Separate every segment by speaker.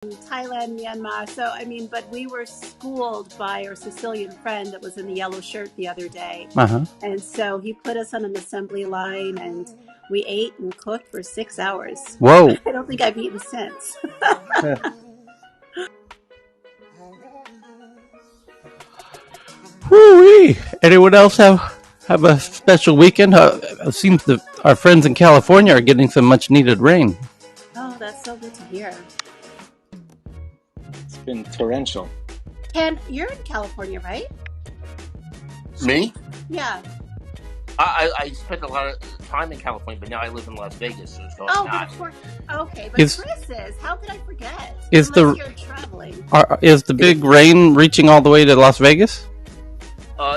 Speaker 1: Thailand, Myanmar. So, I mean, but we were schooled by our Sicilian friend that was in the yellow shirt the other day.
Speaker 2: Uh-huh.
Speaker 1: And so he put us on an assembly line and we ate and cooked for 6 hours.
Speaker 2: Whoa.
Speaker 1: I don't think I've eaten since.
Speaker 2: Woo-wee. Anyone else have a special weekend? It seems that our friends in California are getting some much needed rain.
Speaker 1: Oh, that's so good to hear.
Speaker 3: It's been torrential.
Speaker 1: Ken, you're in California, right?
Speaker 4: Me?
Speaker 1: Yeah.
Speaker 4: I spent a lot of time in California, but now I live in Las Vegas, so
Speaker 1: Oh,
Speaker 4: not.
Speaker 1: okay, but Chris is. How could I forget? Unless you're traveling.
Speaker 2: Is the big rain reaching all the way to Las Vegas?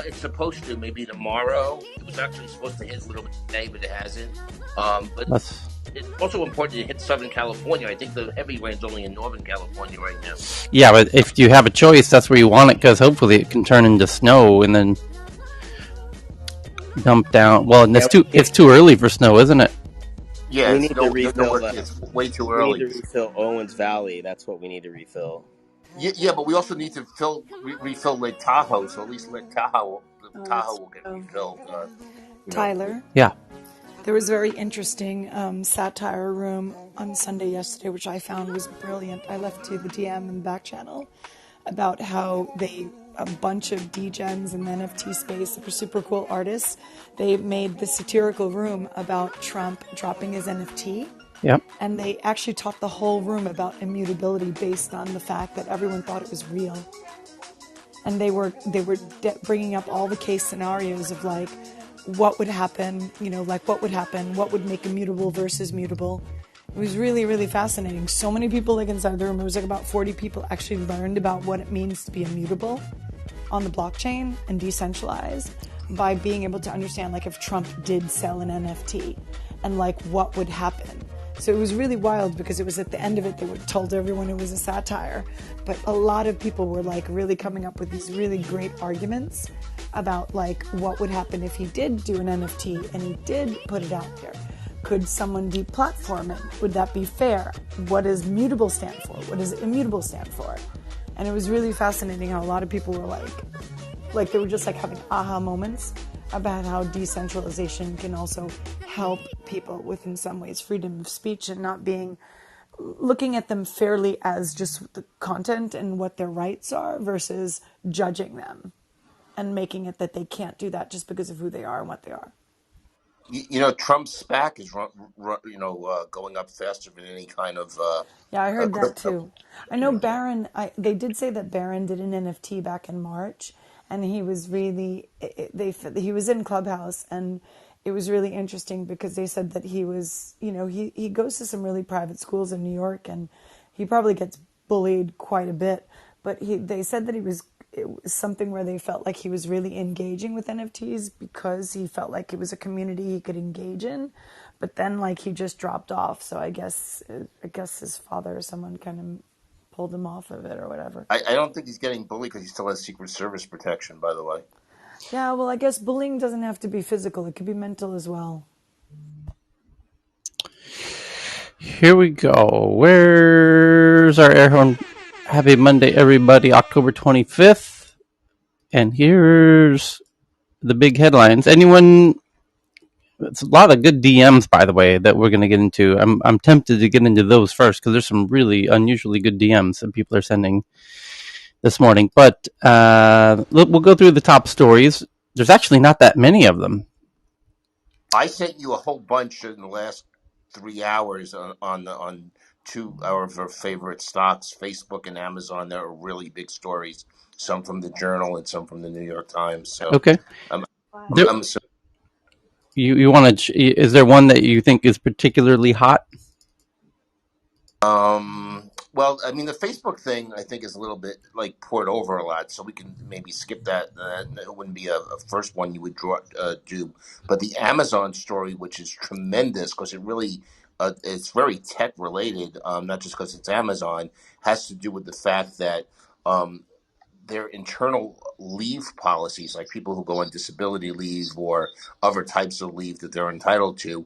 Speaker 4: It's supposed to, maybe tomorrow. It was actually supposed to hit a little bit today, but it hasn't. But it's also important to hit Southern California. I think the heavy rain's only in Northern California right now.
Speaker 2: Yeah, but if you have a choice, that's where you want it, because hopefully it can turn into snow and then dump down. Well, and it's too early for snow, isn't it?
Speaker 4: Yeah,
Speaker 5: we need to refill.
Speaker 4: It's way too early.
Speaker 5: We need to refill Owens Valley. That's what we need to refill.
Speaker 4: Yeah, but we also need to refill Lake Tahoe, so at least Lake Tahoe will get refilled.
Speaker 6: Tyler?
Speaker 2: Yeah.
Speaker 6: There was a very interesting satire room on Sunday yesterday, which I found was brilliant. I left to the DM and the back channel about how a bunch of degens in the NFT space that were super cool artists, they made the satirical room about Trump dropping his NFT.
Speaker 2: Yep.
Speaker 6: And they actually taught the whole room about immutability based on the fact that everyone thought it was real. And they were bringing up all the case scenarios of like, what would happen, what would happen, what would make immutable versus mutable. It was really, really fascinating. So many people inside the room, it was about 40 people actually learned about what it means to be immutable on the blockchain and decentralized by being able to understand if Trump did sell an NFT and what would happen. So it was really wild because it was at the end of it, they told everyone it was a satire. But a lot of people were really coming up with these really great arguments about what would happen if he did do an NFT and he did put it out there. Could someone deplatform it? Would that be fair? What does mutable stand for? What does immutable stand for? And it was really fascinating how a lot of people were they were just having aha moments about how decentralization can also help people with, in some ways, freedom of speech and not looking at them fairly as just the content and what their rights are versus judging them and making it that they can't do that just because of who they are and what they are.
Speaker 4: Trump's SPAC is going up faster than any kind of.
Speaker 6: Yeah, I heard that too. I know Barron. They did say that Barron did an NFT back in March, and he was really he was in Clubhouse, and it was really interesting because they said that he was he goes to some really private schools in New York, and he probably gets bullied quite a bit. But they said that it was something where they felt like he was really engaging with NFTs because he felt like it was a community he could engage in. But then he just dropped off. So I guess his father or someone kind of pulled him off of it or whatever.
Speaker 4: I don't think he's getting bullied because he still has Secret Service protection, by the way.
Speaker 6: Yeah, well, I guess bullying doesn't have to be physical. It could be mental as well.
Speaker 2: Here we go. Where's our air horn? Happy Monday, everybody. October 25th. And here's the big headlines. It's a lot of good DMs, by the way, that we're going to get into. I'm tempted to get into those first because there's some really unusually good DMs that people are sending this morning. But we'll go through the top stories. There's actually not that many of them.
Speaker 4: I sent you a whole bunch in the last 3 hours on two of our favorite stocks, Facebook and Amazon. There are really big stories, some from the Journal and some from the New York Times. So
Speaker 2: okay. You want to? Is there one that you think is particularly hot?
Speaker 4: Well, I mean, the Facebook thing I think is a little bit poured over a lot, so we can maybe skip that. It wouldn't be a first one you would do. But the Amazon story, which is tremendous because it really it's very tech related, not just because it's Amazon, has to do with the fact that their internal leave policies, like people who go on disability leave or other types of leave that they're entitled to,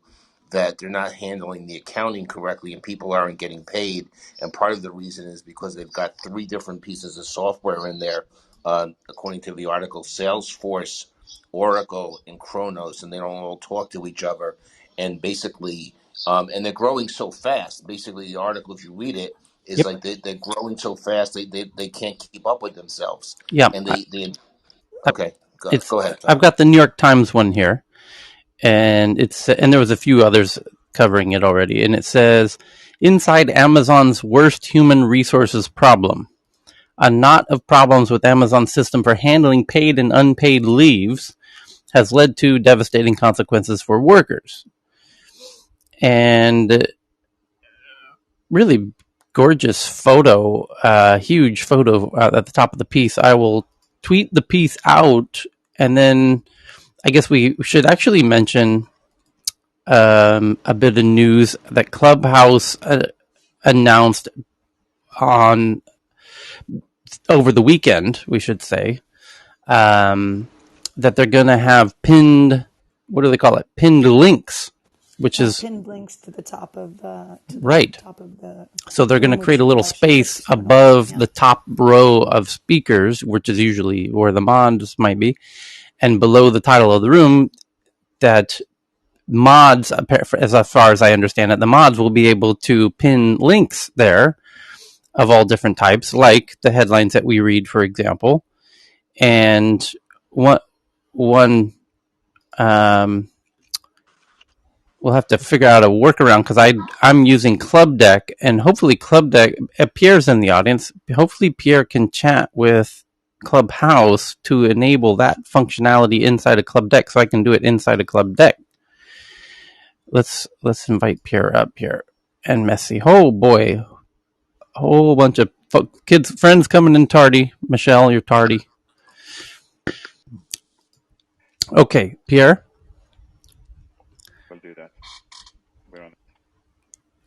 Speaker 4: that they're not handling the accounting correctly and people aren't getting paid. And part of the reason is because they've got 3 different pieces of software in there, according to the article: Salesforce, Oracle, and Kronos, and they don't all talk to each other. And basically, and they're growing so fast. Basically, the article, if you read it, is
Speaker 2: Yep.
Speaker 4: like they're growing so fast they can't keep up with themselves.
Speaker 2: Yeah.
Speaker 4: And they okay, go ahead, Tom.
Speaker 2: I've got the New York Times one here, and there was a few others covering it already, and it says, inside Amazon's worst human resources problem. A knot of problems with Amazon's system for handling paid and unpaid leaves has led to devastating consequences for workers. And really gorgeous photo, huge photo at the top of the piece. I will tweet the piece out, and then I guess we should actually mention a bit of news that Clubhouse announced on over the weekend, we should say, that they're going to have pinned, what do they call it? Pinned links, which is
Speaker 6: pinned links to the top of the
Speaker 2: right.
Speaker 6: top of the.
Speaker 2: So they're going to create a little space above the top row of speakers, which is usually where the mods might be, and below the title of the room, that mods, as far as I understand it, the mods will be able to pin links there of all different types, like the headlines that we read, for example. And one we'll have to figure out a workaround, because I'm using Club Deck, and hopefully Club Deck, Pierre's in the audience. Hopefully Pierre can chat with Clubhouse to enable that functionality inside of Club Deck, so I can do it inside of Club Deck. Let's invite Pierre up here. And Messi. Oh boy. A whole bunch of friends coming in tardy. Michelle, you're tardy. Okay, Pierre.
Speaker 3: We'll do that. We're on it.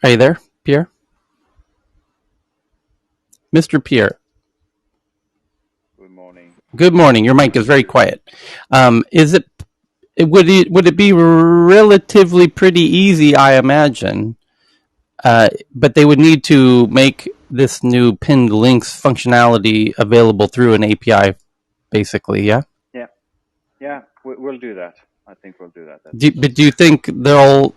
Speaker 2: Are you there, Pierre? Mr. Pierre.
Speaker 3: Good morning.
Speaker 2: Good morning. Your mic is very quiet. Would it be relatively pretty easy, I imagine, but they would need to make this new pinned links functionality available through an API, basically, yeah?
Speaker 3: Yeah, we'll do that. I think we'll do that.
Speaker 2: But do you think they'll...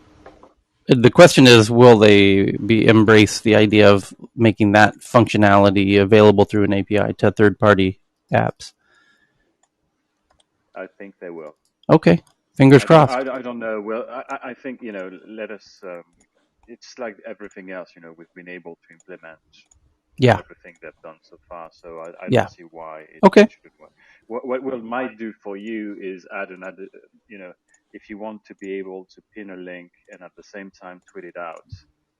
Speaker 2: The question is, will they embrace the idea of making that functionality available through an API to third-party apps?
Speaker 3: I think they will.
Speaker 2: Okay, fingers crossed.
Speaker 3: I don't know. Well, I think, let us... it's like everything else, we've been able to implement everything they've done so far. So I don't see why it shouldn't work. What we might do for you is add another, if you want to be able to pin a link and at the same time tweet it out,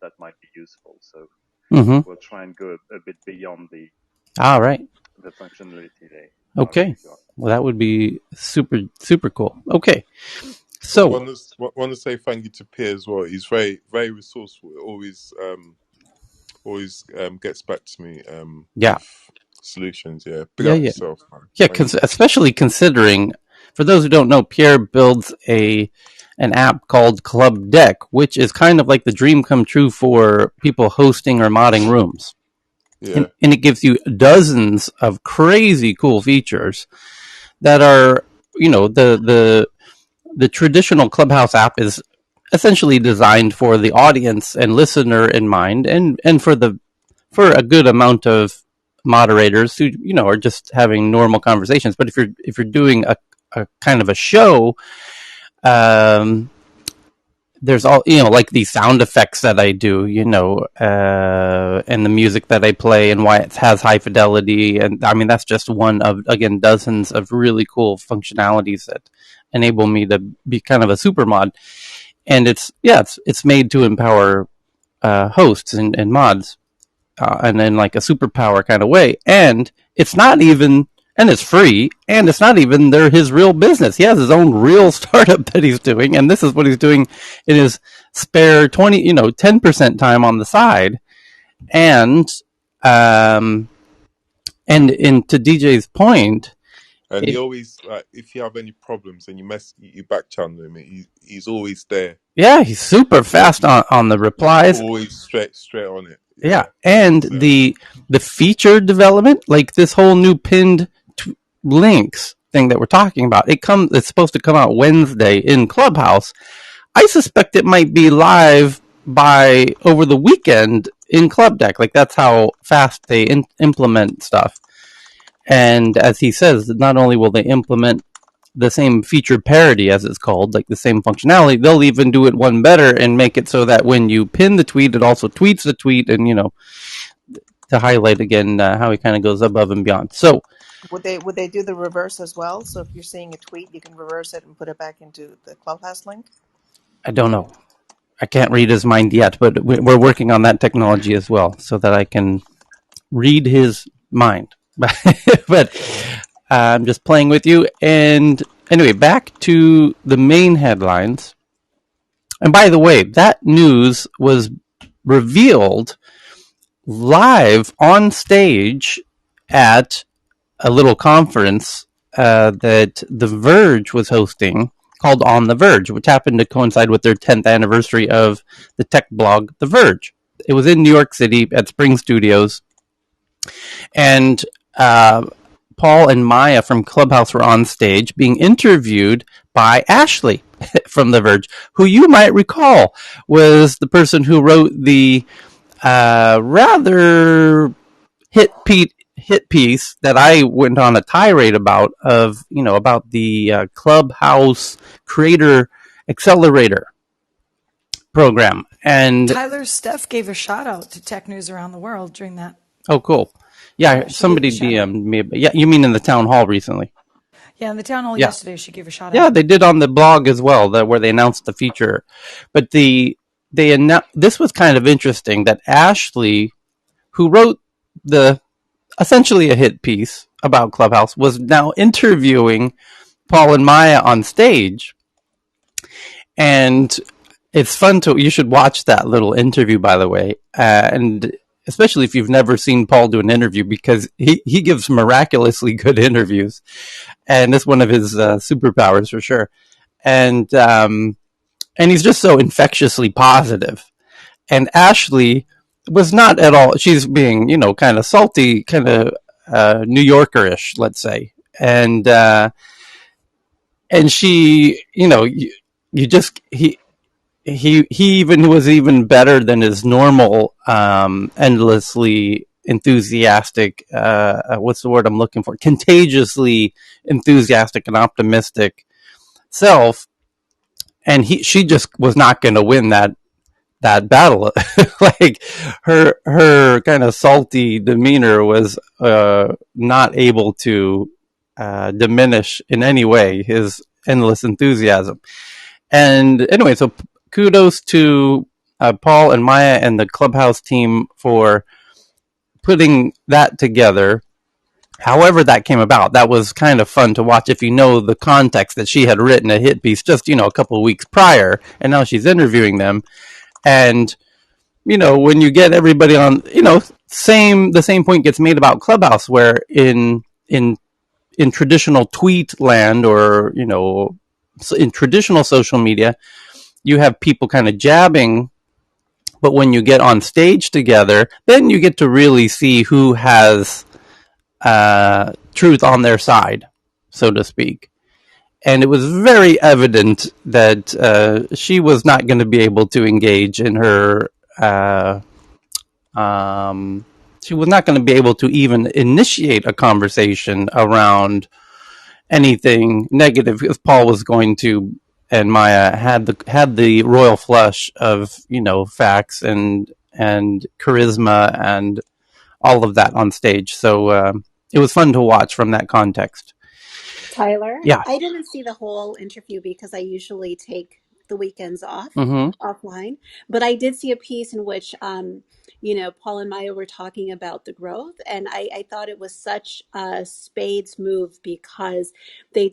Speaker 3: that might be useful. So we'll try and go a bit beyond the functionality they.
Speaker 2: Okay. Well, that would be super, super cool. Okay. So
Speaker 7: I want to say thank you to Pierre as well. He's very, very resourceful. Always gets back to me with solutions. Yeah. Big up yourself, man.
Speaker 2: Yeah, especially considering, for those who don't know, Pierre builds an app called Club Deck, which is kind of like the dream come true for people hosting or modding rooms. Yeah. And it gives you dozens of crazy cool features that are, the traditional Clubhouse app is essentially designed for the audience and listener in mind, and for a good amount of moderators who are just having normal conversations. But if you're doing a kind of a show, there's all like these sound effects that I do, and the music that I play, and why it has high fidelity, and I mean that's just one of, again, dozens of really cool functionalities that enable me to be kind of a super mod. And it's made to empower hosts and mods, and in like a superpower kind of way. And it's not even, and it's free, and it's not even his real business. He has his own real startup that he's doing, and this is what he's doing in his spare 10% time on the side. And to DJ's point,
Speaker 7: And he always, like, if you have any problems and you back channel him, he's always there.
Speaker 2: Yeah, he's super fast on the replies.
Speaker 7: He's always straight on it.
Speaker 2: Yeah. And the feature development, like this whole new pinned links thing that we're talking about, it's supposed to come out Wednesday in Clubhouse. I suspect it might be live by over the weekend in Club Deck. Like, that's how fast they implement stuff. And as he says, not only will they implement the same feature parity, as it's called, like the same functionality, they'll even do it one better and make it so that when you pin the tweet, it also tweets the tweet, and, you know, to highlight again how he kind of goes above and beyond. So
Speaker 8: would they do the reverse as well? So if you're seeing a tweet, you can reverse it and put it back into the Clubhouse link?
Speaker 2: I don't know. I can't read his mind yet, but we're working on that technology as well, so that I can read his mind. But I'm just playing with you. And anyway, back to the main headlines. And by the way, that news was revealed live on stage at a little conference that The Verge was hosting, called On the Verge, which happened to coincide with their 10th anniversary of the tech blog The Verge. It was in New York City at Spring Studios. And Paul and Maya from Clubhouse were on stage being interviewed by Ashley from The Verge, who you might recall was the person who wrote the rather hit piece that I went on a tirade about, about the Clubhouse Creator Accelerator program. And
Speaker 6: Tyler Steph gave a shout out to Tech News Around the World during that.
Speaker 2: Oh, cool. Yeah, somebody DM'd me. Yeah, you mean in the town hall recently?
Speaker 6: Yeah, in the town hall yesterday, she gave a shout out.
Speaker 2: Yeah, they did on the blog as well, where they announced the feature. But this was kind of interesting that Ashley, who wrote essentially a hit piece about Clubhouse, was now interviewing Paul and Maya on stage. And it's fun you should watch that little interview, by the way. And especially if you've never seen Paul do an interview, because he gives miraculously good interviews. And it's one of his superpowers for sure. And he's just so infectiously positive. And Ashley was not at all, she's being, kind of salty, kind of New Yorker-ish, let's say. And she, he even was even better than his normal, endlessly enthusiastic, what's the word I'm looking for? Contagiously enthusiastic and optimistic self. And she just was not going to win that battle. Like her kind of salty demeanor was not able to diminish in any way his endless enthusiasm. And anyway, so kudos to Paul and Maya and the Clubhouse team for putting that together. However that came about, that was kind of fun to watch if you know the context, that she had written a hit piece just, a couple of weeks prior, and now she's interviewing them. And, when you get everybody on, the same point gets made about Clubhouse, where in traditional tweet land, or, in traditional social media, you have people kind of jabbing, but when you get on stage together, then you get to really see who has truth on their side, so to speak. And it was very evident that she was not going to be able to engage in her. She was not going to be able to even initiate a conversation around anything negative, because Paul was going to, and Maya had the royal flush of facts and charisma and all of that on stage. So it was fun to watch from that context.
Speaker 1: Tyler?
Speaker 2: Yeah.
Speaker 1: I didn't see the whole interview because I usually take the weekends offline. But I did see a piece in which, Paul and Maya were talking about the growth, and I thought it was such a Spades move because they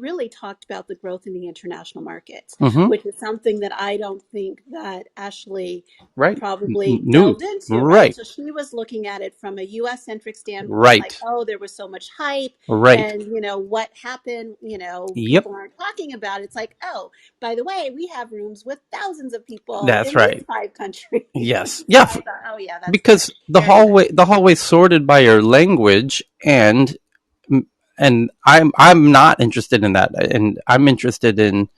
Speaker 1: really talked about the growth in the international markets, which is something that I don't think that Ashley probably delved into, right? So she was looking at it from a U.S. centric standpoint, like, oh, there was so much hype, and what happened, people aren't talking about it. It's like, oh, by the way, we have rooms with thousands of people in these 5 countries.
Speaker 2: Yes, yeah.
Speaker 1: So thought, oh yeah, that's
Speaker 2: because the hallway sorted by your language, and I'm not interested in that, and I'm interested in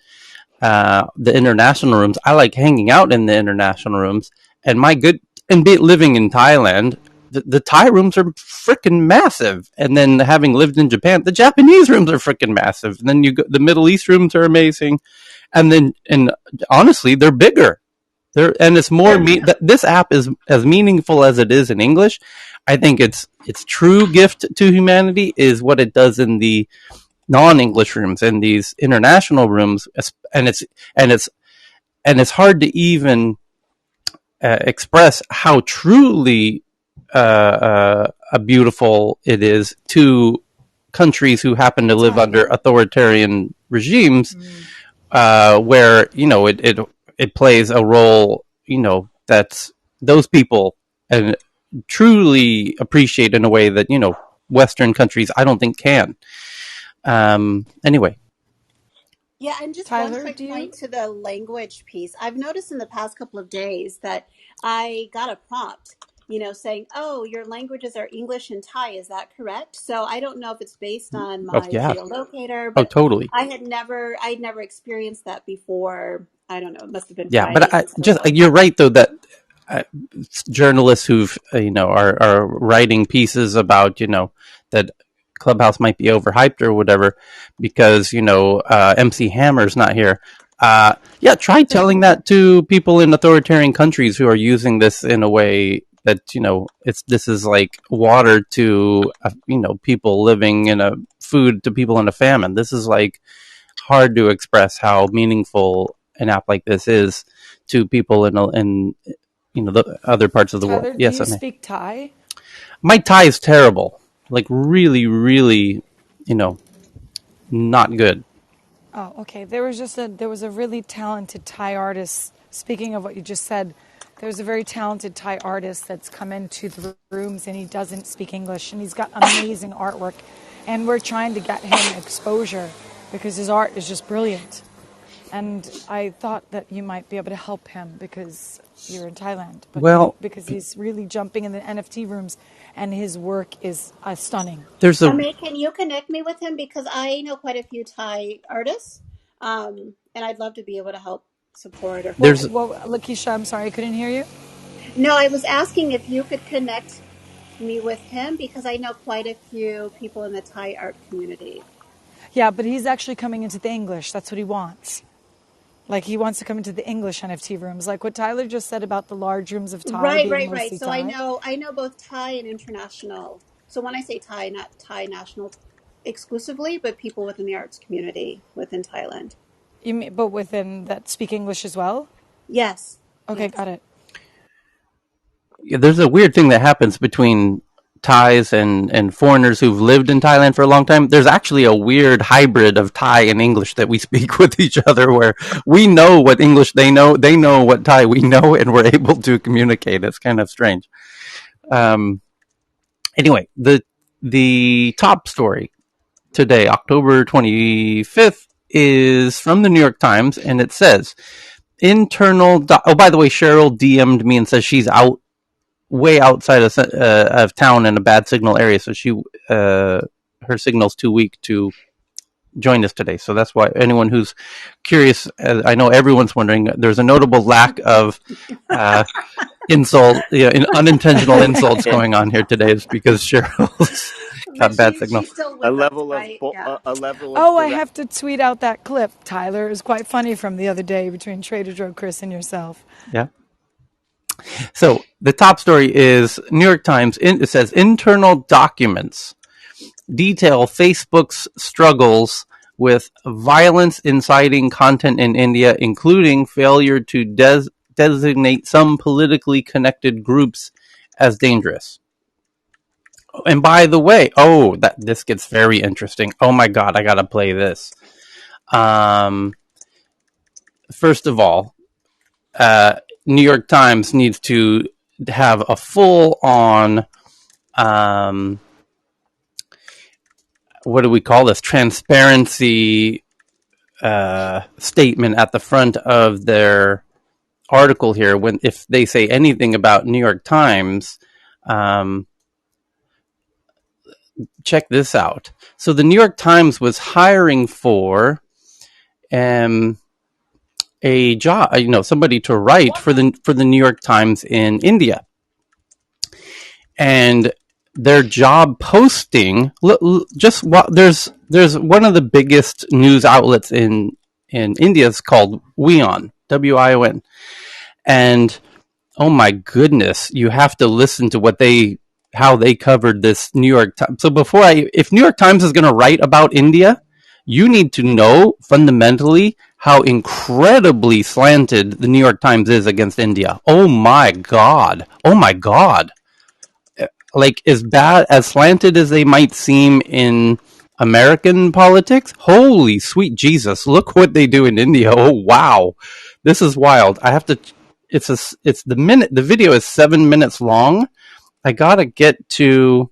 Speaker 2: the international rooms. I like hanging out in the international rooms, and living in Thailand, the Thai rooms are freaking massive. And then having lived in Japan, the Japanese rooms are freaking massive. And then the Middle East rooms are amazing, and honestly, they're bigger. And it's more this app is as meaningful as it is in English. I think its true gift to humanity is what it does in the non-English rooms and these international rooms, and it's hard to even express how truly beautiful it is to countries who happen to live under authoritarian regimes, where it plays a role, that's those people and truly appreciate in a way that Western countries I don't think can. Anyway.
Speaker 1: Yeah, and just Tyler, one quick point to the language piece. I've noticed in the past couple of days that I got a prompt, saying, oh, your languages are English and Thai. Is that correct? So I don't know if it's based on my geolocator, but
Speaker 2: totally.
Speaker 1: I'd never experienced that before. I don't know. It must have been
Speaker 2: Friday.
Speaker 1: But
Speaker 2: you're right though that journalists who've are writing pieces about that Clubhouse might be overhyped or whatever because MC Hammer's not here. Try telling that to people in authoritarian countries who are using this in a way that this is like water to people living in a food to people in a famine. This is like hard to express how meaningful an app like this is to people in the other parts of the world.
Speaker 6: Yes, do you speak Thai?
Speaker 2: My Thai is terrible. Like really, really, not good.
Speaker 6: Oh, okay. There was a really talented Thai artist. Speaking of what you just said, there's a very talented Thai artist that's come into the rooms and he doesn't speak English and he's got amazing artwork, and we're trying to get him exposure because his art is just brilliant. And I thought that you might be able to help him because you're in Thailand. But because he's really jumping in the NFT rooms and his work is stunning.
Speaker 1: Can you connect me with him? Because I know quite a few Thai artists, and I'd love to be able to help support.
Speaker 6: Lakeisha, I'm sorry, I couldn't hear you.
Speaker 1: No, I was asking if you could connect me with him because I know quite a few people in the Thai art community.
Speaker 6: Yeah, but he's actually coming into the English. That's what he wants. Like, he wants to come into the English NFT rooms, like what Tyler just said about the large rooms of Thai.
Speaker 1: Right. So Thai. I know both Thai and international. So when I say Thai, not Thai national exclusively, but people within the arts community within Thailand.
Speaker 6: You mean, but within that speak English as well?
Speaker 1: Yes.
Speaker 6: Okay, got it.
Speaker 2: Yeah, there's a weird thing that happens between Thais and foreigners who've lived in Thailand for a long time. There's actually a weird hybrid of Thai and English that we speak with each other, where we know what English they know what Thai we know, and we're able to communicate. It's kind of strange. Anyway, the top story today, October 25th, is from the New York Times, and it says oh, by the way, Cheryl DM'd me and says she's way outside of town in a bad signal area, so her signal's too weak to join us today. So that's why anyone who's curious, I know everyone's wondering, there's a notable lack of unintentional insults going on here today. Is because Cheryl's got bad signal.
Speaker 5: A level of
Speaker 6: I have to tweet out that clip, Tyler. It was quite funny from the other day between Trader Joe Chris and yourself.
Speaker 2: Yeah. So the top story is New York Times. It says internal documents detail Facebook's struggles with violence inciting content in India, including failure to designate some politically connected groups as dangerous. And by the way, this gets very interesting. Oh my God, I gotta play this. First of all, New York Times needs to have a full-on, what do we call this? Transparency statement at the front of their article here. If they say anything about New York Times, check this out. So the New York Times was hiring for a job, somebody to write for the New York Times in India, and their job posting. There's one of the biggest news outlets in India is called WION, WION, and oh my goodness, you have to listen to how they covered this New York Times. So if New York Times is going to write about India, you need to know fundamentally how incredibly slanted the New York Times is against India. Oh my God. Like, as bad, as slanted as they might seem in American politics, holy sweet Jesus, look what they do in India. Oh wow. This is wild. The video is 7 minutes long. I gotta get to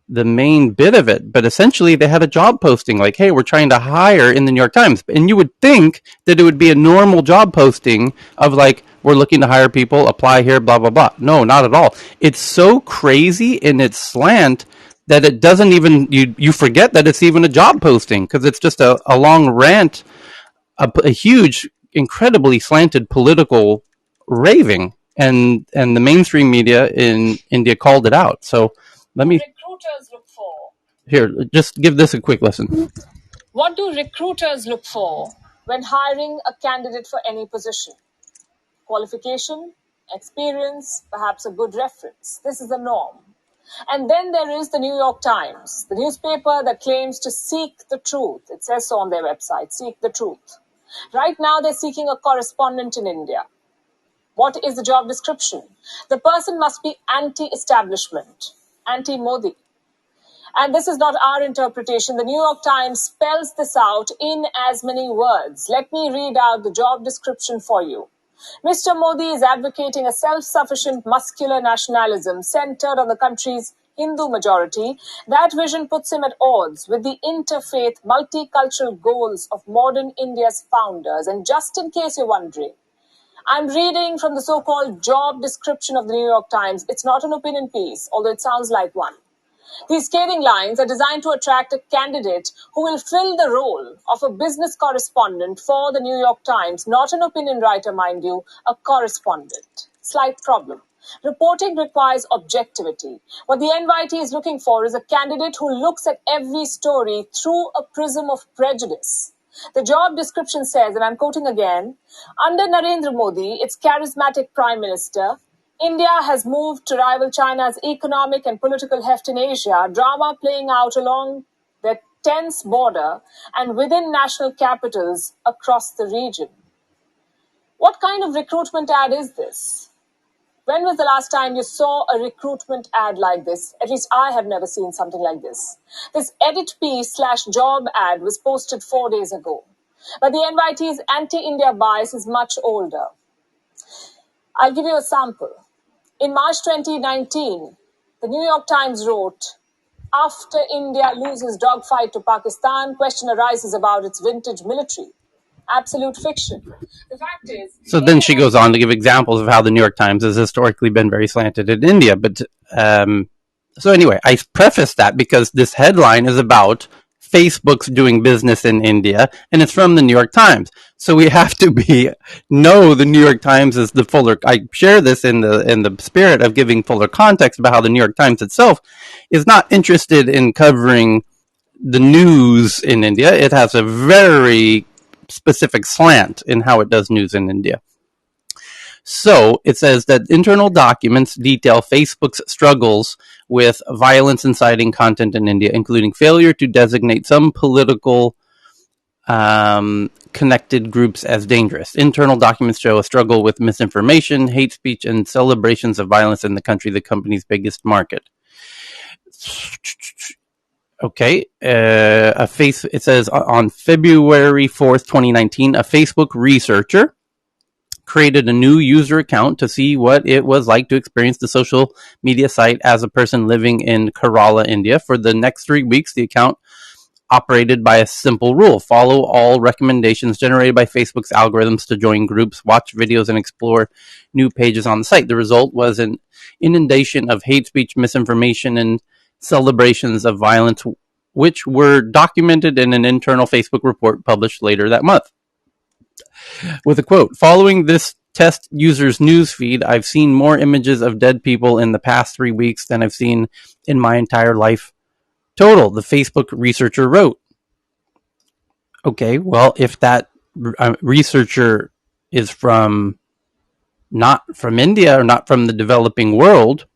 Speaker 2: the main bit of it, but essentially they had a job posting like, hey, we're trying to hire in the New York Times. And you would think that it would be a normal job posting of like, we're looking to hire people, apply here, blah, blah, blah. No, not at all. It's so crazy in its slant that it doesn't even, you forget that it's even a job posting, because it's just a long rant, a huge, incredibly slanted political raving. And the mainstream media in India called it out. So let me... Recruiters look for? Here, just give this a quick listen. What do recruiters look for when hiring a candidate for any position? Qualification, experience, perhaps a good reference. This is the norm. And then there is the New York Times, the newspaper that claims to seek the truth. It says so on their website, seek the truth. Right now they're seeking a correspondent in India. What is the job description? The person must be anti-establishment, anti-Modi. And this is not our interpretation. The New York Times spells this out in as many words. Let me read out the job description for you. Mr. Modi is advocating a self-sufficient muscular nationalism centered on the country's Hindu majority. That vision puts him at odds with the interfaith, multicultural goals of modern India's founders. And just in case you're wondering, I'm reading from the so-called job description of the New York Times. It's not an opinion piece, although it sounds like one. These scathing lines are designed to attract a candidate who will fill the role of a business correspondent for the New York Times, not an opinion writer, mind you, a correspondent. Slight problem. Reporting requires objectivity. What the NYT is looking for is a candidate who looks at every story through a prism of prejudice. The job description says, and I'm quoting again, under Narendra Modi, its charismatic prime minister, India has moved to rival China's economic and political heft in Asia, drama playing out along the tense border and within national capitals across the region. What kind of recruitment ad is this? When was the last time you saw a recruitment ad like this? At least I have never seen something like this. This edit piece/job ad was posted 4 days ago. But the NYT's anti-India bias is much older. I'll give you a sample. In March 2019, the New York Times wrote, after India loses dogfight to Pakistan, question arises about its vintage military. Absolute fiction. The fact is... So then she goes on to give examples of how the New York Times has historically been very slanted in India. But so anyway, I preface that because this headline is about Facebook's doing business in India, and it's from the New York Times. So we have to know the New York Times is the fuller. I share this in the spirit of giving fuller context about how the New York Times itself is not interested in covering the news in India. It has a very specific slant in how it does news in India. So it says that internal documents detail Facebook's struggles with violence inciting content in India, including failure to designate some political connected groups as dangerous. Internal documents show a struggle with misinformation, hate speech, and celebrations of violence in the country, the company's biggest market. Okay, it says on February 4th, 2019, a Facebook researcher created a new user account to see what it was like to experience the social media site as a person living in Kerala, India. For the next 3 weeks, the account operated by a simple rule: follow all recommendations generated by Facebook's algorithms to join groups, watch videos, and explore new pages on the site. The result was an inundation of hate speech, misinformation, and celebrations of violence, which were documented in an internal Facebook report published later that month. With a quote, following this test user's newsfeed, I've seen more images of dead people in the past 3 weeks than I've seen in my entire life total, the Facebook researcher wrote. Okay, well, if that researcher is not from India or not from the developing world,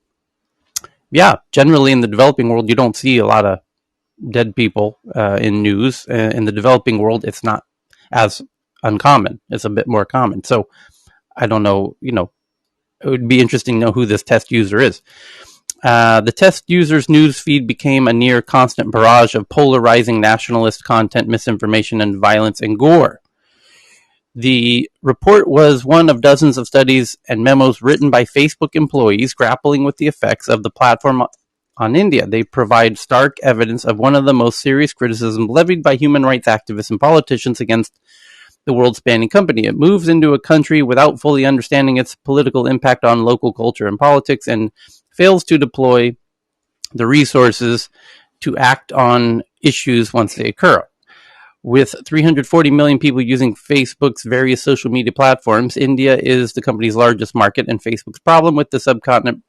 Speaker 2: yeah, generally in the developing world, you don't see a lot of dead people in news. In the developing world, it's not as uncommon. It's a bit more common. So I don't know, it would be interesting to know who this test user is. The test user's newsfeed became a near constant barrage of polarizing nationalist content, misinformation, and violence and gore. The report was one of dozens of studies and memos written by Facebook employees grappling with the effects of the platform on India. They provide stark evidence of one of the most serious criticisms levied by human rights activists and politicians against the world-spanning company. It moves into a country without fully understanding its political impact on local culture and politics, and fails to deploy the resources to act on issues once they occur. With 340 million people using Facebook's various social media platforms, India is the company's largest market, and Facebook's problem with the subcontinent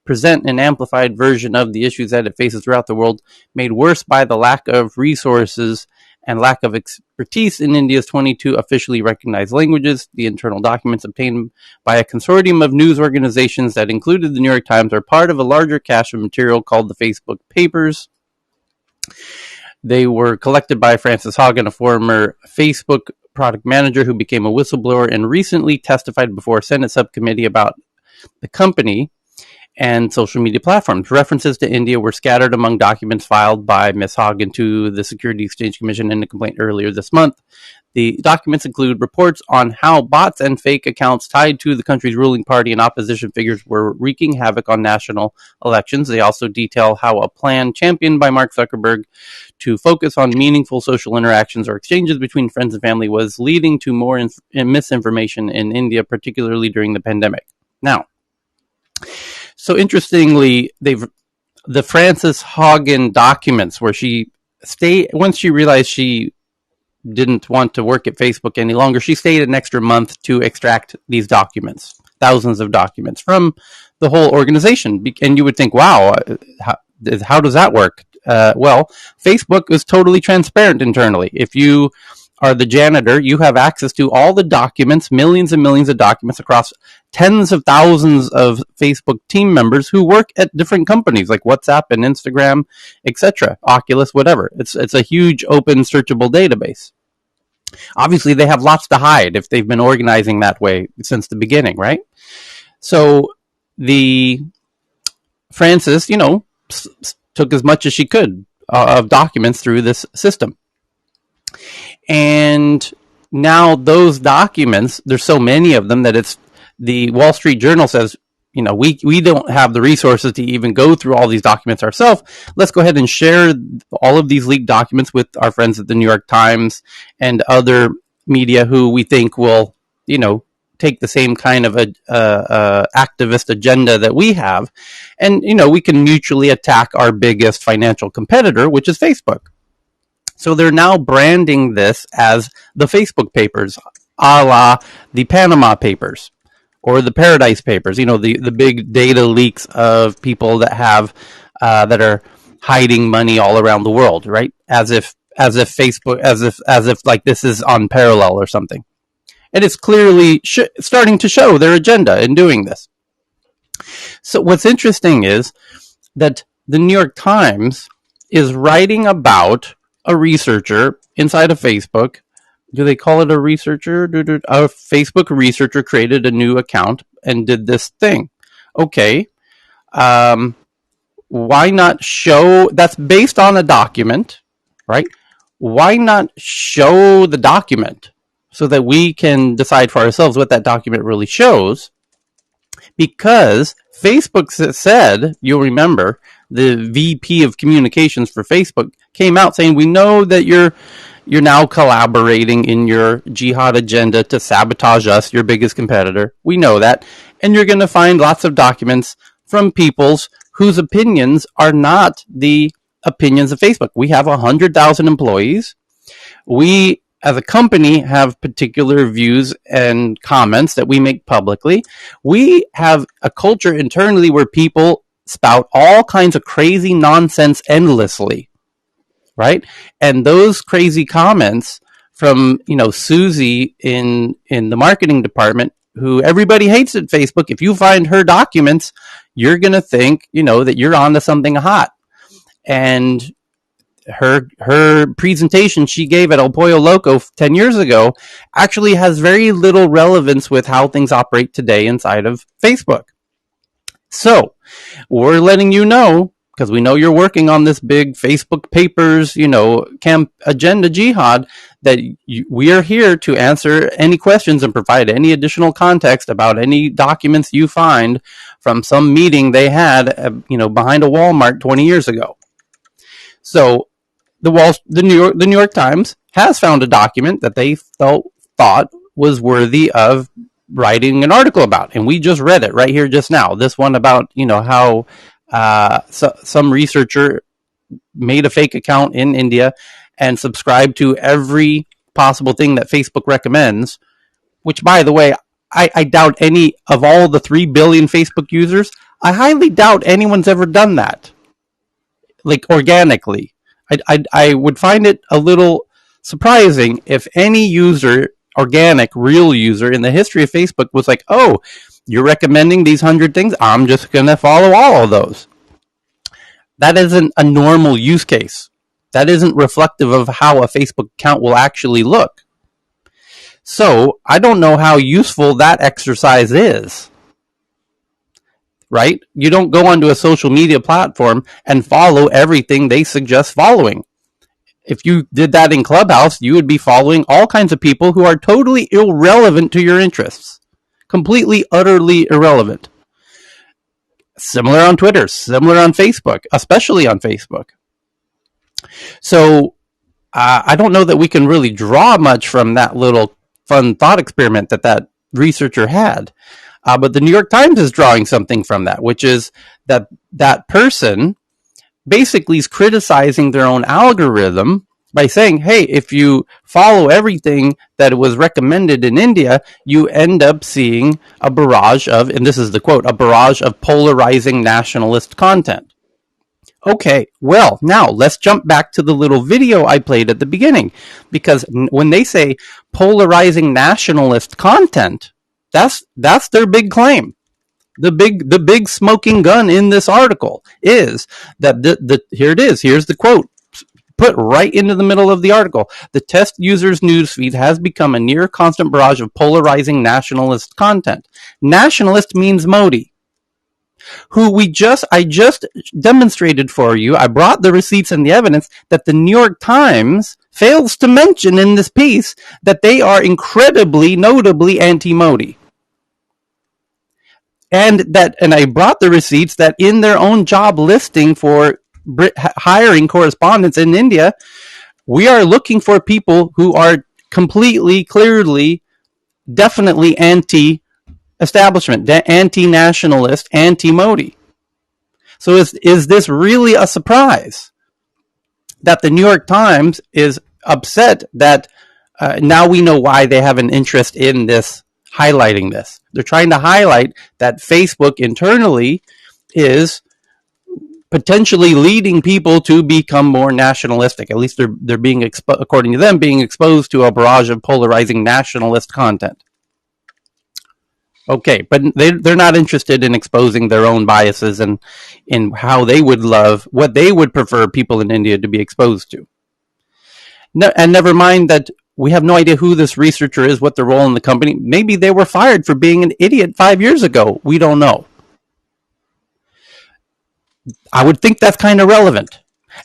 Speaker 2: present an amplified version of the issues that it faces throughout the world, made worse by the lack of resources and lack of expertise in India's 22 officially recognized languages. The internal documents obtained by a consortium of news organizations that included the New York Times are part of a larger cache of material called the Facebook Papers. They were collected by Frances Haugen, a former Facebook product manager who became a whistleblower and recently testified before a Senate subcommittee about the company and social media platforms. References to India were scattered among documents filed by Ms. Haugen to the Security Exchange Commission in a complaint earlier this month. The documents include reports on how bots and fake accounts tied to the country's ruling party and opposition figures were wreaking havoc on national elections. They also detail how a plan championed by Mark Zuckerberg to focus on meaningful social interactions or exchanges between friends and family was leading to more misinformation in India, particularly during the pandemic. Now, so interestingly, the Frances Haugen documents where once she realized she didn't want to work at Facebook any longer, she stayed an extra month to extract these documents, thousands of documents from the whole organization. And you would think, wow, how does that work? Well, Facebook is totally transparent internally. If you are the janitor, you have access to all the documents, millions and millions of documents across tens of thousands of Facebook team members who work at different companies like WhatsApp and Instagram, etc., Oculus, whatever. It's a huge open searchable database. Obviously, they have lots to hide if they've been organizing that way since the beginning, right? So the Frances, took as much as she could of documents through this system. And now those documents, there's so many of them that it's the Wall Street Journal says, we don't have the resources to even go through all these documents ourselves. Let's go ahead and share all of these leaked documents with our friends at the New York Times and other media who we think will, take the same kind of activist agenda that we have. And, we can mutually attack our biggest financial competitor, which is Facebook. So they're now branding this as the Facebook Papers, a la the Panama Papers or the Paradise Papers. The big data leaks of people that have that are hiding money all around the world, right? As if Facebook, as if like this is unparalleled or something. And it's clearly starting to show their agenda in doing this. So what's interesting is that the New York Times is writing about a researcher inside of Facebook. Do they call it a researcher? A Facebook researcher created a new account and did this thing. Okay. Why not show, that's based on a document, right? Why not show the document so that we can decide for ourselves what that document really shows? Because Facebook said, you'll remember, the VP of communications for Facebook came out saying, we know that you're now collaborating in your jihad agenda to sabotage us, your biggest competitor. We know that. And you're going to find lots of documents from people's whose opinions are not the opinions of Facebook. We have 100,000 employees. We, as a company, have particular views and comments that we make publicly. We have a culture internally where people spout all kinds of crazy nonsense endlessly, right? And those crazy comments from, Susie in the marketing department, who everybody hates at Facebook, if you find her documents, you're going to think, that you're onto something hot. And her presentation she gave at El Pollo Loco 10 years ago actually has very little relevance with how things operate today inside of Facebook. So we're letting you know, because we know you're working on this big Facebook papers, camp agenda jihad, that we are here to answer any questions and provide any additional context about any documents you find from some meeting they had, behind a Walmart 20 years ago. So the New York Times has found a document that they thought was worthy of writing an article about, and we just read it right here just now. This one about how some researcher made a fake account in India and subscribed to every possible thing that Facebook recommends, which, by the way, I doubt any of all the 3 billion Facebook users, I highly doubt anyone's ever done that, like organically. I would find it a little surprising if any user, organic, real user in the history of Facebook was like, oh, you're recommending these 100 things, I'm just going to follow all of those. That isn't a normal use case. That isn't reflective of how a Facebook account will actually look. So I don't know how useful that exercise is. Right? You don't go onto a social media platform and follow everything they suggest following. If you did that in Clubhouse, you would be following all kinds of people who are totally irrelevant to your interests. Completely, utterly irrelevant. Similar on Twitter, similar on Facebook, especially on Facebook. So I don't know that we can really draw much from that little fun thought experiment that researcher had. But the New York Times is drawing something from that, which is that person basically is criticizing their own algorithm by saying, hey, if you follow everything that was recommended in India, you end up seeing a barrage of, and this is the quote, a barrage of polarizing nationalist content. Okay, well, now let's jump back to the little video I played at the beginning, because when they say polarizing nationalist content, that's their big claim. The big smoking gun in this article is that here it is. Here's the quote put right into the middle of the article. The test user's newsfeed has become a near constant barrage of polarizing nationalist content. Nationalist means Modi, who I just demonstrated for you. I brought the receipts and the evidence that the New York Times fails to mention in this piece that they are incredibly, notably anti-Modi. And I brought the receipts that in their own job listing for hiring correspondents in India, we are looking for people who are completely, clearly, definitely anti-establishment, anti-nationalist, anti-Modi. So is this really a surprise that the New York Times is upset that now we know why they have an interest in this, highlighting this? They're trying to highlight that Facebook internally is potentially leading people to become more nationalistic. At least they're being according to them, being exposed to a barrage of polarizing nationalist content. Okay, but they're not interested in exposing their own biases and in how they would love, what they would prefer people in India to be exposed to. And never mind that we have no idea who this researcher is, what their role in the company. Maybe they were fired for being an idiot 5 years ago. We don't know. I would think that's kind of relevant.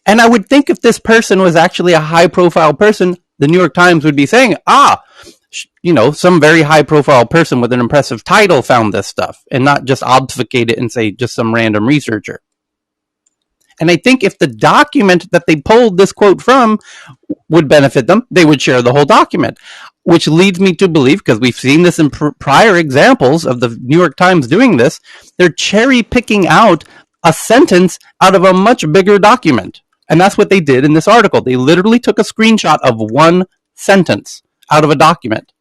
Speaker 2: And I would think if this person was actually a high profile person, the New York Times would be saying, some very high profile person with an impressive title found this stuff, and not just obfuscate it and say just some random researcher. And I think if the document that they pulled this quote from would benefit them, they would share the whole document, which leads me to believe, because we've seen this in prior examples of the New York Times doing this, they're cherry picking out a sentence out of a much bigger document. And that's what they did in this article. They literally took a screenshot of one sentence out of a document.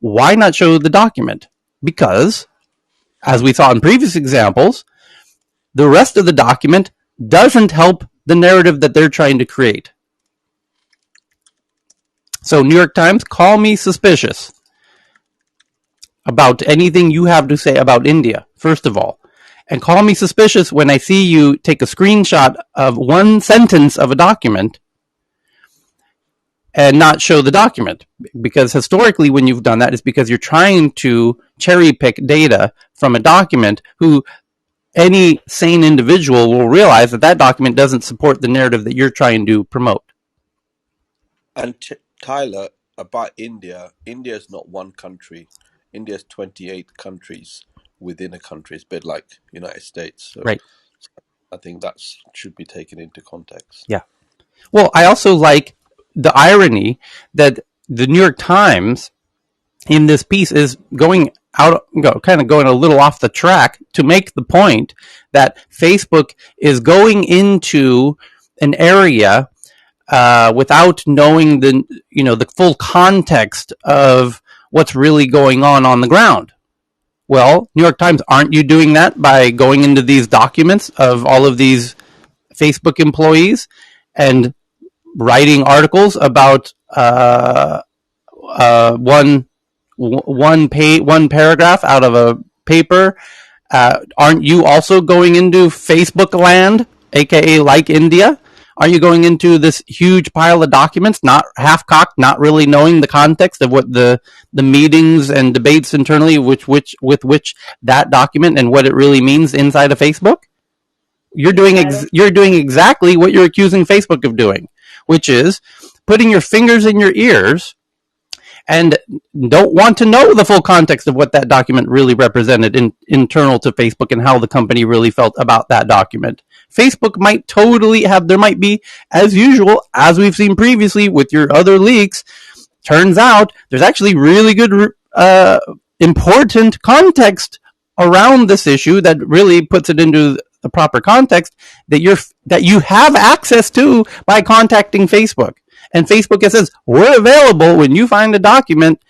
Speaker 2: Why not show the document? Because, as we saw in previous examples, the rest of the document doesn't help the narrative that they're trying to create. So, New York Times, call me suspicious about anything you have to say about India, first of all. And call me suspicious when I see you take a screenshot of one sentence of a document and not show the document. Because historically, when you've done that, it's because you're trying to cherry pick data from a document who any sane individual will realize that that document doesn't support the narrative that you're trying to promote.
Speaker 9: And Tyler, about India, India is not one country. India is 28 countries within a country. It's a bit like United States. So
Speaker 2: right.
Speaker 9: I think that should be taken into context.
Speaker 2: Yeah. Well, I also like the irony that the New York Times in this piece is going a little off the track to make the point that Facebook is going into an area without knowing the full context of what's really going on the ground. Well, New York Times, aren't you doing that by going into these documents of all of these Facebook employees and writing articles about one paragraph out of a paper? Aren't you also going into Facebook land, aka like India? Are you going into this huge pile of documents, not half-cocked, not really knowing the context of what the meetings and debates internally with which that document and what it really means inside of Facebook? You're doing exactly what you're accusing Facebook of doing, which is putting your fingers in your ears and don't want to know the full context of what that document really represented internal to Facebook and how the company really felt about that document. Facebook might there might be, as usual, as we've seen previously with your other leaks, turns out there's actually really good, important context around this issue that really puts it into the proper context that you have access to by contacting Facebook. And Facebook says, we're available when you find a document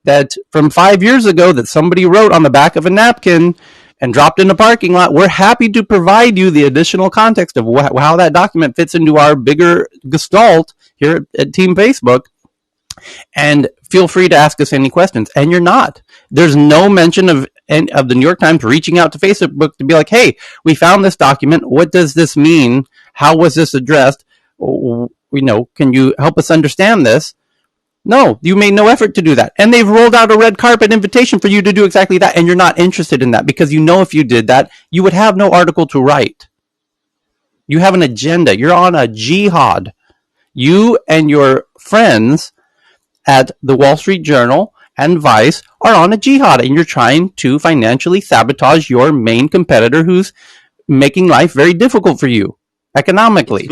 Speaker 2: that from 5 years ago that somebody wrote on the back of a napkin and dropped in a parking lot. We're happy to provide you the additional context of how that document fits into our bigger gestalt here at Team Facebook. And feel free to ask us any questions. And you're not. There's no mention of the New York Times reaching out to Facebook to be like, hey, we found this document. What does this mean? How was this addressed? Can you help us understand this? No, you made no effort to do that. And they've rolled out a red carpet invitation for you to do exactly that. And you're not interested in that because if you did that, you would have no article to write. You have an agenda. You're on a jihad. You and your friends at the Wall Street Journal and Vice are on a jihad, and you're trying to financially sabotage your main competitor who's making life very difficult for you economically.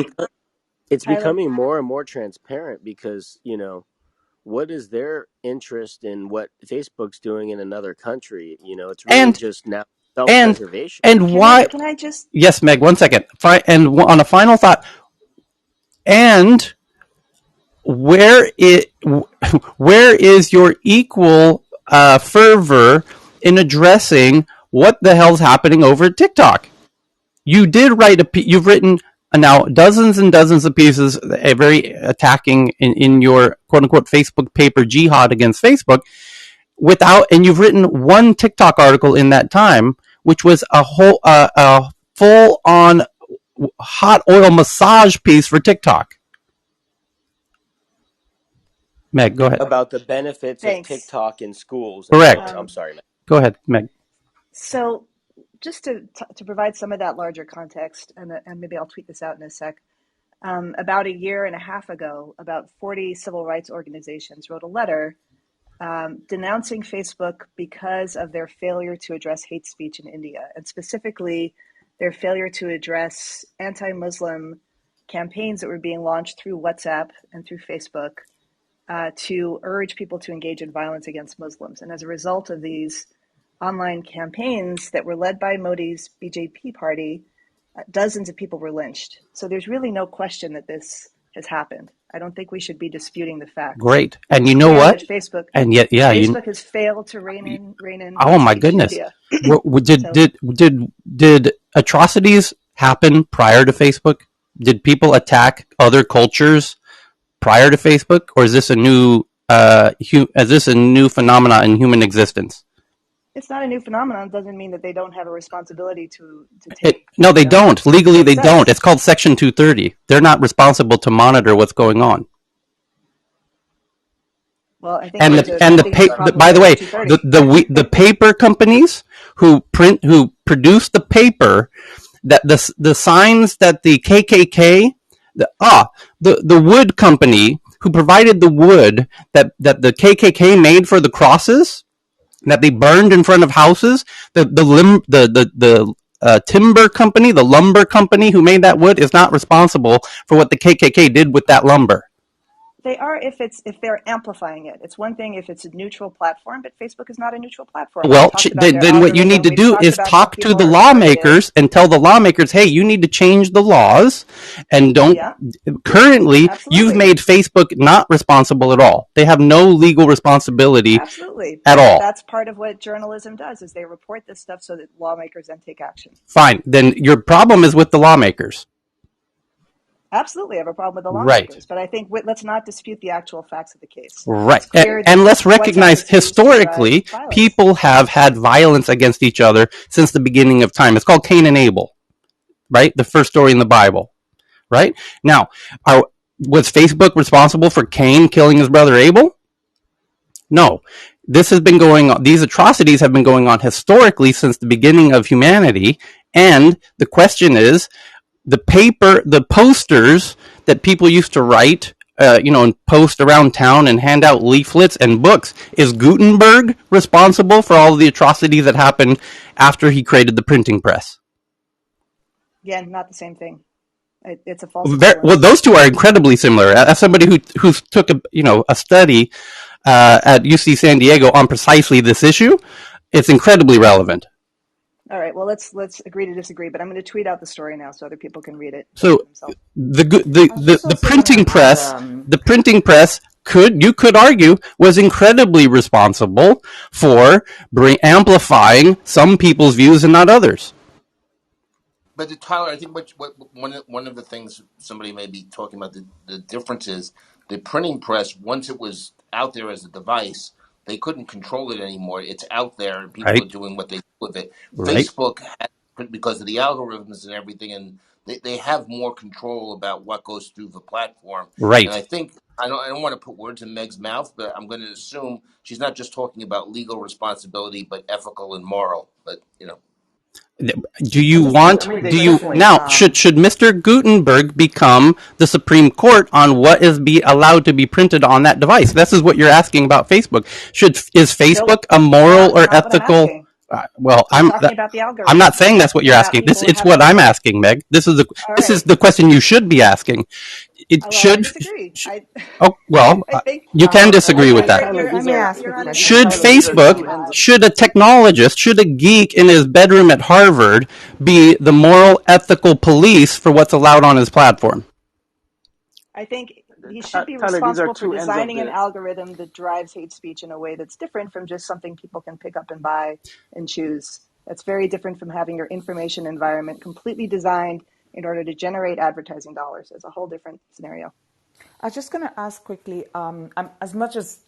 Speaker 5: It's becoming more and more transparent because, what is their interest in what Facebook's doing in another country? It's really just now self-preservation.
Speaker 2: And why? Can I just? Yes, Meg. 1 second. And on a final thought. And where is your equal fervor in addressing what the hell's happening over at TikTok? You did write you've written now dozens and dozens of pieces, very attacking in your quote unquote Facebook paper jihad against Facebook, and you've written one TikTok article in that time, which was a full on hot oil massage piece for TikTok. Meg, go ahead.
Speaker 5: About the benefits of
Speaker 10: Thanks.
Speaker 5: TikTok in schools. And
Speaker 2: Correct.
Speaker 5: I'm sorry, Meg.
Speaker 2: Go ahead, Meg.
Speaker 10: So, just to provide some of that larger context, and maybe I'll tweet this out in a sec. About a year and a half ago, about 40 civil rights organizations wrote a letter denouncing Facebook because of their failure to address hate speech in India, and specifically their failure to address anti-Muslim campaigns that were being launched through WhatsApp and through Facebook to urge people to engage in violence against Muslims. And as a result of these online campaigns that were led by Modi's BJP party, dozens of people were lynched. So there's really no question that this has happened. I don't think we should be disputing the facts.
Speaker 2: Great.
Speaker 10: And
Speaker 2: And
Speaker 10: it's
Speaker 2: you know
Speaker 10: clear
Speaker 2: what?
Speaker 10: that Facebook
Speaker 2: And yet, yeah,
Speaker 10: has failed to rein in
Speaker 2: oh
Speaker 10: hate
Speaker 2: my
Speaker 10: speech in
Speaker 2: goodness.
Speaker 10: India.
Speaker 2: Did,
Speaker 10: So
Speaker 2: did atrocities happen prior to Facebook? Did people attack other cultures prior to Facebook, or is this a new phenomenon in human existence?
Speaker 10: it's not a new phenomenon. It doesn't mean that they don't have a responsibility to take
Speaker 2: No, they don't. Legally, they don't.
Speaker 10: steps.
Speaker 2: It's called Section 230. They're not responsible to monitor what's going on.
Speaker 10: Well, I think
Speaker 2: And
Speaker 10: there's a problem
Speaker 2: by the way,
Speaker 10: with 230.
Speaker 2: the paper companies who produce the paper, that the signs that the KKK, the wood company who provided the wood that the KKK made for the crosses that they burned in front of houses, the timber company, the lumber company who made that wood is not responsible for what the KKK did with that lumber.
Speaker 10: They are if they're amplifying it. It's one thing if it's a neutral platform, but Facebook is not a neutral platform.
Speaker 2: Well, then what you need to do is talk to the lawmakers and tell the lawmakers, hey, you need to change the laws and don't. Yeah. Currently, absolutely. You've made Facebook not responsible at all. They have no legal responsibility
Speaker 10: absolutely.
Speaker 2: At all.
Speaker 10: That's part of what journalism does, is they report this stuff so that lawmakers then take action.
Speaker 2: Fine. Then your problem is with the lawmakers.
Speaker 10: Absolutely, I have a problem with the lawmakers, right. But I think let's not dispute the actual facts of the case.
Speaker 2: Right, and let's recognize historically, people have had violence against each other since the beginning of time. It's called Cain and Abel, right? The first story in the Bible, right? Now, was Facebook responsible for Cain killing his brother Abel? No. This has been going on. These atrocities have been going on historically since the beginning of humanity, and the question is, the posters that people used to write, and post around town and hand out leaflets and books. Is Gutenberg responsible for all of the atrocities that happened after he created the printing press?
Speaker 10: Again, not the same thing. It's a false.
Speaker 2: Well, those two are incredibly similar. As somebody who took a study at UC San Diego on precisely this issue, it's incredibly relevant.
Speaker 10: All right. Well, let's agree to disagree. But I'm going to tweet out the story now so other people can read it.
Speaker 2: So the printing press, you could argue, was incredibly responsible for amplifying some people's views and not others.
Speaker 4: But Tyler, I think one of the things somebody may be talking about the difference is the printing press. Once it was out there as a device, they couldn't control it anymore. It's out there, and people are doing what they do with it. Right. Facebook, because of the algorithms and everything, and they have more control about what goes through the platform.
Speaker 2: Right.
Speaker 4: And I think I don't want to put words in Meg's mouth, but I'm going to assume she's not just talking about legal responsibility, but ethical and moral. But
Speaker 2: do you should Mr. Gutenberg become the Supreme Court on what is allowed to be printed on that device? This is what you're asking about Facebook. Is Facebook a moral or ethical? I'm not saying that's what you're asking. It's what I'm asking, Meg. This is the question you should be asking.
Speaker 10: I disagree.
Speaker 2: You can disagree with that. Should Facebook, should a technologist, should a geek in his bedroom at Harvard be the moral, ethical police for what's allowed on his platform?
Speaker 10: I think he should be responsible for designing an algorithm that drives hate speech in a way that's different from just something people can pick up and buy and choose. That's very different from having your information environment completely designed in order to generate advertising dollars. It's a whole different scenario.
Speaker 11: I was just going to ask quickly, as much as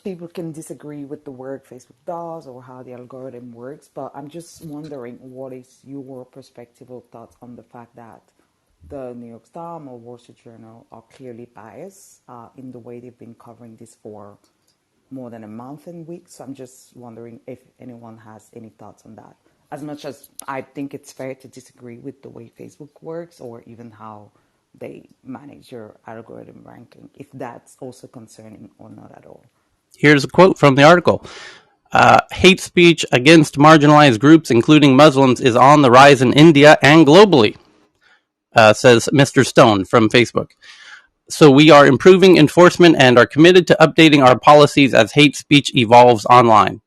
Speaker 11: people can disagree with the work Facebook does or how the algorithm works, but I'm just wondering, what is your perspective or thoughts on the fact that the New York Times or Wall Street Journal are clearly biased in the way they've been covering this for more than a month and weeks. So I'm just wondering if anyone has any thoughts on that. As much as I think it's fair to disagree with the way Facebook works or even how they manage your algorithm ranking, if that's also concerning or not at all.
Speaker 2: Here's a quote from the article. Hate speech against marginalized groups, including Muslims, is on the rise in India and globally, says Mr. Stone from Facebook. So we are improving enforcement and are committed to updating our policies as hate speech evolves online.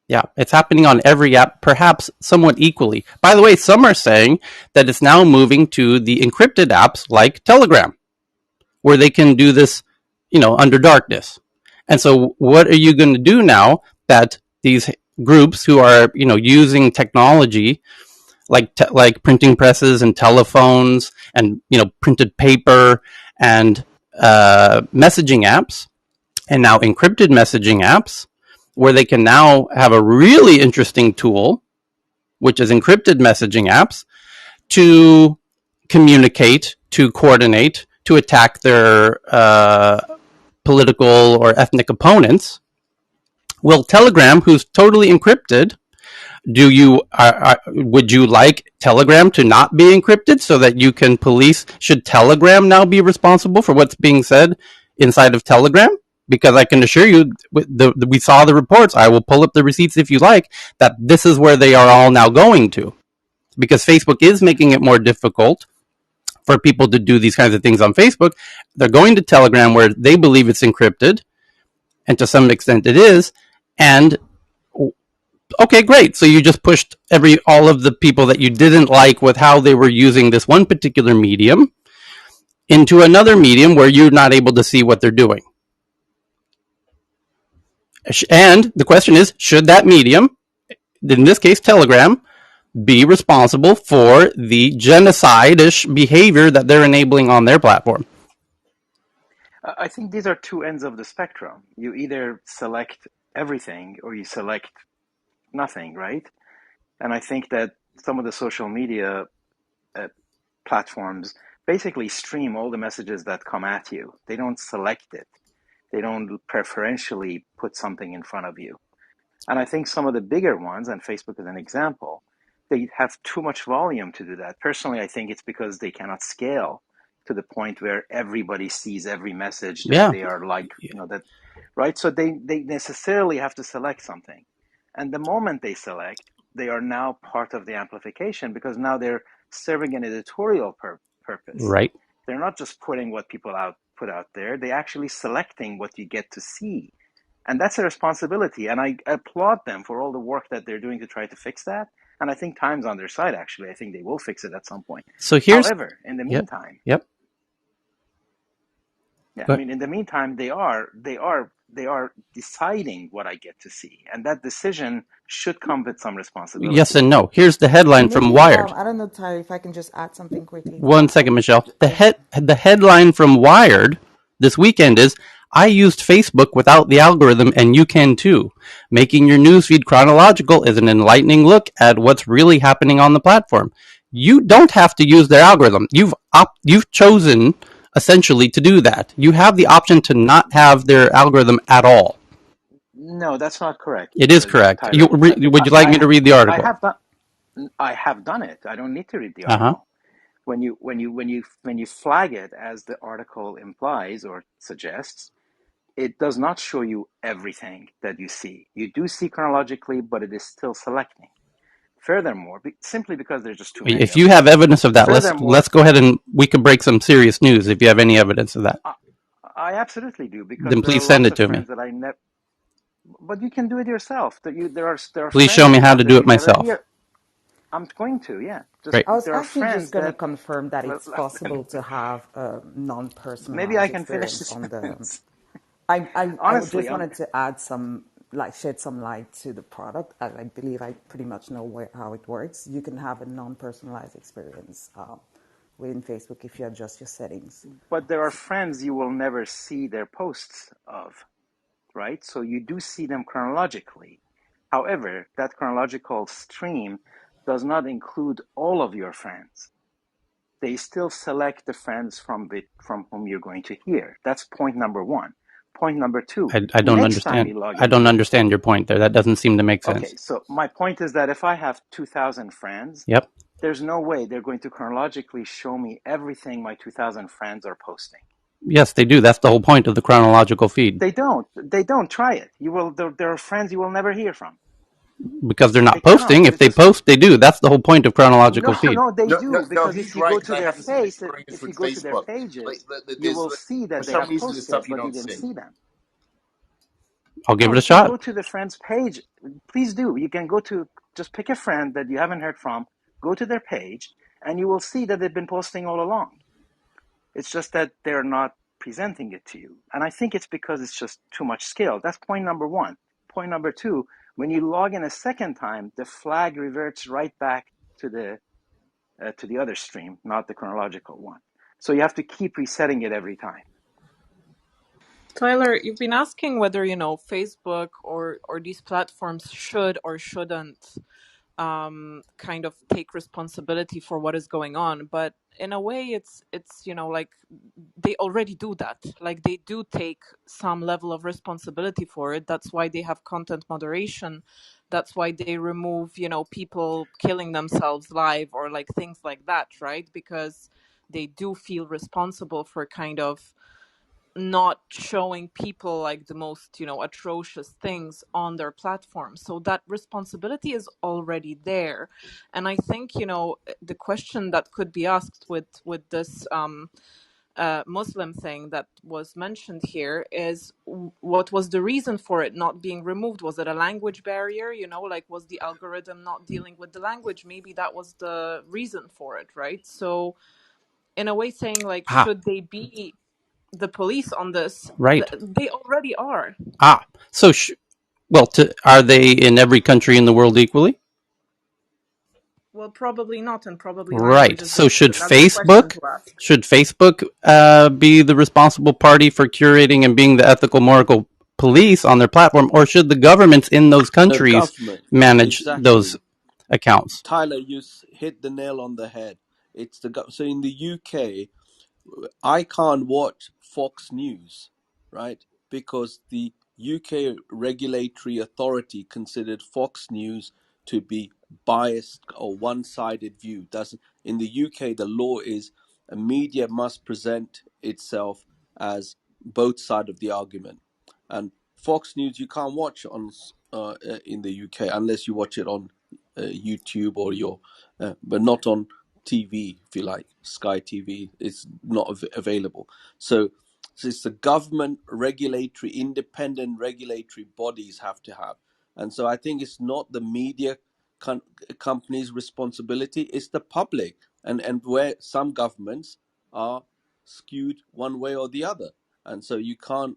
Speaker 2: Yeah, it's happening on every app, perhaps somewhat equally. By the way, some are saying that it's now moving to the encrypted apps like Telegram, where they can do this, under darkness. And so what are you going to do now that these groups who are, using technology like printing presses and telephones and, printed paper and messaging apps and now encrypted messaging apps, where they can now have a really interesting tool, which is encrypted messaging apps, to communicate, to coordinate, to attack their political or ethnic opponents. Well, Telegram, who's totally encrypted, would you like Telegram to not be encrypted so that you can police? Should Telegram now be responsible for what's being said inside of Telegram? Because I can assure you, we saw the reports. I will pull up the receipts if you like, that this is where they are all now going to. Because Facebook is making it more difficult for people to do these kinds of things on Facebook. They're going to Telegram where they believe it's encrypted, and to some extent it is. And okay, great. So you just pushed all of the people that you didn't like with how they were using this one particular medium into another medium where you're not able to see what they're doing. And the question is, should that medium, in this case Telegram, be responsible for the genocide-ish behavior that they're enabling on their platform?
Speaker 12: I think these are two ends of the spectrum. You either select everything or you select nothing, right? And I think that some of the social media platforms basically stream all the messages that come at you. They don't select it. They don't preferentially put something in front of you. And I think some of the bigger ones, and Facebook is an example, they have too much volume to do that. Personally, I think it's because they cannot scale to the point where everybody sees every message that they are like, that, right? So they necessarily have to select something. And the moment they select, they are now part of the amplification because now they're serving an editorial purpose.
Speaker 2: Right.
Speaker 12: They're not just putting what people put out there. They're actually selecting what you get to see. And that's a responsibility. And I applaud them for all the work that they're doing to try to fix that. And I think time's on their side, actually. I think they will fix it at some point. However, in the meantime, in the meantime, they are deciding what I get to see. And that decision should come with some responsibility.
Speaker 2: Yes and no. Here's the headline from Wired.
Speaker 11: I don't know, Tyler, if I can just add something quickly.
Speaker 2: One second, Michelle. The headline from Wired this weekend is, I used Facebook without the algorithm and you can too. Making your newsfeed chronological is an enlightening look at what's really happening on the platform. You don't have to use their algorithm. You've chosen essentially to do that. You have the option to not have their algorithm at all.
Speaker 12: No, that's not correct.
Speaker 2: It is correct. Would you like me to read the article?
Speaker 12: I have done it. I don't need to read the article. When you flag it as the article implies or suggests, it does not show you everything that you see. You do see chronologically, but it is still selecting. Furthermore, simply because there's just too many.
Speaker 2: If you have evidence of that, let's go ahead and we can break some serious news if you have any evidence of that.
Speaker 12: I absolutely do, because
Speaker 2: then please send it to me.
Speaker 12: But you can do it yourself. There are
Speaker 2: please show me how to do it myself.
Speaker 12: I'm going to, yeah.
Speaker 11: I was actually just going to confirm that it's possible to have a non-personalized
Speaker 12: maybe I can finish this
Speaker 11: on the. I just wanted to add shed some light to the product. As I believe I pretty much know how it works. You can have a non-personalized experience within Facebook if you adjust your settings.
Speaker 12: But there are friends you will never see their posts of, right? So you do see them chronologically. However, that chronological stream does not include all of your friends. They still select the friends from whom you're going to hear. That's point number one. Point number two.
Speaker 2: I don't understand. I don't understand your point there. That doesn't seem to make sense.
Speaker 12: Okay, so my point is that if I have 2,000 friends,
Speaker 2: yep,
Speaker 12: there's no way they're going to chronologically show me everything my 2,000 friends are posting.
Speaker 2: Yes, they do. That's the whole point of the chronological feed.
Speaker 12: They don't. They don't. Try it. You will. There are friends you will never hear from.
Speaker 2: Because they're not posting. If they post, they do. That's the whole point of chronological feed.
Speaker 12: No, they do. Because
Speaker 4: he's
Speaker 12: if you
Speaker 4: right,
Speaker 12: go
Speaker 4: because
Speaker 12: to
Speaker 4: I
Speaker 12: their
Speaker 4: have the same
Speaker 12: face,
Speaker 4: experience
Speaker 12: if you
Speaker 4: with
Speaker 12: go to their
Speaker 4: Facebook.
Speaker 12: pages, you
Speaker 4: There's,
Speaker 12: will see
Speaker 4: for
Speaker 12: that they
Speaker 4: some
Speaker 12: have
Speaker 4: reason, there's
Speaker 12: posted,
Speaker 4: stuff you
Speaker 12: but you
Speaker 4: don't
Speaker 12: didn't
Speaker 4: see.
Speaker 12: see them.
Speaker 2: I'll give it a
Speaker 12: If
Speaker 2: shot.
Speaker 12: you go to the friend's page, please do. You can go to, just pick a friend that you haven't heard from, go to their page, and you will see that they've been posting all along. It's just that they're not presenting it to you. And I think it's because it's just too much scale. That's point number one. Point number two, when you log in a second time, the flag reverts right back to the other stream, not the chronological one. So you have to keep resetting it every time.
Speaker 13: Tyler, you've been asking whether, Facebook or these platforms should or shouldn't kind of take responsibility for what is going on. But in a way, it's like they already do that. Like they do take some level of responsibility for it. That's why they have content moderation. That's why they remove, people killing themselves live or like things like that, right? Because they do feel responsible for kind of not showing people like the most atrocious things on their platform. So that responsibility is already there. And I think the question that could be asked with this Muslim thing that was mentioned here is what was the reason for it not being removed? Was it a language barrier? Like was the algorithm not dealing with the language? Maybe that was the reason for it, right? So in a way saying like should they be the police on this?
Speaker 2: Right.
Speaker 13: They already are.
Speaker 2: So are they in every country in the world equally?
Speaker 13: Well, probably not, and probably
Speaker 2: Right.
Speaker 13: language is
Speaker 2: So should
Speaker 13: another question
Speaker 2: Facebook
Speaker 13: to ask.
Speaker 2: be the responsible party for curating and being the ethical, moral police on their platform, or should the governments in those countries manage those accounts?
Speaker 9: Tyler, you hit the nail on the head. It's so in the UK, I can't watch Fox News, right? Because the UK regulatory authority considered Fox News to be biased or one-sided view. In the UK, the law is a media must present itself as both sides of the argument. And Fox News you can't watch on in the UK unless you watch it on YouTube or but not on TV, if you like, Sky TV. It's not available. So it's the government regulatory, independent regulatory bodies have to have. And so I think it's not the media company's responsibility, it's the public. And where some governments are skewed one way or the other. And so you can't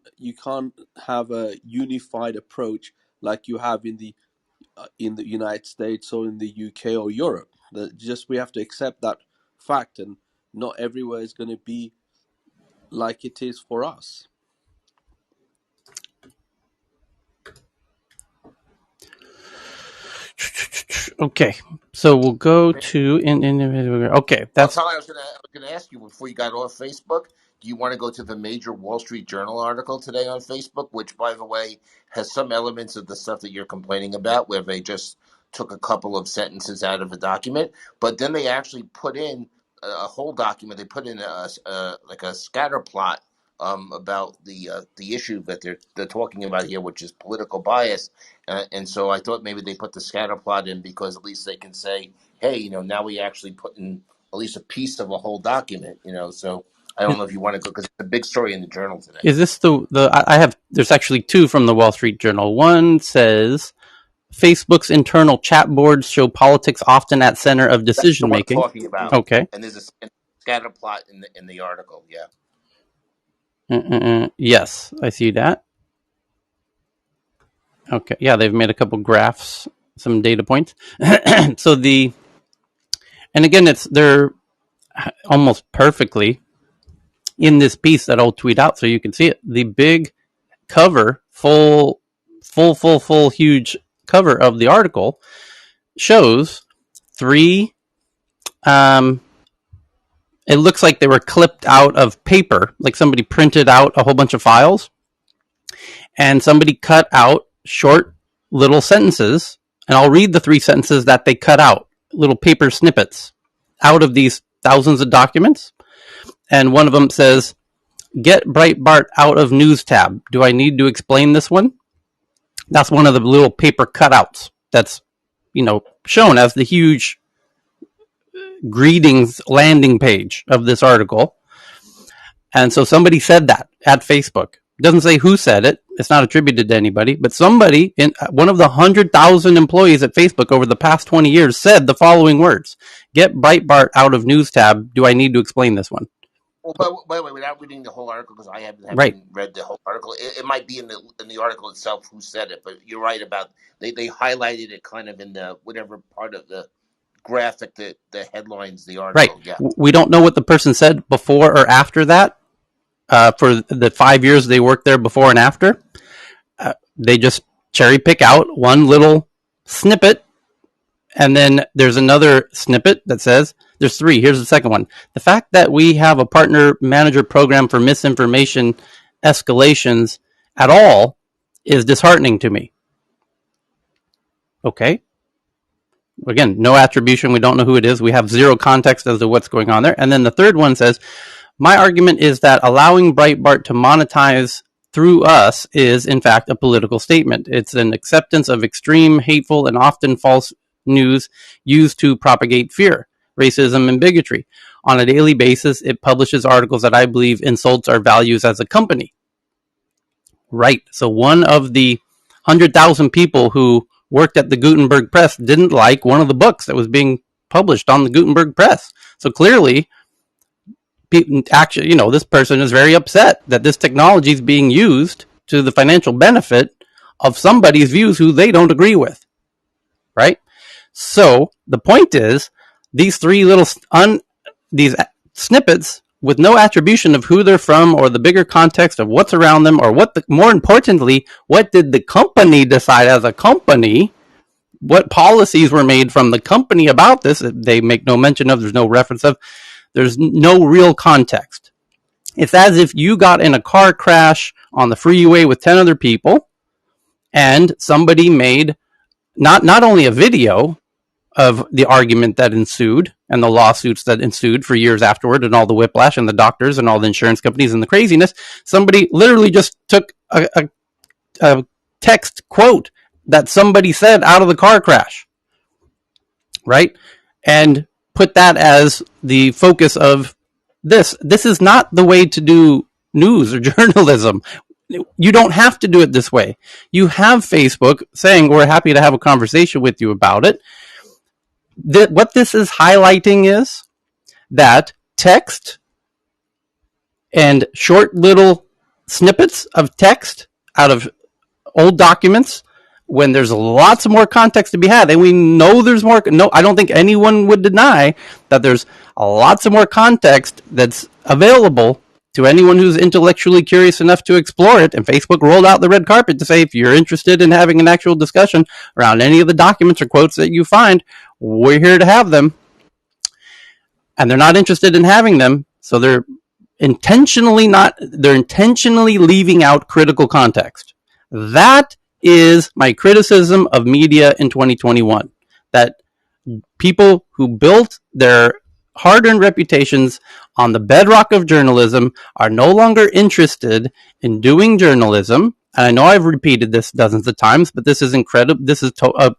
Speaker 9: have a unified approach like you have in the United States or in the UK or Europe. We have to accept that fact, and not everywhere is going to be like it is for us.
Speaker 2: Okay, so we'll go to okay. That's.
Speaker 4: Well, Tyler, I was going to ask you before you got off Facebook. Do you want to go to the major Wall Street Journal article today on Facebook, which, by the way, has some elements of the stuff that you're complaining about, where they just took a couple of sentences out of a document, but then they actually put in a whole document. They put in like a scatter plot about the issue that they're talking about here, which is political bias. And so I thought maybe they put the scatter plot in because at least they can say, hey, now we actually put in at least a piece of a whole document, so I don't know if you want to go, because it's a big story in the Journal today.
Speaker 2: Is this I have, there's actually two from the Wall Street Journal. One says, Facebook's internal chat boards show politics often at center of decision making.
Speaker 4: That's the one I'm talking about.
Speaker 2: Okay.
Speaker 4: And there's a scatter plot in the article, yeah.
Speaker 2: Yes, I see that. Okay, yeah, they've made a couple graphs, some data points. So and again, they're almost perfectly in this piece that I'll tweet out so you can see it. The big cover, full, huge cover of the article shows 3. It looks like they were clipped out of paper, like somebody printed out a whole bunch of files, and somebody cut out short little sentences. And I'll read the 3 sentences that they cut out, little paper snippets out of these thousands of documents. And one of them says, "Get Breitbart out of news tab. Do I need to explain this one?" That's one of the little paper cutouts that's, shown as the huge greetings landing page of this article. And so somebody said that at Facebook. It doesn't say who said it. It's not attributed to anybody, but somebody, one of the 100,000 employees at Facebook over the past 20 years, said the following words: "Get Breitbart out of news tab. Do I need to explain this one?"
Speaker 4: Well, by the way, without reading the whole article, because I haven't
Speaker 2: Right.
Speaker 4: read the whole article, it might be in the article itself who said it. But you're right about they highlighted it kind of in the whatever part of the graphic, the headlines, the article.
Speaker 2: Right.
Speaker 4: Yeah.
Speaker 2: We don't know what the person said before or after that. For the 5 years they worked there before and after, they just cherry pick out one little snippet, and then there's another snippet that says, there's 3. Here's the second one. "The fact that we have a partner manager program for misinformation escalations at all is disheartening to me." Okay. Again, no attribution. We don't know who it is. We have zero context as to what's going on there. And then the third one says, "My argument is that allowing Breitbart to monetize through us is, in fact, a political statement. It's an acceptance of extreme, hateful, and often false news used to propagate fear, racism, and bigotry. On a daily basis, it publishes articles that I believe insults our values as a company." Right. So one of the 100,000 people who worked at the Gutenberg Press didn't like one of the books that was being published on the Gutenberg Press. So clearly, actually, this person is very upset that this technology is being used to the financial benefit of somebody's views who they don't agree with. Right? So the point is, these 3 little these snippets with no attribution of who they're from or the bigger context of what's around them, or more importantly, what did the company decide as a company? What policies were made from the company about this? They make no mention of. There's no reference of. There's no real context. It's as if you got in a car crash on the freeway with 10 other people, and somebody made not only a video of the argument that ensued and the lawsuits that ensued for years afterward, and all the whiplash and the doctors and all the insurance companies and the craziness. Somebody literally just took a text quote that somebody said out of the car crash, right? And put that as the focus of this. This is not the way to do news or journalism. You don't have to do it this way. You have Facebook saying, "We're happy to have a conversation with you about it." What this is highlighting is that text and short little snippets of text out of old documents, when there's lots of more context to be had, and we know there's more. No, I don't think anyone would deny that there's lots of more context that's available to anyone who's intellectually curious enough to explore it. And Facebook rolled out the red carpet to say, if you're interested in having an actual discussion around any of the documents or quotes that you find, we're here to have them. And they're not interested in having them, so they're intentionally leaving out critical context. That is my criticism of media in 2021. That people who built their hard-earned reputations on the bedrock of journalism are no longer interested in doing journalism. And I know I've repeated this dozens of times, but this is incredible. This is a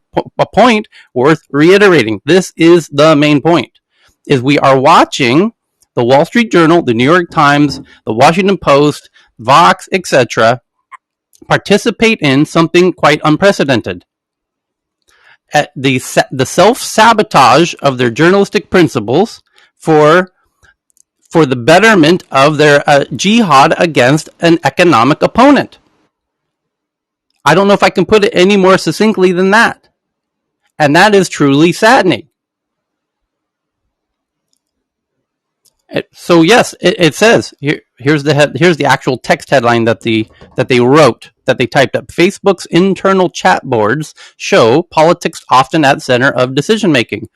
Speaker 2: point worth reiterating. This is the main point, is we are watching the Wall Street Journal, the New York Times, the Washington Post, Vox, etc., participate in something quite unprecedented. At the self-sabotage of their journalistic principles for the betterment of their jihad against an economic opponent. I don't know if I can put it any more succinctly than that. And that is truly saddening. So yes, it says here's the actual text headline that they typed up. Facebook's internal chat boards show politics often at center of decision making.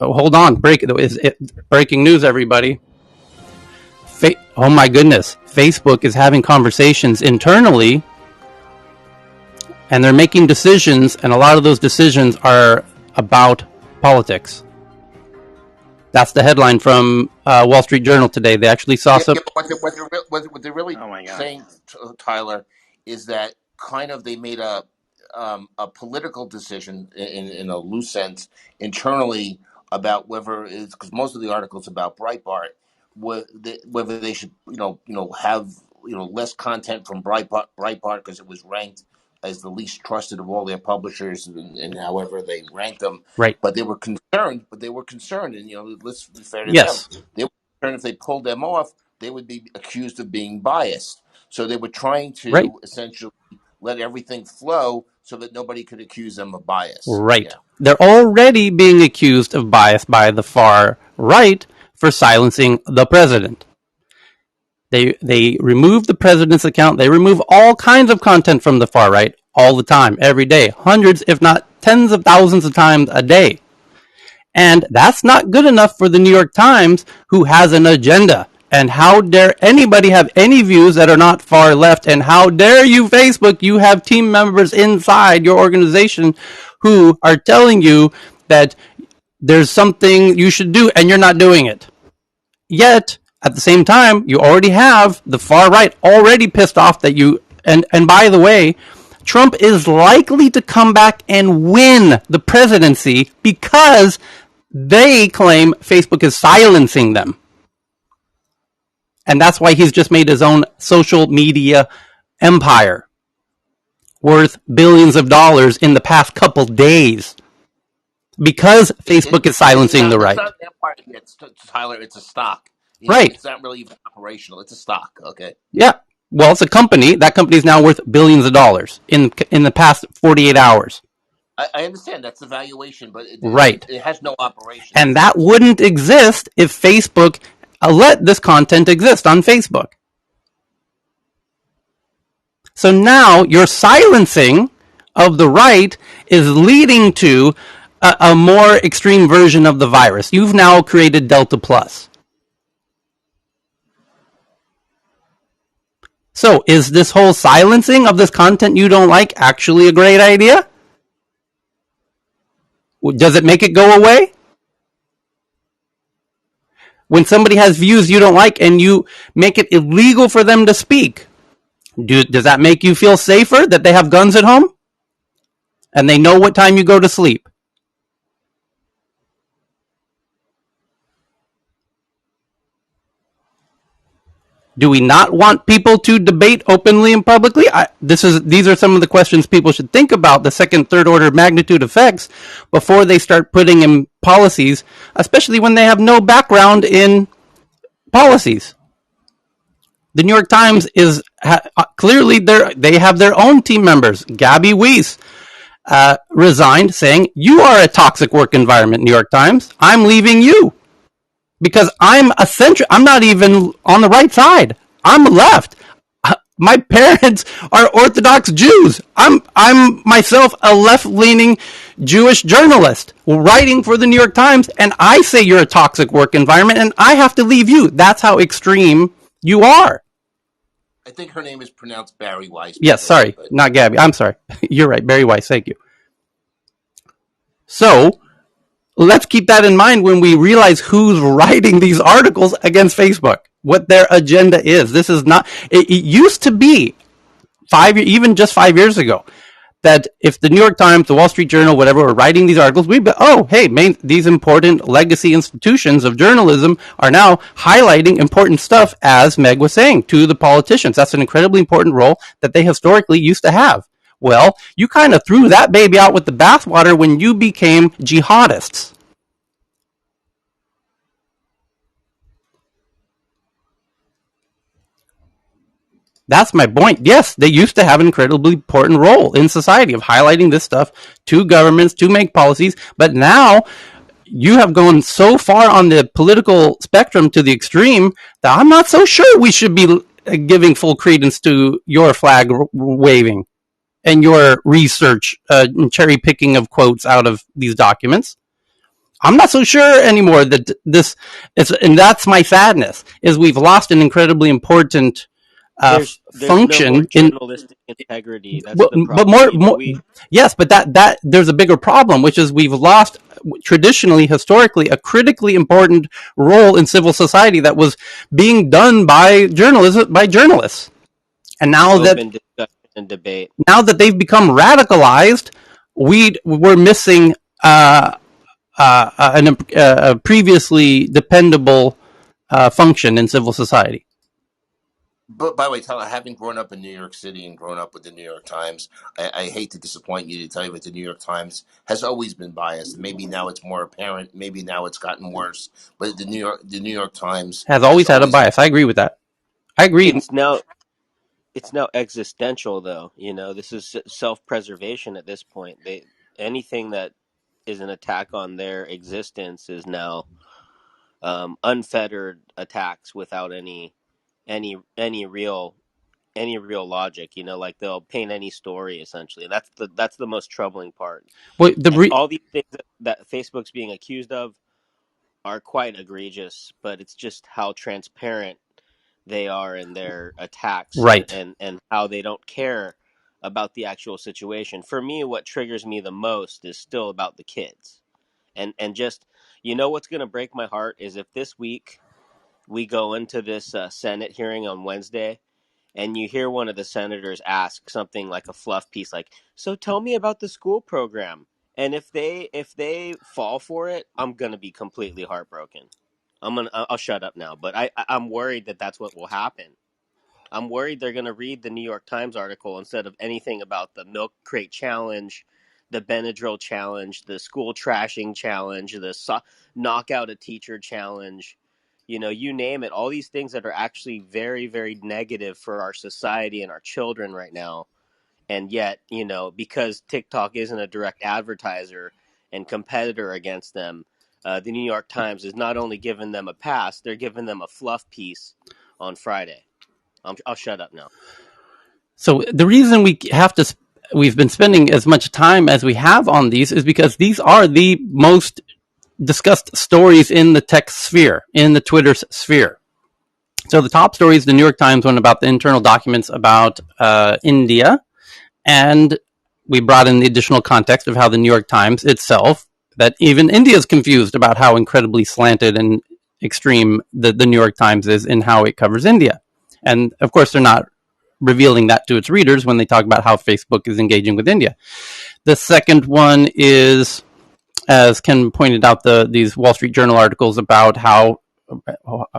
Speaker 2: hold on, breaking news, everybody. Oh my goodness, Facebook is having conversations internally, and they're making decisions, and a lot of those decisions are about politics. That's the headline from Wall Street Journal today. They actually saw some.
Speaker 4: What they're really saying, Tyler, is that kind of they made a political decision in a loose sense internally about whether it's because most of the articles about Breitbart, whether they should have less content from Breitbart because it was ranked as the least trusted of all their publishers, and however they ranked them.
Speaker 2: Right.
Speaker 4: But they were concerned. And let's be fair to them. They were concerned if they pulled them off, they would be accused of being biased. So they were trying to essentially let everything flow so that nobody could accuse them of bias.
Speaker 2: Right. Yeah. They're already being accused of bias by the far right for silencing the president. They remove the president's account. They remove all kinds of content from the far right all the time, every day, hundreds, if not tens of thousands of times a day. And that's not good enough for the New York Times, who has an agenda. And how dare anybody have any views that are not far left? And how dare you, Facebook, you have team members inside your organization who are telling you that there's something you should do and you're not doing it. Yet, at the same time, you already have the far right already pissed off that you... And by the way, Trump is likely to come back and win the presidency because they claim Facebook is silencing them. And that's why he's just made his own social media empire worth billions of dollars in the past couple days. Because Facebook is silencing the right.
Speaker 4: It's not an empire yet, Tyler. It's a stock.
Speaker 2: Right.
Speaker 4: It's not really even operational. It's a stock. Okay.
Speaker 2: Yeah. Well, it's a company. That company is now worth billions of dollars in the past 48 hours.
Speaker 4: I understand that's the valuation, but it has no operation.
Speaker 2: And that wouldn't exist if Facebook let this content exist on Facebook. So now your silencing of the right is leading to a more extreme version of the virus. You've now created Delta Plus. So is this whole silencing of this content you don't like actually a great idea? Does it make it go away? When somebody has views you don't like and you make it illegal for them to speak, does that make you feel safer that they have guns at home? And they know what time you go to sleep? Do we not want people to debate openly and publicly? These are some of the questions people should think about, the second, third order magnitude effects, before they start putting in policies, especially when they have no background in policies. The New York Times is clearly they have their own team members. Gabby Weiss resigned, saying, "You are a toxic work environment, New York Times. I'm leaving you." Because I'm a centrist. I'm not even on the right side. I'm left. My parents are Orthodox Jews. I'm myself a left-leaning Jewish journalist writing for the New York Times, and I say you're a toxic work environment, and I have to leave you. That's how extreme you are.
Speaker 4: I think her name is pronounced Barry Weiss.
Speaker 2: Yes, sorry, not Gabby. I'm sorry. You're right, Barry Weiss. Thank you. So let's keep that in mind when we realize who's writing these articles against Facebook, what their agenda is. This is not, it used to be even just 5 years ago, that if the New York Times, the Wall Street Journal, whatever, were writing these articles, we'd be, these important legacy institutions of journalism are now highlighting important stuff, as Meg was saying, to the politicians. That's an incredibly important role that they historically used to have. Well, you kind of threw that baby out with the bathwater when you became jihadists. That's my point. Yes, they used to have an incredibly important role in society of highlighting this stuff to governments to make policies, but now you have gone so far on the political spectrum to the extreme that I'm not so sure we should be giving full credence to your flag waving and your research and cherry picking of quotes out of these documents. I'm not so sure anymore that this is, and that's my sadness, is we've lost an incredibly important
Speaker 5: there's no more
Speaker 2: function in,
Speaker 5: journalistic integrity. That's
Speaker 2: well,
Speaker 5: the
Speaker 2: but
Speaker 5: problem.
Speaker 2: more,
Speaker 5: You know, we
Speaker 2: yes, but that there's a bigger problem, which is we've lost traditionally, historically, a critically important role in civil society that was being done by journalists. And
Speaker 5: open discussion and debate.
Speaker 2: now that they've become radicalized, we're missing a previously dependable function in civil society.
Speaker 4: But by the way, Tyler, having grown up in New York City and grown up with the New York Times, I hate to disappoint you to tell you that the New York Times has always been biased. Maybe now it's more apparent. Maybe now it's gotten worse. But the New York Times
Speaker 2: has always had a bias. I agree with that. I agree.
Speaker 5: It's now existential, though. You know, this is self-preservation at this point. Anything that is an attack on their existence is now unfettered attacks without any real logic. You know, like they'll paint any story essentially. That's the most troubling part.
Speaker 2: Well,
Speaker 5: And all these things that Facebook's being accused of are quite egregious, but it's just how transparent they are in their attacks,
Speaker 2: right,
Speaker 5: and how they don't care about the actual situation. For me, what triggers me the most is still about the kids. And just, you know, what's going to break my heart is if this week we go into this Senate hearing on Wednesday, and you hear one of the senators ask something like a fluff piece, like, "So tell me about the school program." And if they fall for it, I'm gonna be completely heartbroken. I'll shut up now. But I'm worried that that's what will happen. I'm worried they're gonna read the New York Times article instead of anything about the milk crate challenge, the Benadryl challenge, the school trashing challenge, the knock out a teacher challenge. You know, you name it. All these things that are actually very, very negative for our society and our children right now. And yet, you know, because TikTok isn't a direct advertiser and competitor against them, the New York Times is not only giving them a pass, they're giving them a fluff piece on Friday. I'll shut up now.
Speaker 2: So the reason we've been spending as much time as we have on these is because these are the most discussed stories in the tech sphere, in the Twitter sphere. So the top story is the New York Times one about the internal documents about India, and we brought in the additional context of how the New York Times itself, that even India is confused about how incredibly slanted and extreme the New York Times is in how it covers India. And of course, they're not revealing that to its readers when they talk about how Facebook is engaging with India. The second one is, as Ken pointed out, these Wall Street Journal articles about how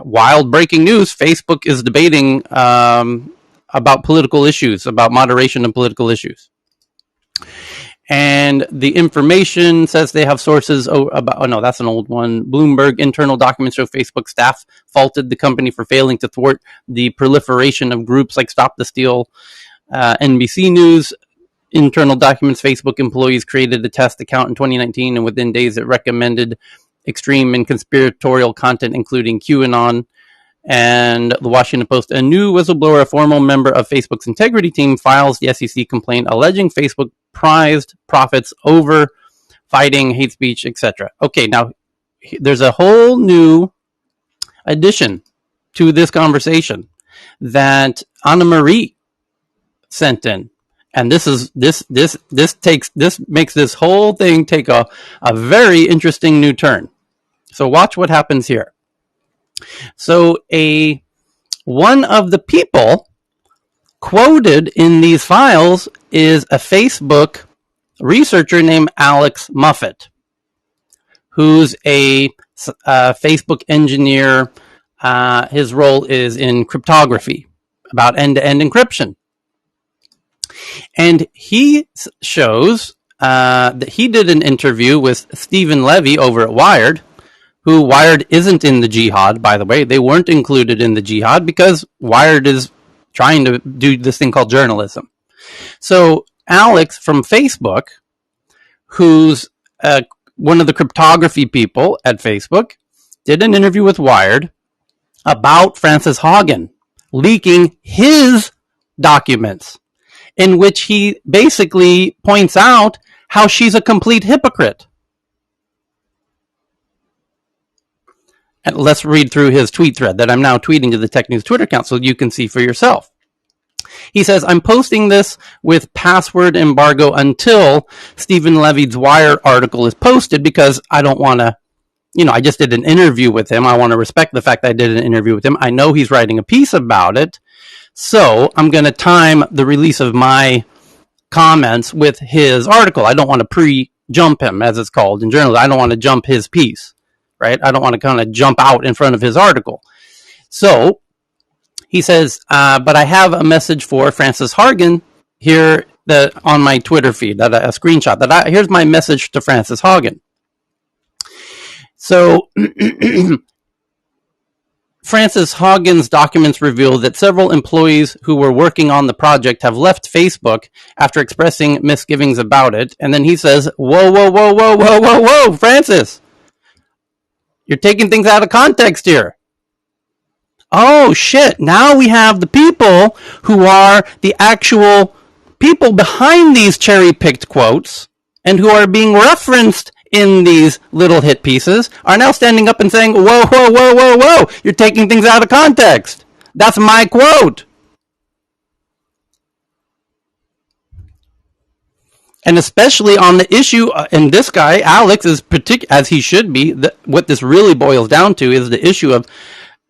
Speaker 2: wild breaking news, Facebook is debating about political issues, about moderation of political issues. And the Information says they have sources about, oh no, that's an old one. Bloomberg internal documents show Facebook staff faulted the company for failing to thwart the proliferation of groups like Stop the Steal. NBC News internal documents, Facebook employees created a test account in 2019, and within days it recommended extreme and conspiratorial content, including QAnon. And the Washington Post, a new whistleblower, a former member of Facebook's integrity team, files the SEC complaint alleging Facebook prized profits over fighting hate speech, etc. Okay, now there's a whole new addition to this conversation that Anna Marie sent in. And this makes this whole thing take a very interesting new turn. So watch what happens here. So one of the people quoted in these files is a Facebook researcher named Alex Muffett, who's a Facebook engineer. His role is in cryptography, about end-to-end encryption. And he shows that he did an interview with Stephen Levy over at Wired, who Wired isn't in the jihad, by the way. They weren't included in the jihad because Wired is trying to do this thing called journalism. So Alex from Facebook, who's one of the cryptography people at Facebook, did an interview with Wired about Frances Haugen leaking his documents, in which he basically points out how she's a complete hypocrite. And let's read through his tweet thread that I'm now tweeting to the Tech News Twitter account so you can see for yourself. He says, I'm posting this with password embargo until Stephen Levitt's Wire article is posted because I don't want to, I just did an interview with him. I want to respect the fact that I did an interview with him. I know he's writing a piece about it. So I'm going to time the release of my comments with his article. I don't want to pre-jump him, as it's called in journalism. I don't want to jump his piece, right? I don't want to kind of jump out in front of his article. So he says, but I have a message for Frances Haugen here on my Twitter feed, a screenshot. Here's my message to Frances Haugen. So Frances Haugen's documents reveal that several employees who were working on the project have left Facebook after expressing misgivings about it. And then he says, whoa, Frances, you're taking things out of context here. Oh, shit. Now we have the people who are the actual people behind these cherry-picked quotes and who are being referenced in these little hit pieces are now standing up and saying, whoa, you're taking things out of context. That's my quote. And especially on the issue, and this guy, Alex, is as he should be, what this really boils down to is the issue of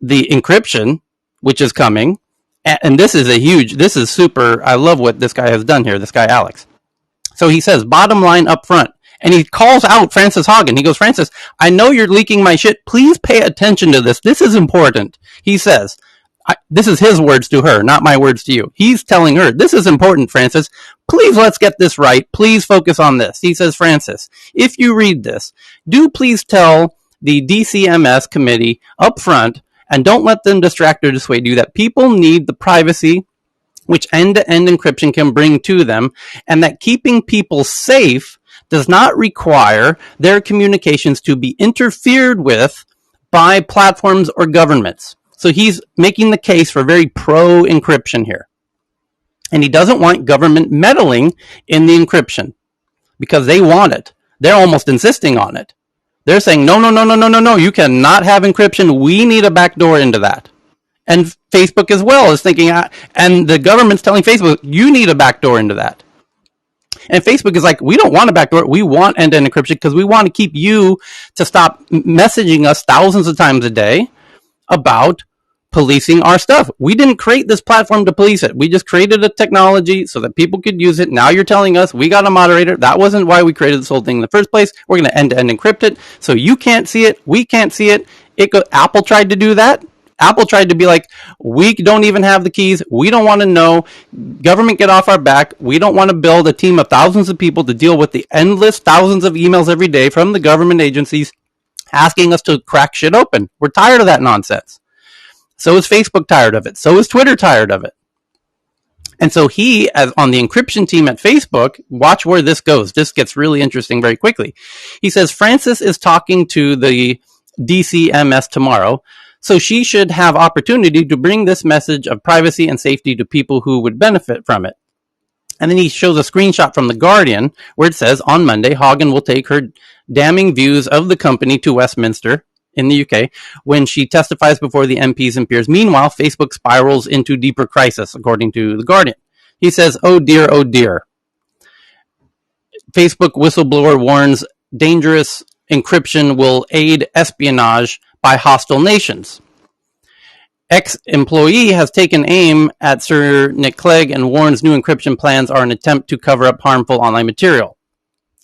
Speaker 2: the encryption, which is coming. And this is super, I love what this guy has done here, this guy, Alex. So he says, bottom line up front, and he calls out Frances Haugen. He goes, Frances, I know you're leaking my shit. Please pay attention to this. This is important. He says, this is his words to her, not my words to you. He's telling her, this is important, Frances. Please let's get this right. Please focus on this. He says, Frances, if you read this, do please tell the DCMS committee up front, and don't let them distract or dissuade you, that people need the privacy which end-to-end encryption can bring to them, and that keeping people safe does not require their communications to be interfered with by platforms or governments. So he's making the case for very pro-encryption here. And he doesn't want government meddling in the encryption because they want it. They're almost insisting on it. They're saying, no, you cannot have encryption. We need a backdoor into that. And Facebook as well is thinking, and the government's telling Facebook, you need a backdoor into that. And Facebook is like, we don't want a backdoor. We want end-to-end encryption because we want to keep you to stop messaging us thousands of times a day about policing our stuff. We didn't create this platform to police it. We just created a technology so that people could use it. Now you're telling us we got a moderator. That wasn't why we created this whole thing in the first place. We're going to end-to-end encrypt it so you can't see it. We can't see it. Apple tried to do that. Apple tried to be like, we don't even have the keys. We don't want to know. Government, get off our back. We don't want to build a team of thousands of people to deal with the endless thousands of emails every day from the government agencies asking us to crack shit open. We're tired of that nonsense. So is Facebook tired of it. So is Twitter tired of it. And so he, as on the encryption team at Facebook, watch where this goes. This gets really interesting very quickly. He says, Frances is talking to the DCMS tomorrow, so she should have opportunity to bring this message of privacy and safety to people who would benefit from it. And then he shows a screenshot from The Guardian where it says, on Monday, Haugen will take her damning views of the company to Westminster in the UK when she testifies before the MPs and peers. Meanwhile, Facebook spirals into deeper crisis, according to The Guardian. He says, oh dear. Facebook whistleblower warns dangerous encryption will aid espionage by hostile nations. Ex-employee has taken aim at Sir Nick Clegg and warns new encryption plans are an attempt to cover up harmful online material.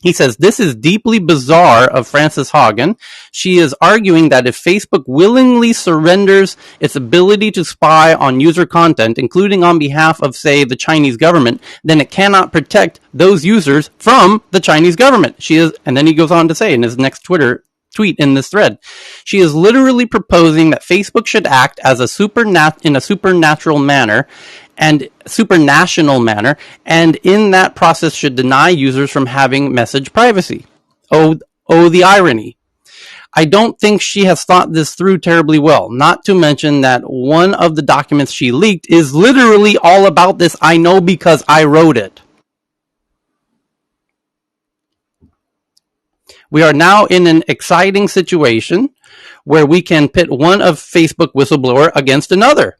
Speaker 2: He says, this is deeply bizarre of Frances Haugen. She is arguing that if Facebook willingly surrenders its ability to spy on user content, including on behalf of, say, the Chinese government, then it cannot protect those users from the Chinese government. And then he goes on to say in his next Twitter tweet in this thread, she is literally proposing that Facebook should act as in a supernatural manner and supranational manner, and in that process should deny users from having message privacy. Oh, the irony. I don't think she has thought this through terribly well, not to mention that one of the documents she leaked is literally all about this. I know because I wrote it. We are now in an exciting situation where we can pit one of Facebook whistleblower against another,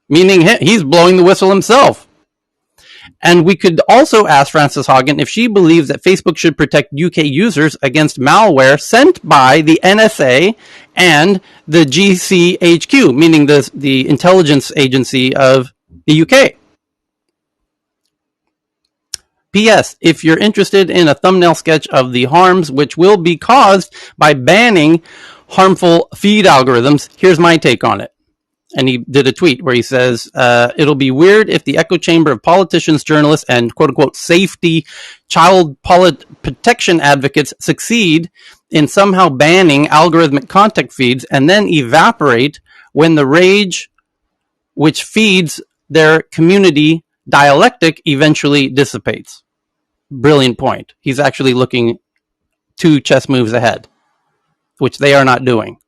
Speaker 2: meaning he's blowing the whistle himself. And we could also ask Frances Haugen if she believes that Facebook should protect UK users against malware sent by the NSA and the GCHQ, meaning the intelligence agency of the UK. P.S. If you're interested in a thumbnail sketch of the harms which will be caused by banning harmful feed algorithms, here's my take on it. And he did a tweet where he says, it'll be weird if the echo chamber of politicians, journalists, and quote-unquote safety child protection advocates succeed in somehow banning algorithmic content feeds and then evaporate when the rage which feeds their community dialectic eventually dissipates. Brilliant point. He's actually looking 2 chess moves ahead, which they are not doing.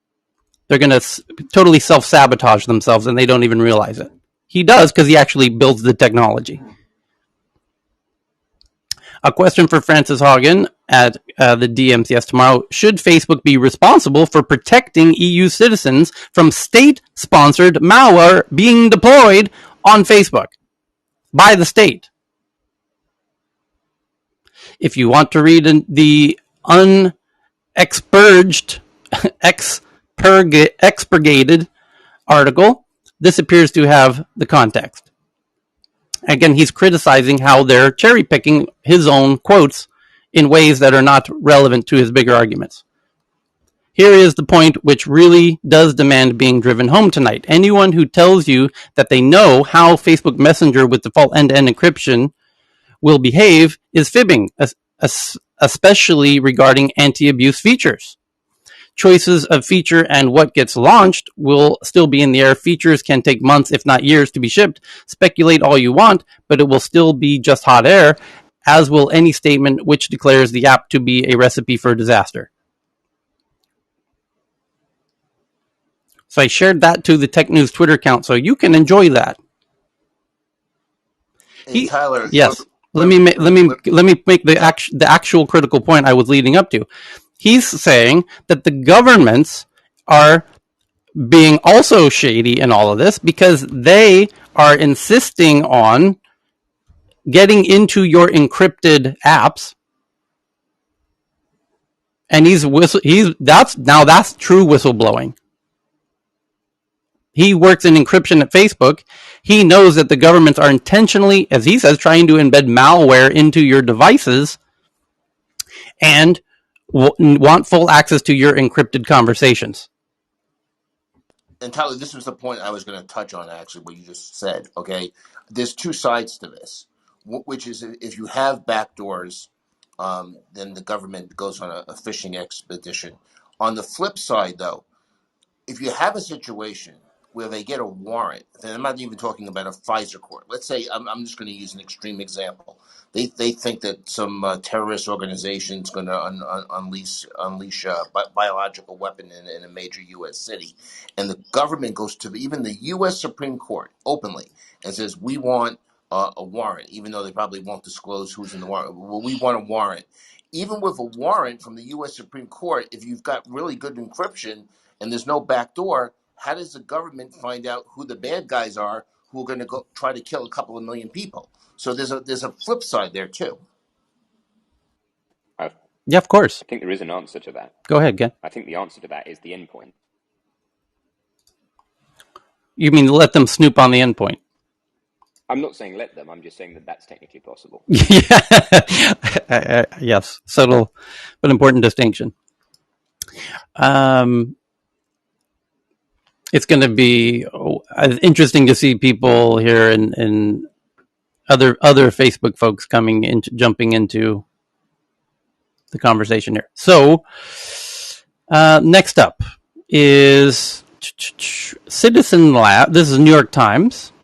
Speaker 2: They're going to totally self-sabotage themselves and they don't even realize it. He does because he actually builds the technology. A question for Frances Haugen at the DMCS tomorrow. Should Facebook be responsible for protecting EU citizens from state-sponsored malware being deployed on Facebook by the state? If you want to read the unexpurgated article, this appears to have the context. Again, he's criticizing how they're cherry picking his own quotes in ways that are not relevant to his bigger arguments. Here is the point which really does demand being driven home tonight. Anyone who tells you that they know how Facebook Messenger with default end-to-end encryption will behave is fibbing, especially regarding anti-abuse features. Choices of feature and what gets launched will still be in the air. Features can take months, if not years, to be shipped. Speculate all you want, but it will still be just hot air, as will any statement which declares the app to be a recipe for disaster. So I shared that to the Tech News Twitter account, so you can enjoy that.
Speaker 4: Hey, Tyler.
Speaker 2: Yes. Let me make the actual critical point I was leading up to. He's saying that the governments are being also shady in all of this because they are insisting on getting into your encrypted apps. And that's true whistleblowing. He works in encryption at Facebook. He knows that the governments are intentionally, as he says, trying to embed malware into your devices and want full access to your encrypted conversations.
Speaker 4: And Tyler, this was the point I was going to touch on, actually, what you just said. Okay, there's 2 sides to this, which is if you have backdoors, then the government goes on a phishing expedition. On the flip side, though, if you have a situation where they get a warrant, and I'm not even talking about a Pfizer court. Let's say I'm just going to use an extreme example. They think that some terrorist organization is going to unleash a biological weapon in a major U.S. city, and the government goes to even the U.S. Supreme Court openly and says we want a warrant, even though they probably won't disclose who's in the warrant. Well, we want a warrant. Even with a warrant from the U.S. Supreme Court, if you've got really good encryption and there's no backdoor, how does the government find out who the bad guys are who are going to go try to kill a couple of million people? So there's a flip side there too.
Speaker 2: Yeah, of course.
Speaker 14: I think there is an answer to that.
Speaker 2: Go ahead, Ken.
Speaker 14: I think the answer to that is the endpoint.
Speaker 2: You mean let them snoop on the endpoint?
Speaker 14: I'm not saying let them. I'm just saying that that's technically possible.
Speaker 2: Yeah. Yes, subtle but important distinction. It's going to be interesting to see people here and other Facebook folks jumping into the conversation here. So next up is Citizen Lab. This is New York Times.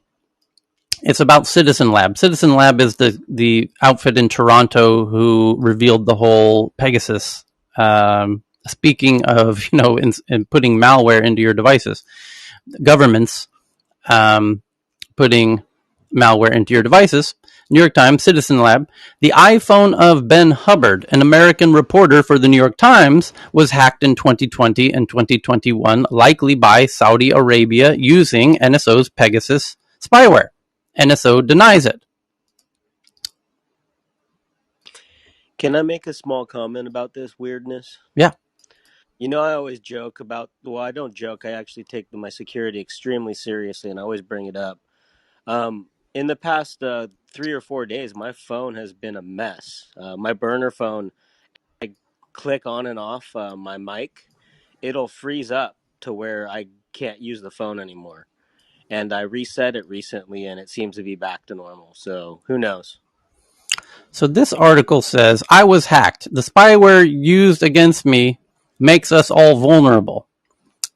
Speaker 2: It's about Citizen Lab. Citizen Lab is the outfit in Toronto who revealed the whole Pegasus. Speaking of, in putting malware into your devices, governments putting malware into your devices. New York Times, Citizen Lab. The iPhone of Ben Hubbard, an American reporter for the New York Times, was hacked in 2020 and 2021, likely by Saudi Arabia using NSO's Pegasus spyware. NSO denies it.
Speaker 5: Can I make a small comment about this weirdness?
Speaker 2: Yeah.
Speaker 5: You know, I always joke about, well, I don't joke. I actually take my security extremely seriously, and I always bring it up. In the past 3 or 4 days, my phone has been a mess. My burner phone, I click on and off my mic, it'll freeze up to where I can't use the phone anymore. And I reset it recently, and it seems to be back to normal. So who knows?
Speaker 2: So this article says, I was hacked. The spyware used against me makes us all vulnerable.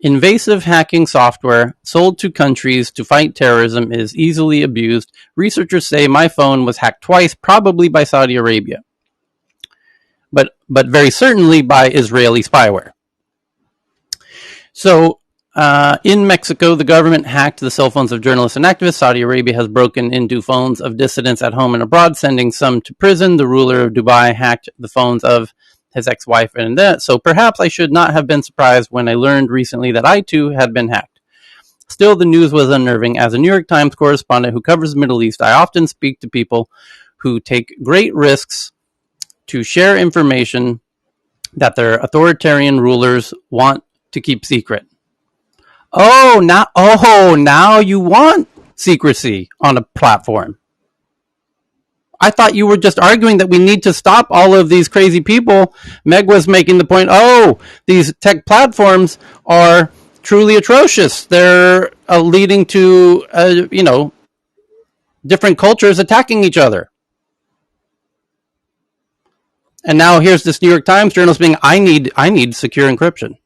Speaker 2: Invasive hacking software sold to countries to fight terrorism is easily abused. Researchers say my phone was hacked twice, probably by Saudi Arabia, but very certainly by Israeli spyware. So in Mexico, the government hacked the cell phones of journalists and activists. Saudi Arabia has broken into phones of dissidents at home and abroad, sending some to prison. The ruler of Dubai hacked the phones of his ex-wife and that. So perhaps I should not have been surprised when I learned recently that I too had been hacked. Still, the news was unnerving. As a New York Times correspondent who covers the Middle East, I often speak to people who take great risks to share information that their authoritarian rulers want to keep secret. Now you want secrecy on a platform. I thought you were just arguing that we need to stop all of these crazy people. Meg was making the point, these tech platforms are truly atrocious. They're leading to, different cultures attacking each other. And now here's this New York Times journalist being, I need secure encryption.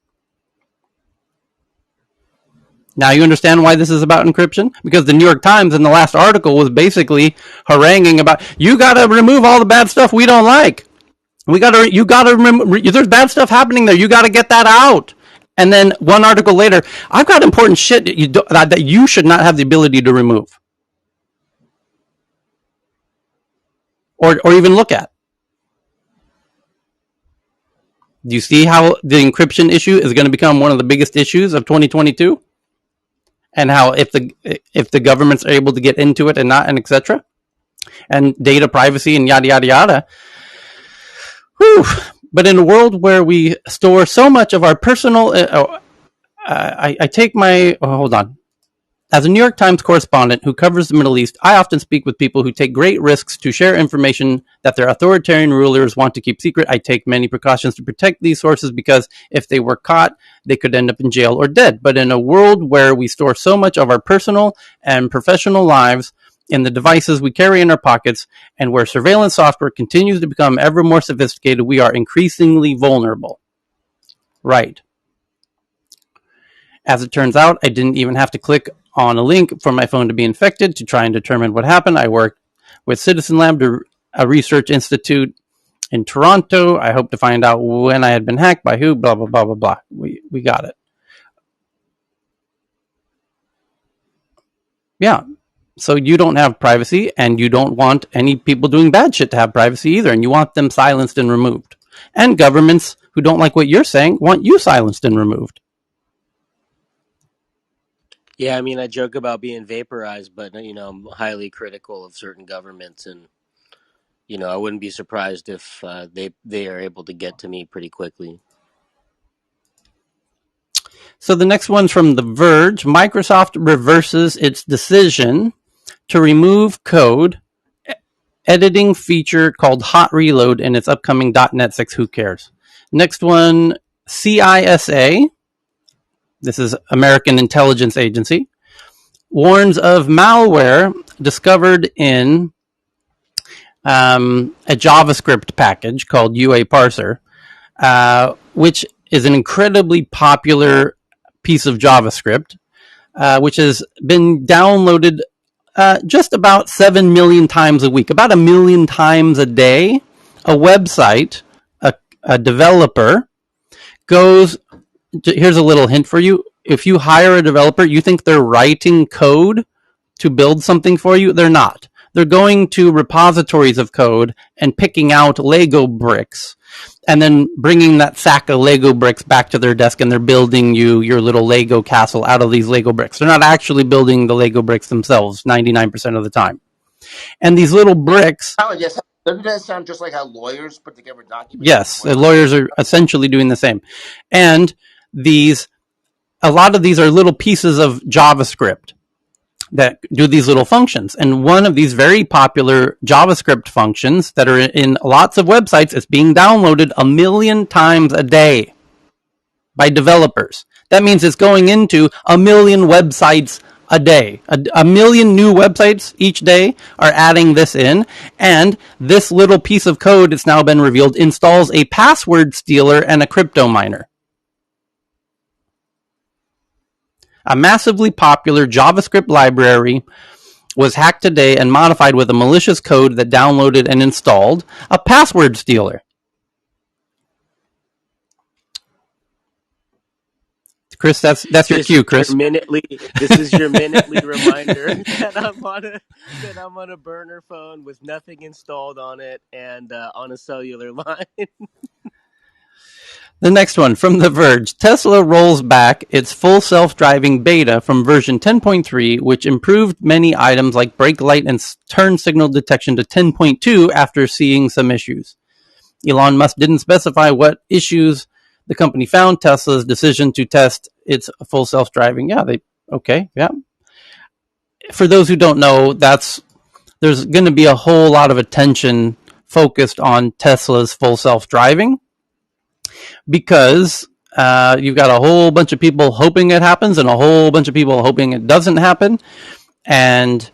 Speaker 2: Now you understand why this is about encryption? Because the New York Times in the last article was basically haranguing about, you got to remove all the bad stuff we don't like. You got to remember, there's bad stuff happening there. You got to get that out. And then one article later, I've got important shit that you should not have the ability to remove. Or even look at. Do you see how the encryption issue is going to become one of the biggest issues of 2022? And how if the governments are able to get into it and not, and etc. And data privacy and yada yada yada. Whew. But in a world where we store so much of our personal, hold on. As a New York Times correspondent who covers the Middle East, I often speak with people who take great risks to share information that their authoritarian rulers want to keep secret. I take many precautions to protect these sources because if they were caught, they could end up in jail or dead. But in a world where we store so much of our personal and professional lives in the devices we carry in our pockets, and where surveillance software continues to become ever more sophisticated, we are increasingly vulnerable. Right. As it turns out, I didn't even have to click on a link for my phone to be infected to try and determine what happened. I worked with Citizen Lab, a research institute in Toronto. I hope to find out when I had been hacked, by who, blah, blah, blah, blah, blah. We got it. Yeah. So you don't have privacy, and you don't want any people doing bad shit to have privacy either, and you want them silenced and removed. And governments who don't like what you're saying want you silenced and removed.
Speaker 5: Yeah, I mean, I joke about being vaporized, but, I'm highly critical of certain governments, and, I wouldn't be surprised if they are able to get to me pretty quickly.
Speaker 2: So the next one's from The Verge. Microsoft reverses its decision to remove code editing feature called Hot Reload in its upcoming .NET 6. Who cares? Next one, CISA. This is American Intelligence Agency. Warns of malware discovered in a JavaScript package called UA Parser, which is an incredibly popular piece of JavaScript, which has been downloaded just about 7 million times a week, about 1 million times a day. A website, a developer goes, here's a little hint for you. If you hire a developer, you think they're writing code to build something for you. They're not. They're going to repositories of code and picking out Lego bricks and then bringing that sack of Lego bricks back to their desk, and they're building you your little Lego castle out of these Lego bricks. They're not actually building the Lego bricks themselves 99% of the time. And these little bricks...
Speaker 4: Yes, doesn't that sound just like how lawyers put together documents?
Speaker 2: Yes, the lawyers are essentially doing the same. And a lot of these are little pieces of JavaScript that do these little functions. And one of these very popular JavaScript functions that are in lots of websites is being downloaded 1 million times a day by developers. That means it's going into 1 million websites a day. A million new websites each day are adding this in, and this little piece of code, it's now been revealed, installs a password stealer and a crypto miner. A massively popular JavaScript library was hacked today and modified with a malicious code that downloaded and installed a password stealer. Chris, that's your cue, Chris.
Speaker 5: This is your minutely reminder that I'm on a burner phone with nothing installed on it and on a cellular line.
Speaker 2: The next one from The Verge. Tesla rolls back its full self-driving beta from version 10.3, which improved many items like brake light and turn signal detection, to 10.2 after seeing some issues. Elon Musk didn't specify what issues the company found. Tesla's decision to test its full self-driving. For those who don't know, there's going to be a whole lot of attention focused on Tesla's full self-driving, because you've got a whole bunch of people hoping it happens and a whole bunch of people hoping it doesn't happen. And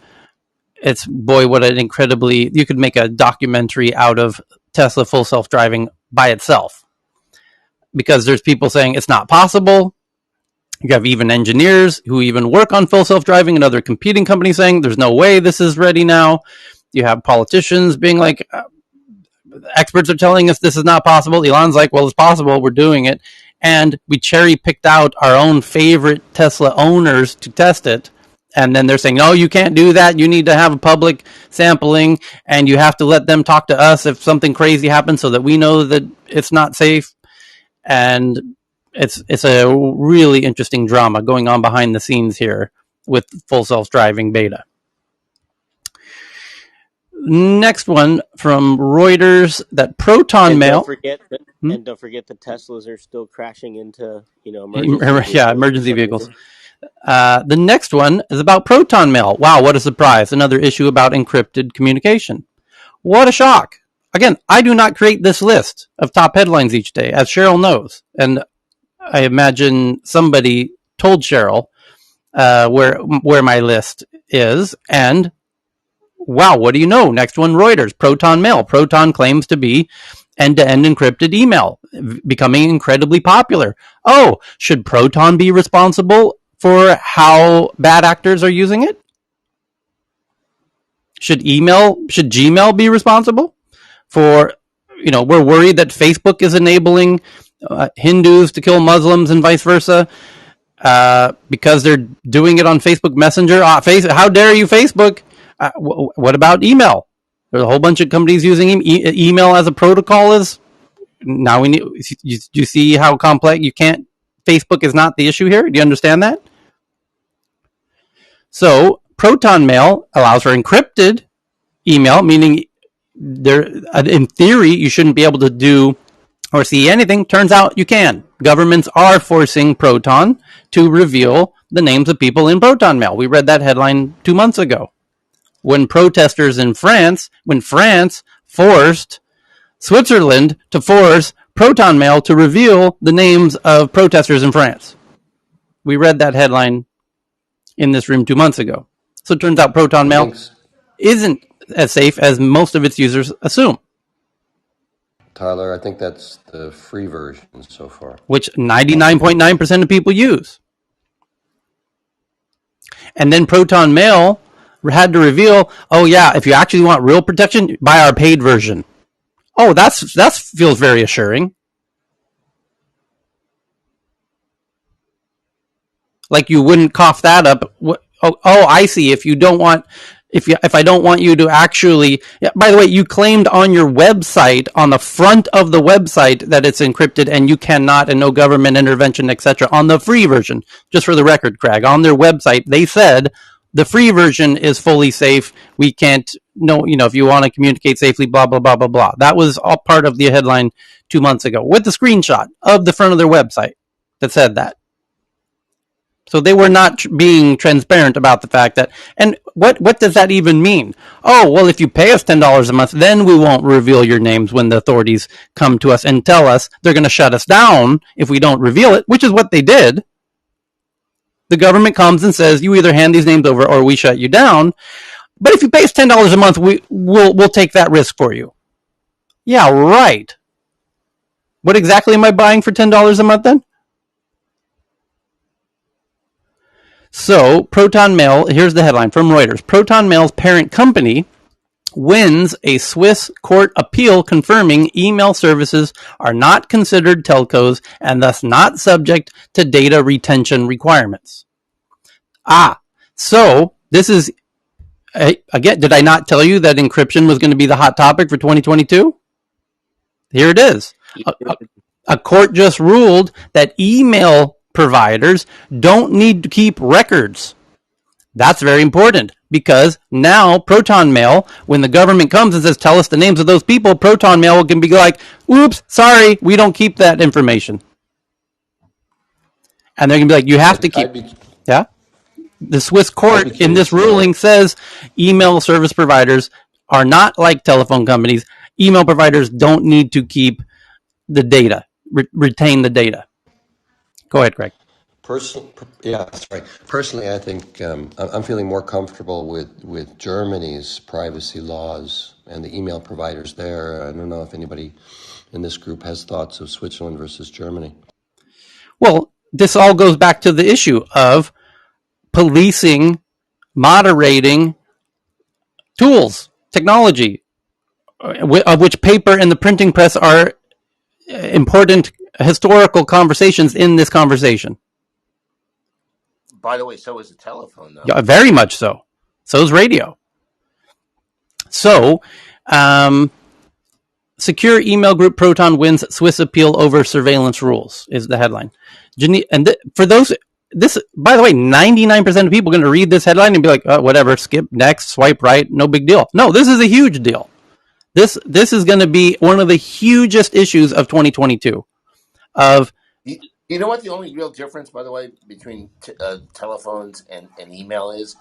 Speaker 2: it's, boy, what an incredibly... You could make a documentary out of Tesla full self-driving by itself, because there's people saying it's not possible. You have even engineers who even work on full self-driving and other competing companies saying there's no way this is ready now. You have politicians being like, experts are telling us this is not possible. Elon's like, well, it's possible. We're doing it. And we cherry picked out our own favorite Tesla owners to test it. And then they're saying, no, you can't do that. You need to have a public sampling, and you have to let them talk to us if something crazy happens so that we know that it's not safe. And it's a really interesting drama going on behind the scenes here with full self-driving beta. Next one from Reuters, that Proton Mail.
Speaker 5: Don't forget the Teslas are still crashing into emergency vehicles.
Speaker 2: Yeah, emergency vehicles. The next one is about Proton Mail. Wow, what a surprise. Another issue about encrypted communication. What a shock. Again, I do not create this list of top headlines each day, as Cheryl knows. And I imagine somebody told Cheryl where my list is. And wow, what do you know? Next one, Reuters, Proton Mail. Proton claims to be end-to-end encrypted email, becoming incredibly popular. Oh, should Proton be responsible for how bad actors are using it? Should Gmail be responsible for, we're worried that Facebook is enabling Hindus to kill Muslims and vice versa, because they're doing it on Facebook Messenger. How dare you, Facebook? What about email? There's a whole bunch of companies using email as a protocol. Now we need. You see how complex you can't. Facebook is not the issue here. Do you understand that? So Proton Mail allows for encrypted email, meaning in theory you shouldn't be able to do or see anything. Turns out you can. Governments are forcing Proton to reveal the names of people in Proton Mail. We read that headline 2 months ago, when protesters in France, when France forced Switzerland to force Proton Mail to reveal the names of protesters in France. We read that headline in this room 2 months ago. So it turns out Proton Mail isn't as safe as most of its users assume.
Speaker 15: Tyler, I think that's the free version so far,
Speaker 2: which 99.9% of people use. And then Proton Mail had to reveal, oh yeah, if you actually want real protection, buy our paid version. Oh, that feels very assuring. Like you wouldn't cough that up. Oh, I see. If you don't want If I don't want you to actually, by the way, you claimed on your website, on the front of the website, that it's encrypted and you cannot, and no government intervention, etc. On the free version, just for the record, Craig, on their website, they said the free version is fully safe. We can't, no, if you want to communicate safely, blah, blah, blah, blah, blah. That was all part of the headline 2 months ago with the screenshot of the front of their website that said that. So they were not being transparent about the fact that, and what does that even mean? Oh, well, if you pay us $10 a month, then we won't reveal your names when the authorities come to us and tell us they're going to shut us down if we don't reveal it, which is what they did. The government comes and says, you either hand these names over or we shut you down. But if you pay us $10 a month, we'll take that risk for you. Yeah, right. What exactly am I buying for $10 a month then? So, Proton Mail, here's the headline from Reuters. Proton Mail's parent company wins a Swiss court appeal confirming email services are not considered telcos and thus not subject to data retention requirements. So this is, again, did I not tell you that encryption was going to be the hot topic for 2022? Here it is. A court just ruled that email providers don't need to keep records. That's very important because now Proton Mail, when the government comes and says, tell us the names of those people, Proton Mail can be like, oops, sorry, we don't keep that information. And they're going to be like, you have to keep. Yeah? The Swiss court in this ruling says email service providers are not like telephone companies. Email providers don't need to keep the data, retain the data. Go ahead, Greg.
Speaker 15: Yeah, that's right. Personally, I think I'm feeling more comfortable with Germany's privacy laws and the email providers there. I don't know if anybody in this group has thoughts of Switzerland versus Germany.
Speaker 2: Well, this all goes back to the issue of policing, moderating tools, technology, of which paper and the printing press are important historical conversations in this conversation.
Speaker 4: By the way, so is the telephone, though.
Speaker 2: Yeah, very much so. So is radio. So, secure email group Proton wins Swiss appeal over surveillance rules is the headline. For those, this, by the way, 99% of people are going to read this headline and be like, oh, whatever, skip, next, swipe right, no big deal. No, this is a huge deal. This is going to be one of the hugest issues of 2022.
Speaker 4: You know what the only real difference, by the way, between telephones and email is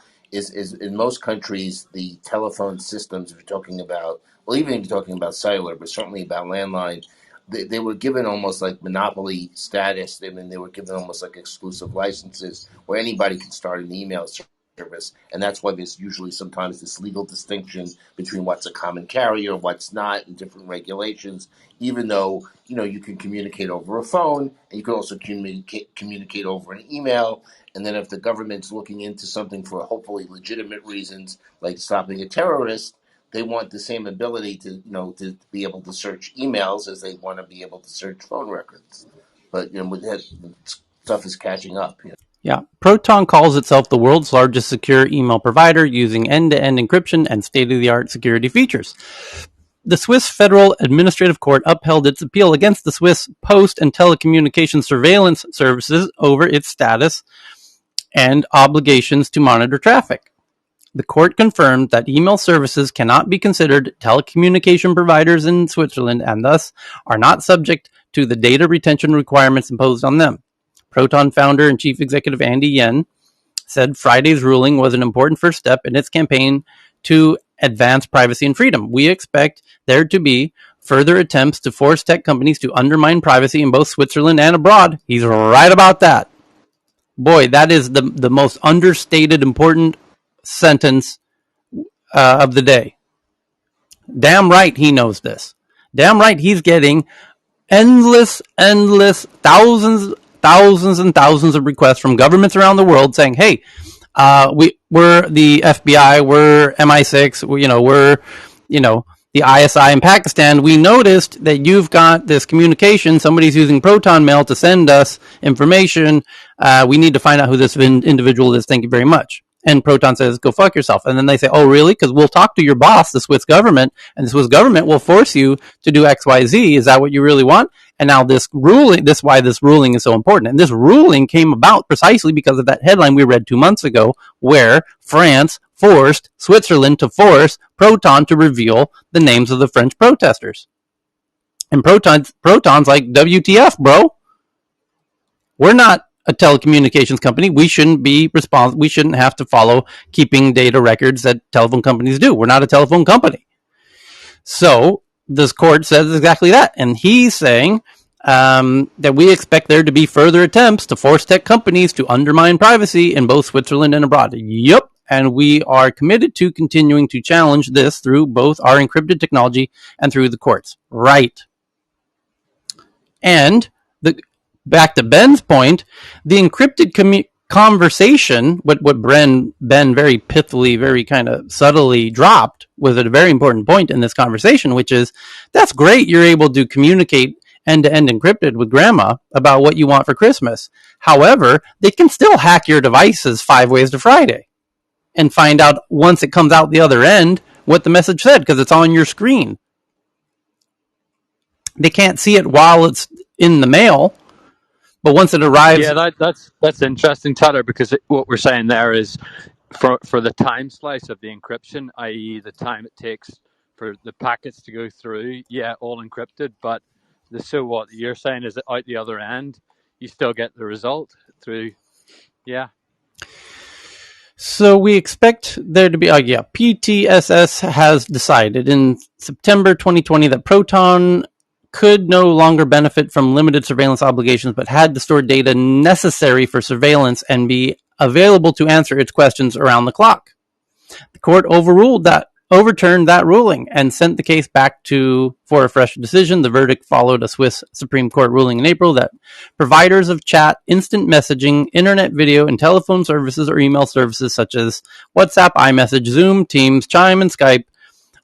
Speaker 4: in most countries, the telephone systems, if you're talking about, well, even if you're talking about cellular, but certainly about landline, they were given almost like monopoly status. I mean, they were given almost like exclusive licenses where anybody can start an email service. And that's why there's usually sometimes this legal distinction between what's a common carrier, what's not, and different regulations, even though, you can communicate over a phone and you can also communicate over an email. And then if the government's looking into something for hopefully legitimate reasons, like stopping a terrorist, they want the same ability to be able to search emails as they want to be able to search phone records. But with that, stuff is catching up.
Speaker 2: Yeah, Proton calls itself the world's largest secure email provider using end-to-end encryption and state-of-the-art security features. The Swiss Federal Administrative Court upheld its appeal against the Swiss Post and Telecommunication Surveillance Services over its status and obligations to monitor traffic. The court confirmed that email services cannot be considered telecommunication providers in Switzerland and thus are not subject to the data retention requirements imposed on them. Proton founder and chief executive Andy Yen said Friday's ruling was an important first step in its campaign to advance privacy and freedom. We expect there to be further attempts to force tech companies to undermine privacy in both Switzerland and abroad. He's right about that. Boy, that is the most understated important sentence of the day. Damn right he knows this. Damn right he's getting endless, thousands and thousands of requests from governments around the world saying, hey, we're the FBI, we're MI6, we're the ISI in Pakistan. We noticed that you've got this communication. Somebody's using Proton Mail to send us information. We need to find out who this individual is. Thank you very much. And Proton says, go fuck yourself. And then they say, oh, really? Because we'll talk to your boss, the Swiss government, and the Swiss government will force you to do X, Y, Z. Is that what you really want? And now this ruling, this is why this ruling is so important. And this ruling came about precisely because of that headline we read 2 months ago, where France forced Switzerland to force Proton to reveal the names of the French protesters. And Proton's like, WTF, bro? We're not a telecommunications company. We shouldn't be responsible. We shouldn't have to follow keeping data records that telephone companies do. We're not a telephone company. So this court says exactly that. And he's saying that we expect there to be further attempts to force tech companies to undermine privacy in both Switzerland and abroad. Yep. And we are committed to continuing to challenge this through both our encrypted technology and through the courts. Right. And back to Ben's point, the encrypted conversation, what Ben very pithily, very kind of subtly dropped, was a very important point in this conversation, which is, that's great, you're able to communicate end-to-end encrypted with grandma about what you want for Christmas. However, they can still hack your devices 5 ways to Friday and find out, once it comes out the other end, what the message said, because it's on your screen. They can't see it while it's in the mail, but once it arrives...
Speaker 16: Yeah, that's interesting, Tyler, because what we're saying there is for the time slice of the encryption, i.e. the time it takes for the packets to go through, yeah, all encrypted, but so what you're saying is that out the other end, you still get the result through, yeah.
Speaker 2: So we expect there to be, PTSS has decided in September 2020 that Proton could no longer benefit from limited surveillance obligations, but had to store data necessary for surveillance and be available to answer its questions around the clock. The court overturned that ruling and sent the case back for a fresh decision. The verdict followed a Swiss Supreme Court ruling in April that providers of chat, instant messaging, internet video, and telephone services or email services such as WhatsApp, iMessage, Zoom, Teams, Chime, and Skype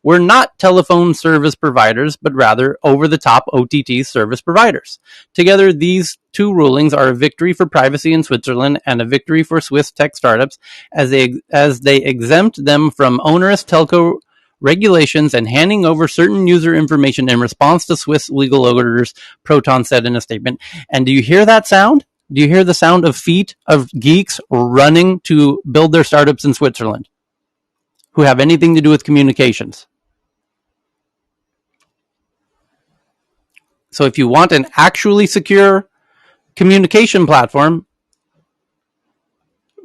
Speaker 2: were not telephone service providers, but rather over-the-top OTT service providers. Together, these two rulings are a victory for privacy in Switzerland and a victory for Swiss tech startups as they exempt them from onerous telco regulations and handing over certain user information in response to Swiss legal orders, Proton said in a statement. And do you hear that sound? Do you hear the sound of feet of geeks running to build their startups in Switzerland who have anything to do with communications? So if you want an actually secure communication platform,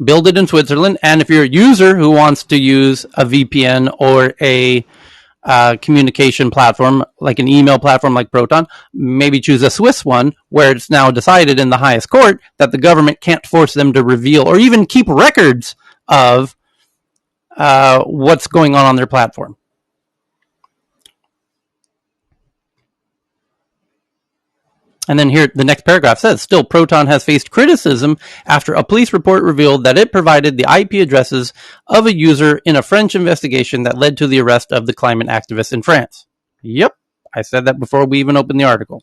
Speaker 2: build it in Switzerland. And if you're a user who wants to use a VPN or a communication platform, like an email platform like Proton, maybe choose a Swiss one where it's now decided in the highest court that the government can't force them to reveal or even keep records of what's going on their platform. And then here, the next paragraph says, still, Proton has faced criticism after a police report revealed that it provided the IP addresses of a user in a French investigation that led to the arrest of the climate activist in France. Yep, I said that before we even opened the article.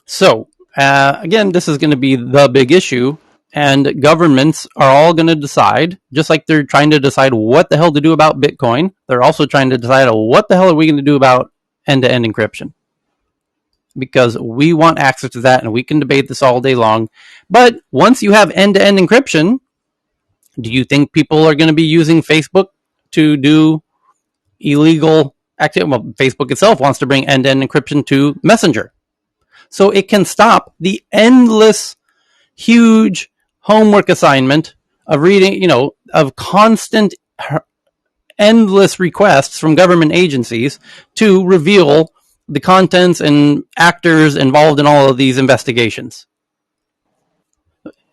Speaker 2: So, again, this is going to be the big issue, and governments are all going to decide, just like they're trying to decide what the hell to do about Bitcoin, they're also trying to decide what the hell are we going to do about end-to-end encryption. Because we want access to that and we can debate this all day long. But once you have end-to-end encryption, do you think people are going to be using Facebook to do illegal activity? Well, Facebook itself wants to bring end-to-end encryption to Messenger. So it can stop the endless, huge homework assignment of reading, of constant, endless requests from government agencies to reveal the contents and actors involved in all of these investigations.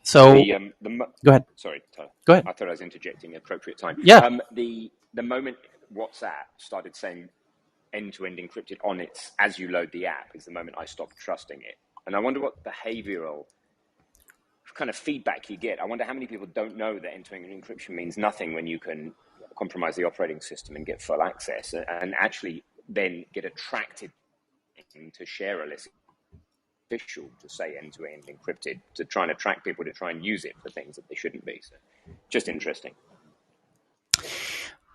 Speaker 2: So, go ahead.
Speaker 14: Sorry, Tyler.
Speaker 2: Go ahead.
Speaker 14: I thought I was interjecting at appropriate time.
Speaker 2: Yeah.
Speaker 14: The moment WhatsApp started saying end-to-end encrypted on it as you load the app is the moment I stopped trusting it. And I wonder what behavioral kind of feedback you get. I wonder how many people don't know that end-to-end encryption means nothing when you can compromise the operating system and get full access and actually then get attracted to share a list artificial to say end-to-end encrypted, to try and attract people to try and use it for things that they shouldn't be. So just interesting.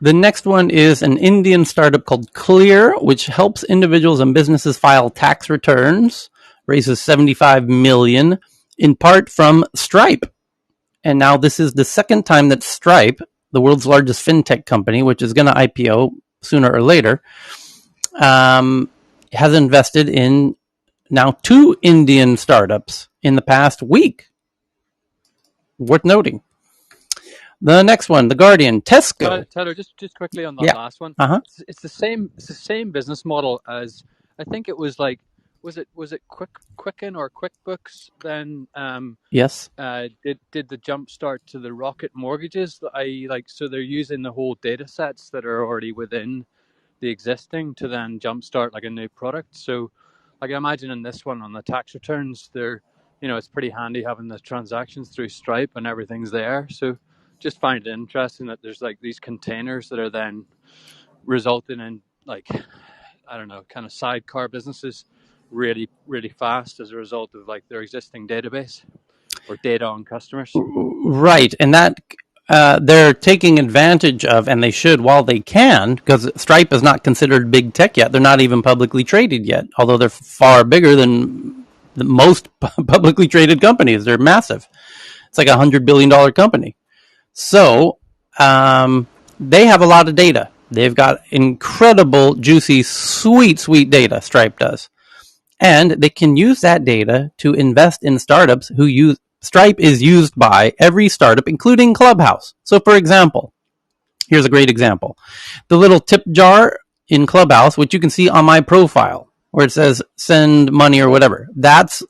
Speaker 2: The next one is an Indian startup called Clear, which helps individuals and businesses file tax returns, raises $75 million, in part from Stripe. And now this is the second time that Stripe, the world's largest fintech company, which is going to IPO sooner or later, has invested in now 2 Indian startups in the past week. Worth noting. The next one, The Guardian, Tesco.
Speaker 16: Tyler, just quickly on that last one.
Speaker 2: Uh-huh.
Speaker 16: It's the same business model as, I think it was like, was it Quicken or QuickBooks then
Speaker 2: Yes.
Speaker 16: did the jump start to the Rocket mortgages, so they're using the whole data sets that are already within the existing to then jumpstart like a new product. So like I imagine in this one on the tax returns, it's pretty handy having the transactions through Stripe and everything's there. So just find it interesting that there's like these containers that are then resulting in, like, I don't know, kind of sidecar businesses really, really fast as a result of like their existing database or data on customers.
Speaker 2: Right. And that they're taking advantage of, and they should while they can, because Stripe is not considered big tech yet. They're not even publicly traded yet, although they're far bigger than the most publicly traded companies. They're massive. It's like $100 billion company. So they have a lot of data. They've got incredible, juicy, sweet data, Stripe does. And they can use that data to invest in startups who use Stripe is used by every startup, including Clubhouse. So, for example, here's a great example. The little tip jar in Clubhouse, which you can see on my profile, where it says send money or whatever. That's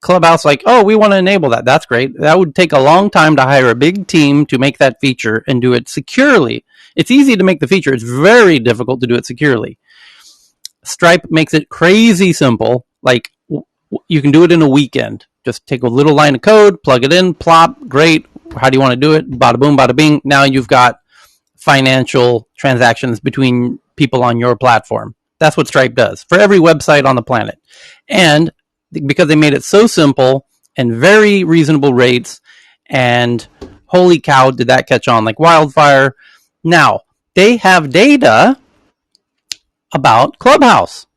Speaker 2: Clubhouse like, oh, we want to enable that. That's great. That would take a long time to hire a big team to make that feature and do it securely. It's easy to make the feature. It's very difficult to do it securely. Stripe makes it crazy simple. Like, you can do it in a weekend. Just take a little line of code, plug it in, plop, great. How do you want to do it? Bada boom, bada bing. Now you've got financial transactions between people on your platform. That's what Stripe does for every website on the planet. And because they made it so simple and very reasonable rates, and holy cow, did that catch on like wildfire. Now, they have data about Clubhouse,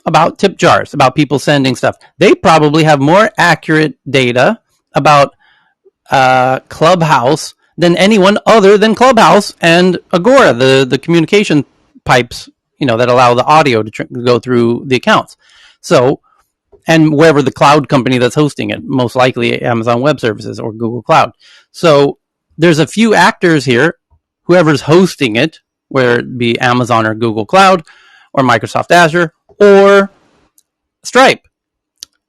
Speaker 2: about tip jars, about people sending stuff. They probably have more accurate data about Clubhouse than anyone other than Clubhouse and Agora, the communication pipes, that allow the audio to go through the accounts. So, and wherever the cloud company that's hosting it, most likely Amazon Web Services or Google Cloud. So there's a few actors here, whoever's hosting it, whether it be Amazon or Google Cloud or Microsoft Azure or Stripe.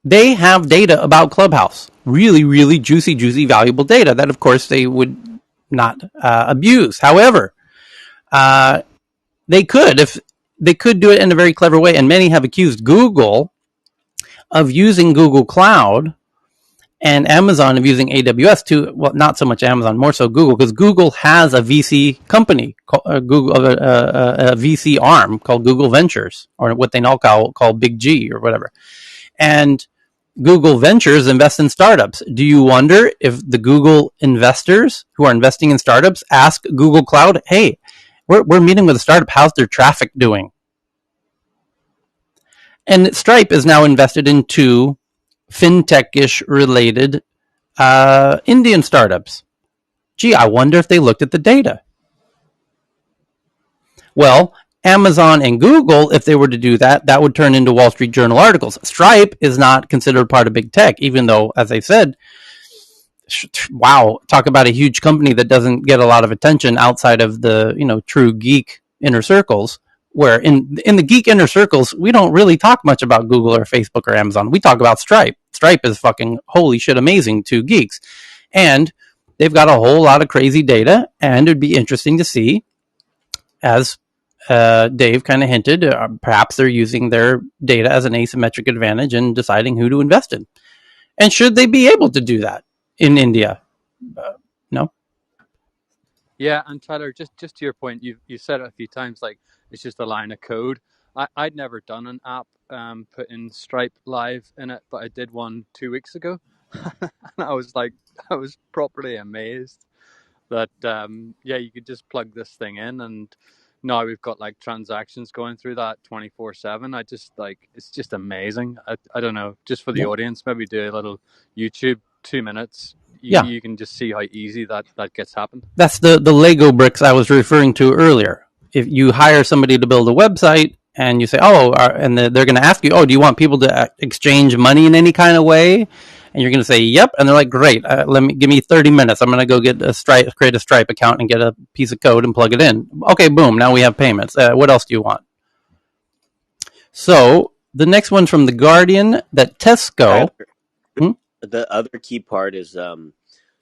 Speaker 2: They have data about Clubhouse. Really juicy, valuable data that, of course, they would not abuse. However, they could do it in a very clever way, and many have accused Google of using Google Cloud and Amazon of using AWS to, well, not so much Amazon, more so Google, because Google has a VC company, a VC arm called Google Ventures, or what they now call Big G or whatever. And Google Ventures invests in startups. Do you wonder if the Google investors who are investing in startups ask Google Cloud, hey, we're meeting with a startup, how's their traffic doing? And Stripe is now invested in 2 fintech-ish related Indian startups. Gee, I wonder if they looked at the data. Well, Amazon and Google, if they were to do that, that would turn into Wall Street Journal articles. Stripe is not considered part of big tech, even though, as I said, wow, talk about a huge company that doesn't get a lot of attention outside of the, true geek inner circles, where in the geek inner circles, we don't really talk much about Google or Facebook or Amazon. We talk about Stripe. Stripe is fucking holy shit amazing to geeks. And they've got a whole lot of crazy data, and it'd be interesting to see, as Dave kind of hinted, perhaps they're using their data as an asymmetric advantage in deciding who to invest in. And should they be able to do that in India? No.
Speaker 16: Yeah, and Tyler, just to your point, you said it a few times, like it's just a line of code. I'd never done an app putting Stripe Live in it, but I did one 2 weeks ago, and I was properly amazed that you could just plug this thing in, and now we've got like transactions going through that 24/7. I just it's just amazing. I don't know, just for the audience, maybe do a little YouTube 2 minutes. You can just see how easy that gets happened.
Speaker 2: That's the Lego bricks I was referring to earlier. If you hire somebody to build a website and you say, and they're going to ask you, do you want people to exchange money in any kind of way? And you're going to say, yep. And they're like, great. Give me 30 minutes. I'm going to go create a Stripe account and get a piece of code and plug it in. Okay, boom. Now we have payments. What else do you want? So the next one's from The Guardian that Tesco.
Speaker 5: The other key part is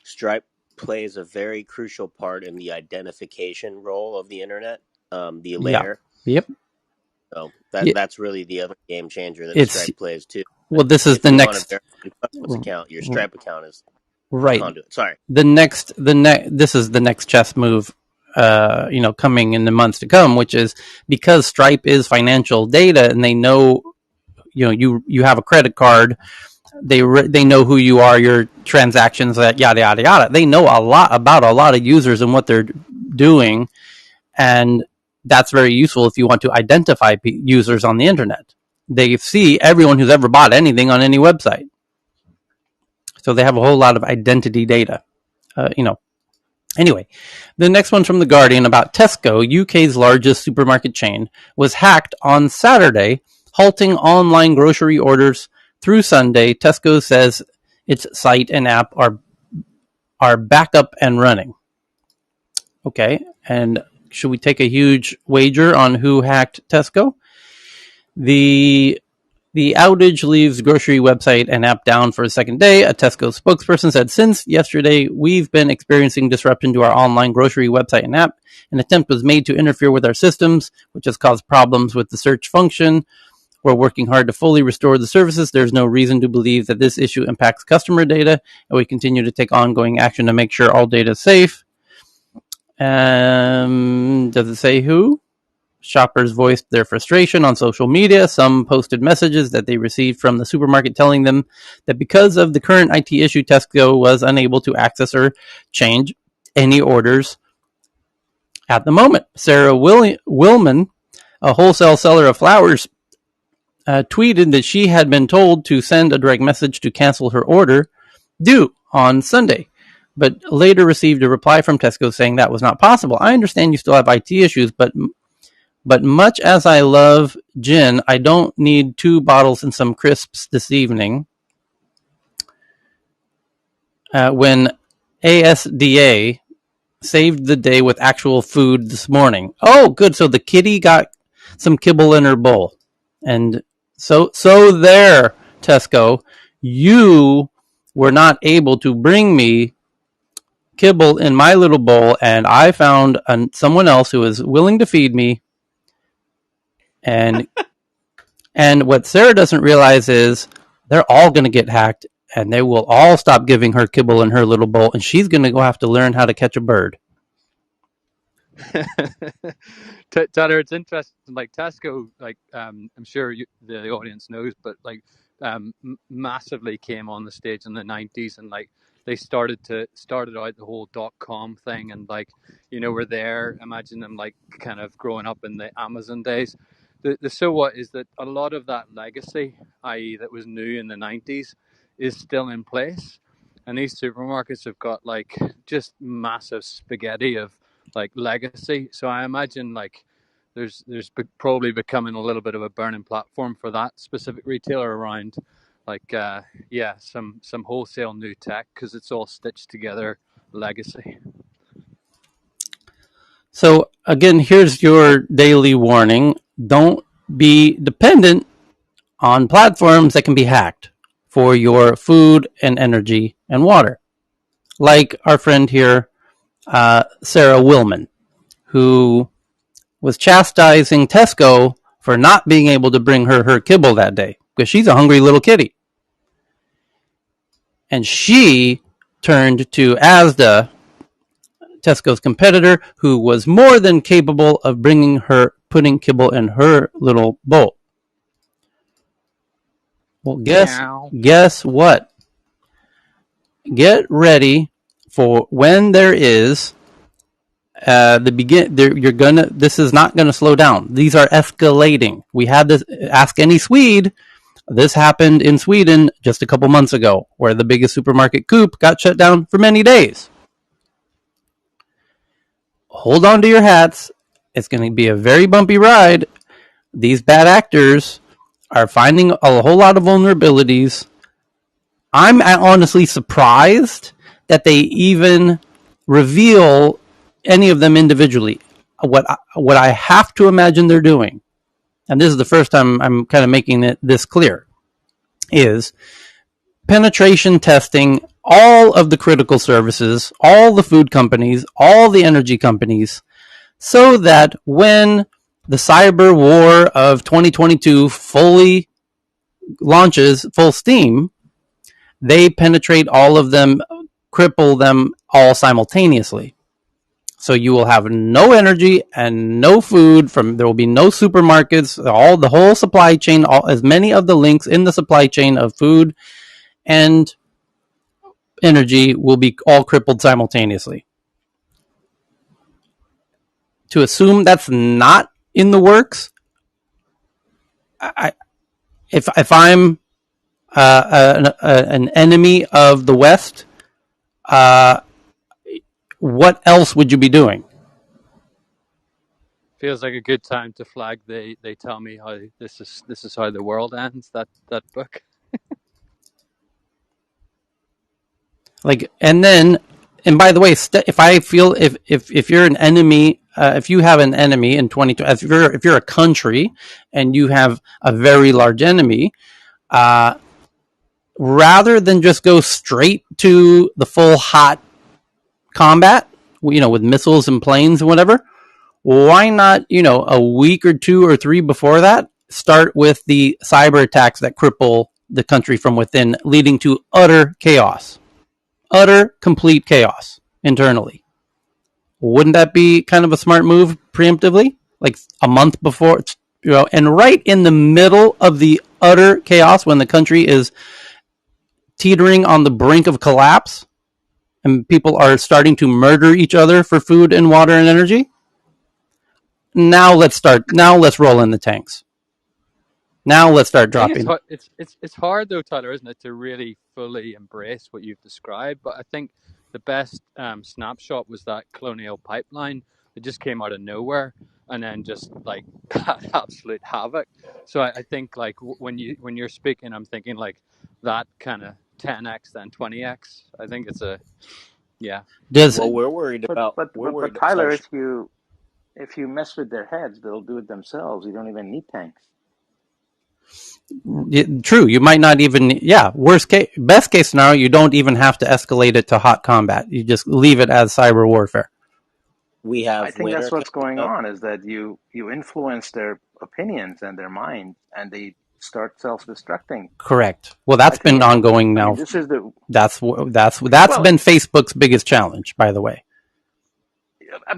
Speaker 5: Stripe plays a very crucial part in the identification role of the internet, the layer.
Speaker 2: Yep.
Speaker 5: So that's really the other game changer that Stripe plays too.
Speaker 2: Well, this is the next
Speaker 5: account. Your Stripe account is
Speaker 2: right.
Speaker 5: Conduit. Sorry.
Speaker 2: This is the next chess move, coming in the months to come, which is because Stripe is financial data, and they know, you have a credit card. They know who you are, your transactions, that yada yada yada. They know a lot about a lot of users and what they're doing, and that's very useful if you want to identify users on the internet. They see everyone who's ever bought anything on any website, so they have a whole lot of identity data. Anyway, the next one's from The Guardian about Tesco, UK's largest supermarket chain, was hacked on Saturday, halting online grocery orders through Sunday. Tesco says its site and app are back up and running. Okay, and should we take a huge wager on who hacked Tesco? The outage leaves grocery website and app down for a second day. A Tesco spokesperson said, since yesterday, we've been experiencing disruption to our online grocery website and app. An attempt was made to interfere with our systems, which has caused problems with the search function. We're working hard to fully restore the services. There's no reason to believe that this issue impacts customer data, and we continue to take ongoing action to make sure all data is safe. Does it say who? Shoppers voiced their frustration on social media. Some posted messages that they received from the supermarket telling them that because of the current IT issue, Tesco was unable to access or change any orders at the moment. Sarah Willman, a wholesale seller of flowers, tweeted that she had been told to send a direct message to cancel her order due on Sunday, but later received a reply from Tesco saying that was not possible. I understand you still have IT issues, but much as I love gin, I don't need 2 bottles and some crisps this evening. When ASDA saved the day with actual food this morning. Oh, good. So the kitty got some kibble in her bowl. And so there, Tesco, you were not able to bring me kibble in my little bowl, and I found someone else who is willing to feed me. And what Sarah doesn't realize is they're all going to get hacked, and they will all stop giving her kibble in her little bowl, and she's going to go have to learn how to catch a bird.
Speaker 16: Tyler, it's interesting. Like Tesco, I'm sure the audience knows, but massively came on the stage in the 90s, and they started out the whole .com thing, and we're there. Imagine them kind of growing up in the Amazon days. The so what is that a lot of that legacy, i.e. that was new in the 90s, is still in place, and these supermarkets have got just massive spaghetti of legacy. So I imagine there's probably becoming a little bit of a burning platform for that specific retailer around some wholesale new tech, because it's all stitched together legacy.
Speaker 2: So again, here's your daily warning. Don't be dependent on platforms that can be hacked for your food and energy and water. Like our friend here, Sarah Willman, who was chastising Tesco for not being able to bring her kibble that day because she's a hungry little kitty. And she turned to Asda, Tesco's competitor, who was more than capable of putting kibble in her little bowl. Well, guess what? Get ready for when there is this is not gonna slow down. These are escalating. We had this. Ask any Swede. This happened in Sweden just a couple months ago, where the biggest supermarket, Coop, got shut down for many days. Hold on to your hats. It's going to be a very bumpy ride. These bad actors are finding a whole lot of vulnerabilities. I'm honestly surprised that they even reveal any of them individually. What I have to imagine they're doing, and this is the first time I'm kind of making this clear, is penetration testing all of the critical services, all the food companies, all the energy companies, so that when the cyber war of 2022 fully launches full steam, they penetrate all of them, cripple them all simultaneously. So you will have no energy and no food. There will be no supermarkets. The whole supply chain, as many of the links in the supply chain of food and energy will be all crippled simultaneously. To assume that's not in the works, if I'm an enemy of the West, what else would you be doing?
Speaker 16: Feels like a good time to flag. They tell me how this is how the world ends. That book.
Speaker 2: And by the way, if I feel if you're an enemy, if you have an enemy in 2020, if you're a country and you have a very large enemy, rather than just go straight to the full hot combat, with missiles and planes and whatever, why not, a week or 2 or 3 before that, start with the cyber attacks that cripple the country from within, leading to utter chaos, complete chaos internally? Wouldn't that be kind of a smart move preemptively, like a month before, and right in the middle of the utter chaos when the country is teetering on the brink of collapse and people are starting to murder each other for food and water and energy? Now let's roll in the tanks. Now let's start dropping.
Speaker 16: It's hard though, Tyler, isn't it, to really fully embrace what you've described? But I think the best snapshot was that colonial pipeline that just came out of nowhere and then just like had absolute havoc. So I think like when you're speaking, I'm thinking like that kind of 10x then 20x. I think it's
Speaker 5: we're worried about.
Speaker 12: But Tyler, if you mess with their heads, they'll do it themselves. You don't even need tanks.
Speaker 2: True, you might not even. Best case scenario, you don't even have to escalate it to hot combat. You just leave it as cyber warfare.
Speaker 12: I think that's what's going on, is that you influence their opinions and their mind, and they start self-destructing.
Speaker 2: Correct. Well, that's been ongoing now. That's been Facebook's biggest challenge, by the way.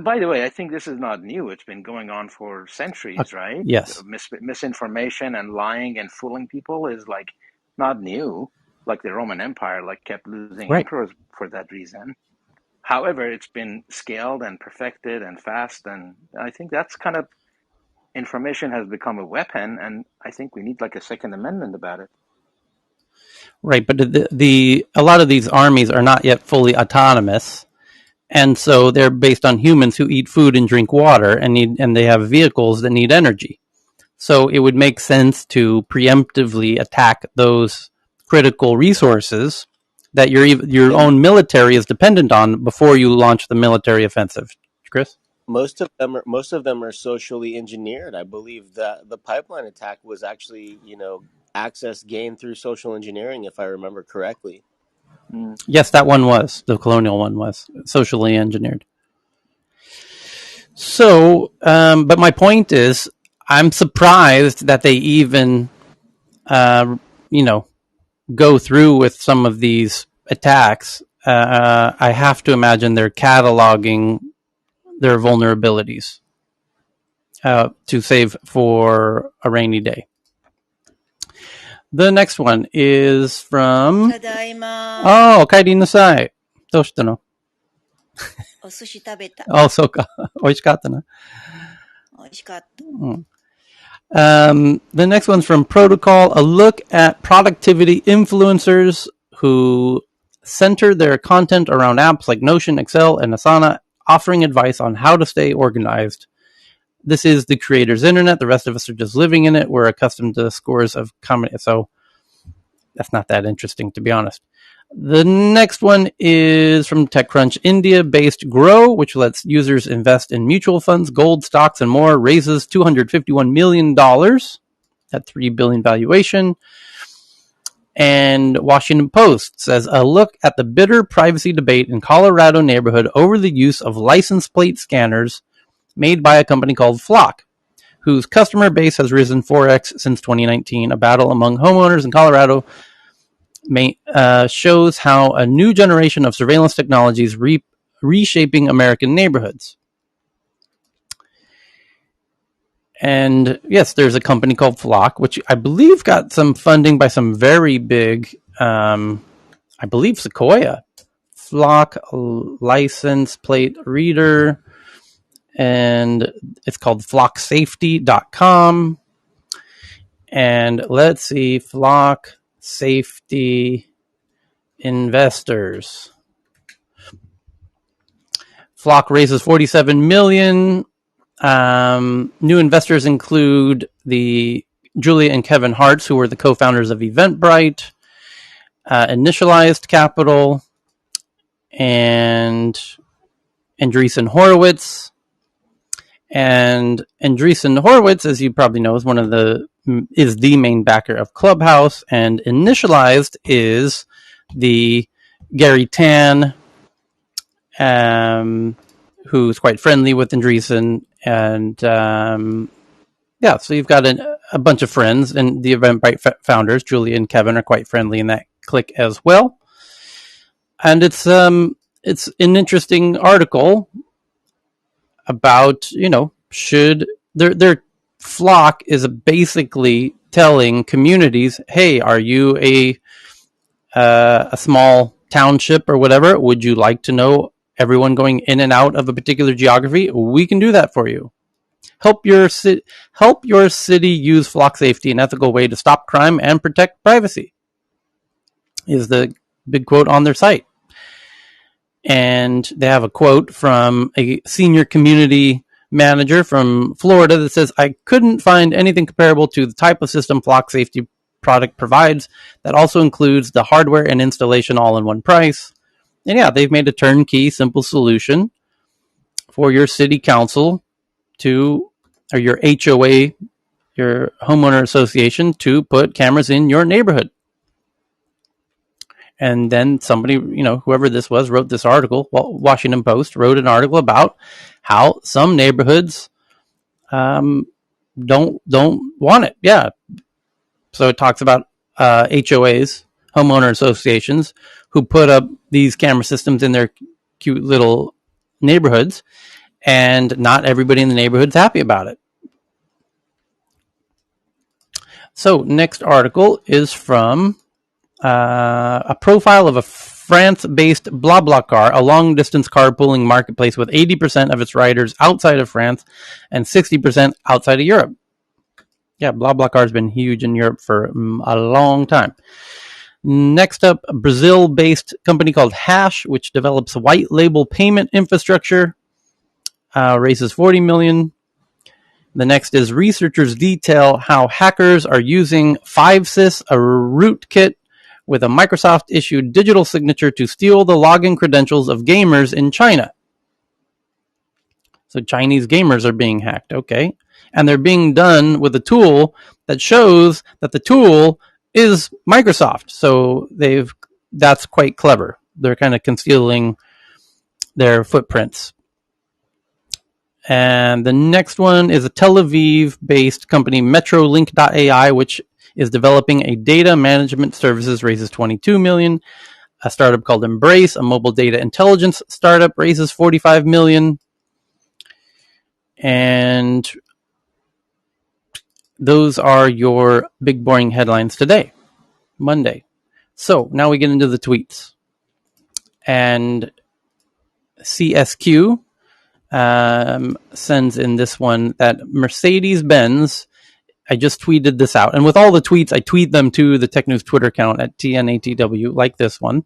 Speaker 12: By the way, I think this is not new. It's been going on for centuries, right?
Speaker 2: Yes.
Speaker 12: Misinformation and lying and fooling people is like not new. Like the Roman Empire, kept losing emperors for that reason. However, it's been scaled and perfected and fast, and I think that's kind of information has become a weapon, and I think we need a Second Amendment about it.
Speaker 2: Right, but a lot of these armies are not yet fully autonomous. And so they're based on humans who eat food and drink water and they have vehicles that need energy. So it would make sense to preemptively attack those critical resources that your own military is dependent on before you launch the military offensive. Chris?
Speaker 5: Most of them are socially engineered. I believe that the pipeline attack was actually, access gained through social engineering, if I remember correctly.
Speaker 2: Yes, that one was. The colonial one was socially engineered. So, but my point is, I'm surprised that they even, go through with some of these attacks. I have to imagine they're cataloging their vulnerabilities. to save for a rainy day. The next one is from...
Speaker 17: ただいま。
Speaker 2: お帰りなさい。どうしたの？
Speaker 17: お寿司食べた。
Speaker 2: そうか。美味しかったな。
Speaker 17: 美味しかった。
Speaker 2: The next one's from Protocol, a look at productivity influencers who center their content around apps like Notion, Excel, and Asana, offering advice on how to stay organized. This is the creator's internet. The rest of us are just living in it. We're accustomed to scores of comment, so that's not that interesting, to be honest. The next one is from TechCrunch. India-based Grow, which lets users invest in mutual funds, gold, stocks, and more, raises $251 million at $3 billion valuation. And Washington Post says, a look at the bitter privacy debate in Colorado neighborhood over the use of license plate scanners made by a company called Flock, whose customer base has risen 4x since 2019. A battle among homeowners in Colorado shows how a new generation of surveillance technologies reshaping American neighborhoods. And yes, there's a company called Flock, which I believe got some funding by some very big, I believe Sequoia. Flock license plate reader, and it's called flocksafety.com. And let's see, Flock Safety investors. Flock raises $47 million. New investors include the Julia and Kevin Hartz, who were the co-founders of Eventbrite, Initialized Capital, and Andreessen Horowitz. And Andreessen Horowitz, as you probably know, is the main backer of Clubhouse, and Initialized is the Gary Tan, who's quite friendly with Andreessen, and so you've got a bunch of friends, and the Eventbrite founders, Julia and Kevin, are quite friendly in that clique as well. And it's an interesting article about, should their Flock is basically telling communities, hey, are you a small township or whatever? Would you like to know everyone going in and out of a particular geography? We can do that for you. Help your city use Flock Safety, an ethical way to stop crime and protect privacy, is the big quote on their site. And they have a quote from a senior community manager from Florida that says, I couldn't find anything comparable to the type of system Flock Safety product provides that also includes the hardware and installation all in one price. And they've made a turnkey, simple solution for your city council or your HOA, your homeowner association, to put cameras in your neighborhood. And then somebody, whoever this was, wrote this article. Washington Post wrote an article about how some neighborhoods don't want it. Yeah. So it talks about HOAs, homeowner associations, who put up these camera systems in their cute little neighborhoods, and not everybody in the neighborhood's happy about it. So next article is from a profile of a France-based BlaBlaCar, a long-distance carpooling marketplace with 80% of its riders outside of France and 60% outside of Europe. Yeah, BlaBlaCar has been huge in Europe for a long time. Next up, a Brazil-based company called Hash, which develops white label payment infrastructure, raises $40 million. The next is researchers detail how hackers are using 5sys, a rootkit with a Microsoft-issued digital signature to steal the login credentials of gamers in China. So Chinese gamers are being hacked, okay. And they're being done with a tool that shows that the tool is Microsoft. So that's quite clever. They're kind of concealing their footprints. And the next one is a Tel Aviv-based company, MetroLink.ai, which is developing a data management services, raises $22 million. A startup called Embrace, a mobile data intelligence startup, raises $45 million. And those are your big boring headlines today, Monday. So now we get into the tweets. And CSQ sends in this one that Mercedes-Benz, I just tweeted this out. And with all the tweets, I tweet them to the Tech News Twitter account at TNATW, like this one,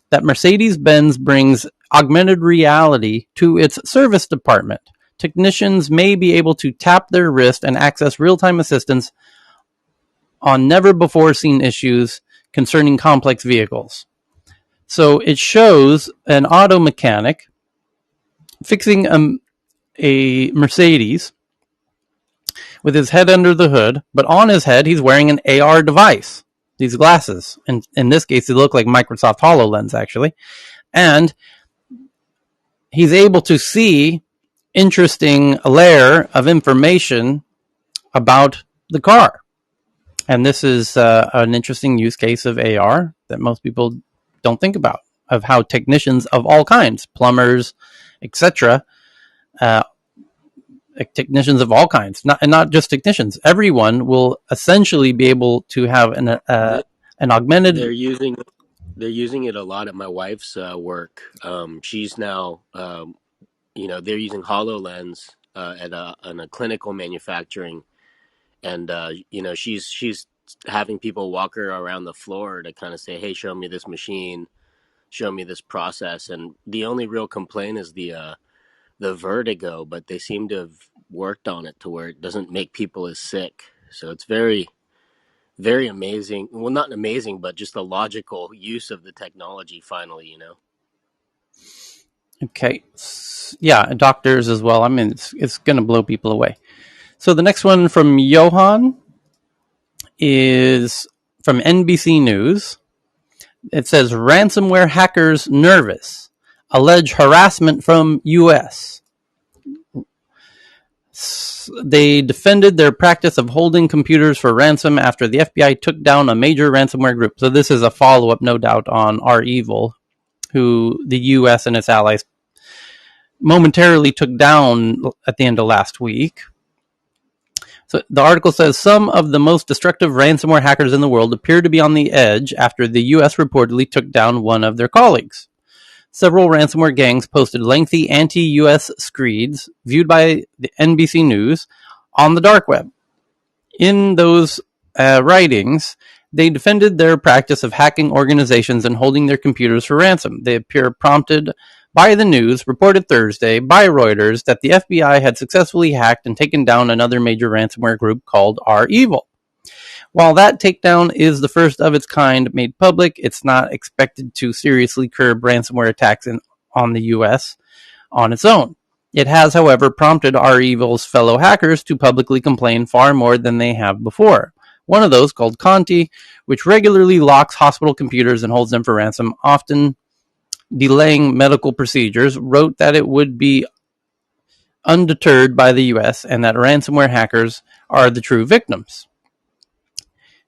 Speaker 2: that Mercedes-Benz brings augmented reality to its service department. Technicians may be able to tap their wrist and access real-time assistance on never-before-seen issues concerning complex vehicles. So it shows an auto mechanic fixing a Mercedes with his head under the hood, but on his head he's wearing an AR device, these glasses. And in this case, they look like Microsoft HoloLens, actually. And he's able to see interesting layer of information about the car. And this is an interesting use case of AR that most people don't think about, of how technicians of all kinds, plumbers, etc., technicians of all kinds, not just technicians, everyone will essentially be able to have an augmented.
Speaker 5: They're using it a lot at my wife's work. She's now, they're using HoloLens at a clinical manufacturing, and she's having people walk her around the floor to kind of say, "Hey, show me this machine, show me this process." And the only real complaint is the vertigo, but they seem to have worked on it to where it doesn't make people as sick. So it's very, very amazing. Well, not amazing, but just a logical use of the technology finally,
Speaker 2: Okay. Yeah, doctors as well. I mean, it's going to blow people away. So the next one from Johan is from NBC News. It says, ransomware hackers nervous, allege harassment from U.S. They defended their practice of holding computers for ransom after the FBI took down a major ransomware group. So this is a follow-up, no doubt, on REvil, who the U.S. and its allies momentarily took down at the end of last week. So the article says some of the most destructive ransomware hackers in the world appear to be on the edge after the U.S. reportedly took down one of their colleagues. Several ransomware gangs posted lengthy anti-U.S. screeds viewed by the NBC News on the dark web. In those writings, they defended their practice of hacking organizations and holding their computers for ransom. They appear prompted by the news, reported Thursday by Reuters, that the FBI had successfully hacked and taken down another major ransomware group called REvil. While that takedown is the first of its kind made public, it's not expected to seriously curb ransomware attacks on the U.S. on its own. It has, however, prompted REvil's fellow hackers to publicly complain far more than they have before. One of those, called Conti, which regularly locks hospital computers and holds them for ransom, often delaying medical procedures, wrote that it would be undeterred by the U.S. and that ransomware hackers are the true victims.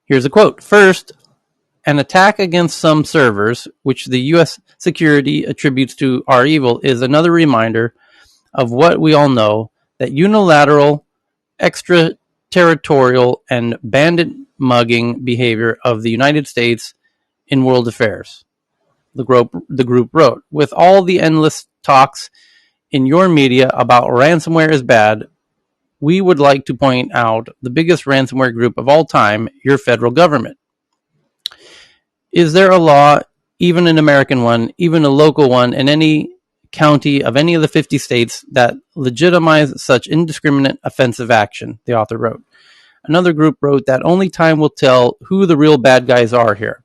Speaker 2: Here's a quote. First, an attack against some servers, which the U.S. security attributes to REvil, is another reminder of what we all know, that unilateral, extraterritorial, and bandit mugging behavior of the United States in world affairs. The group wrote, with all the endless talks in your media about ransomware is bad, we would like to point out the biggest ransomware group of all time, your federal government. Is there a law, even an American one, even a local one, in any county of any of the 50 states that legitimize such indiscriminate offensive action? The author wrote. Another group wrote that only time will tell who the real bad guys are here.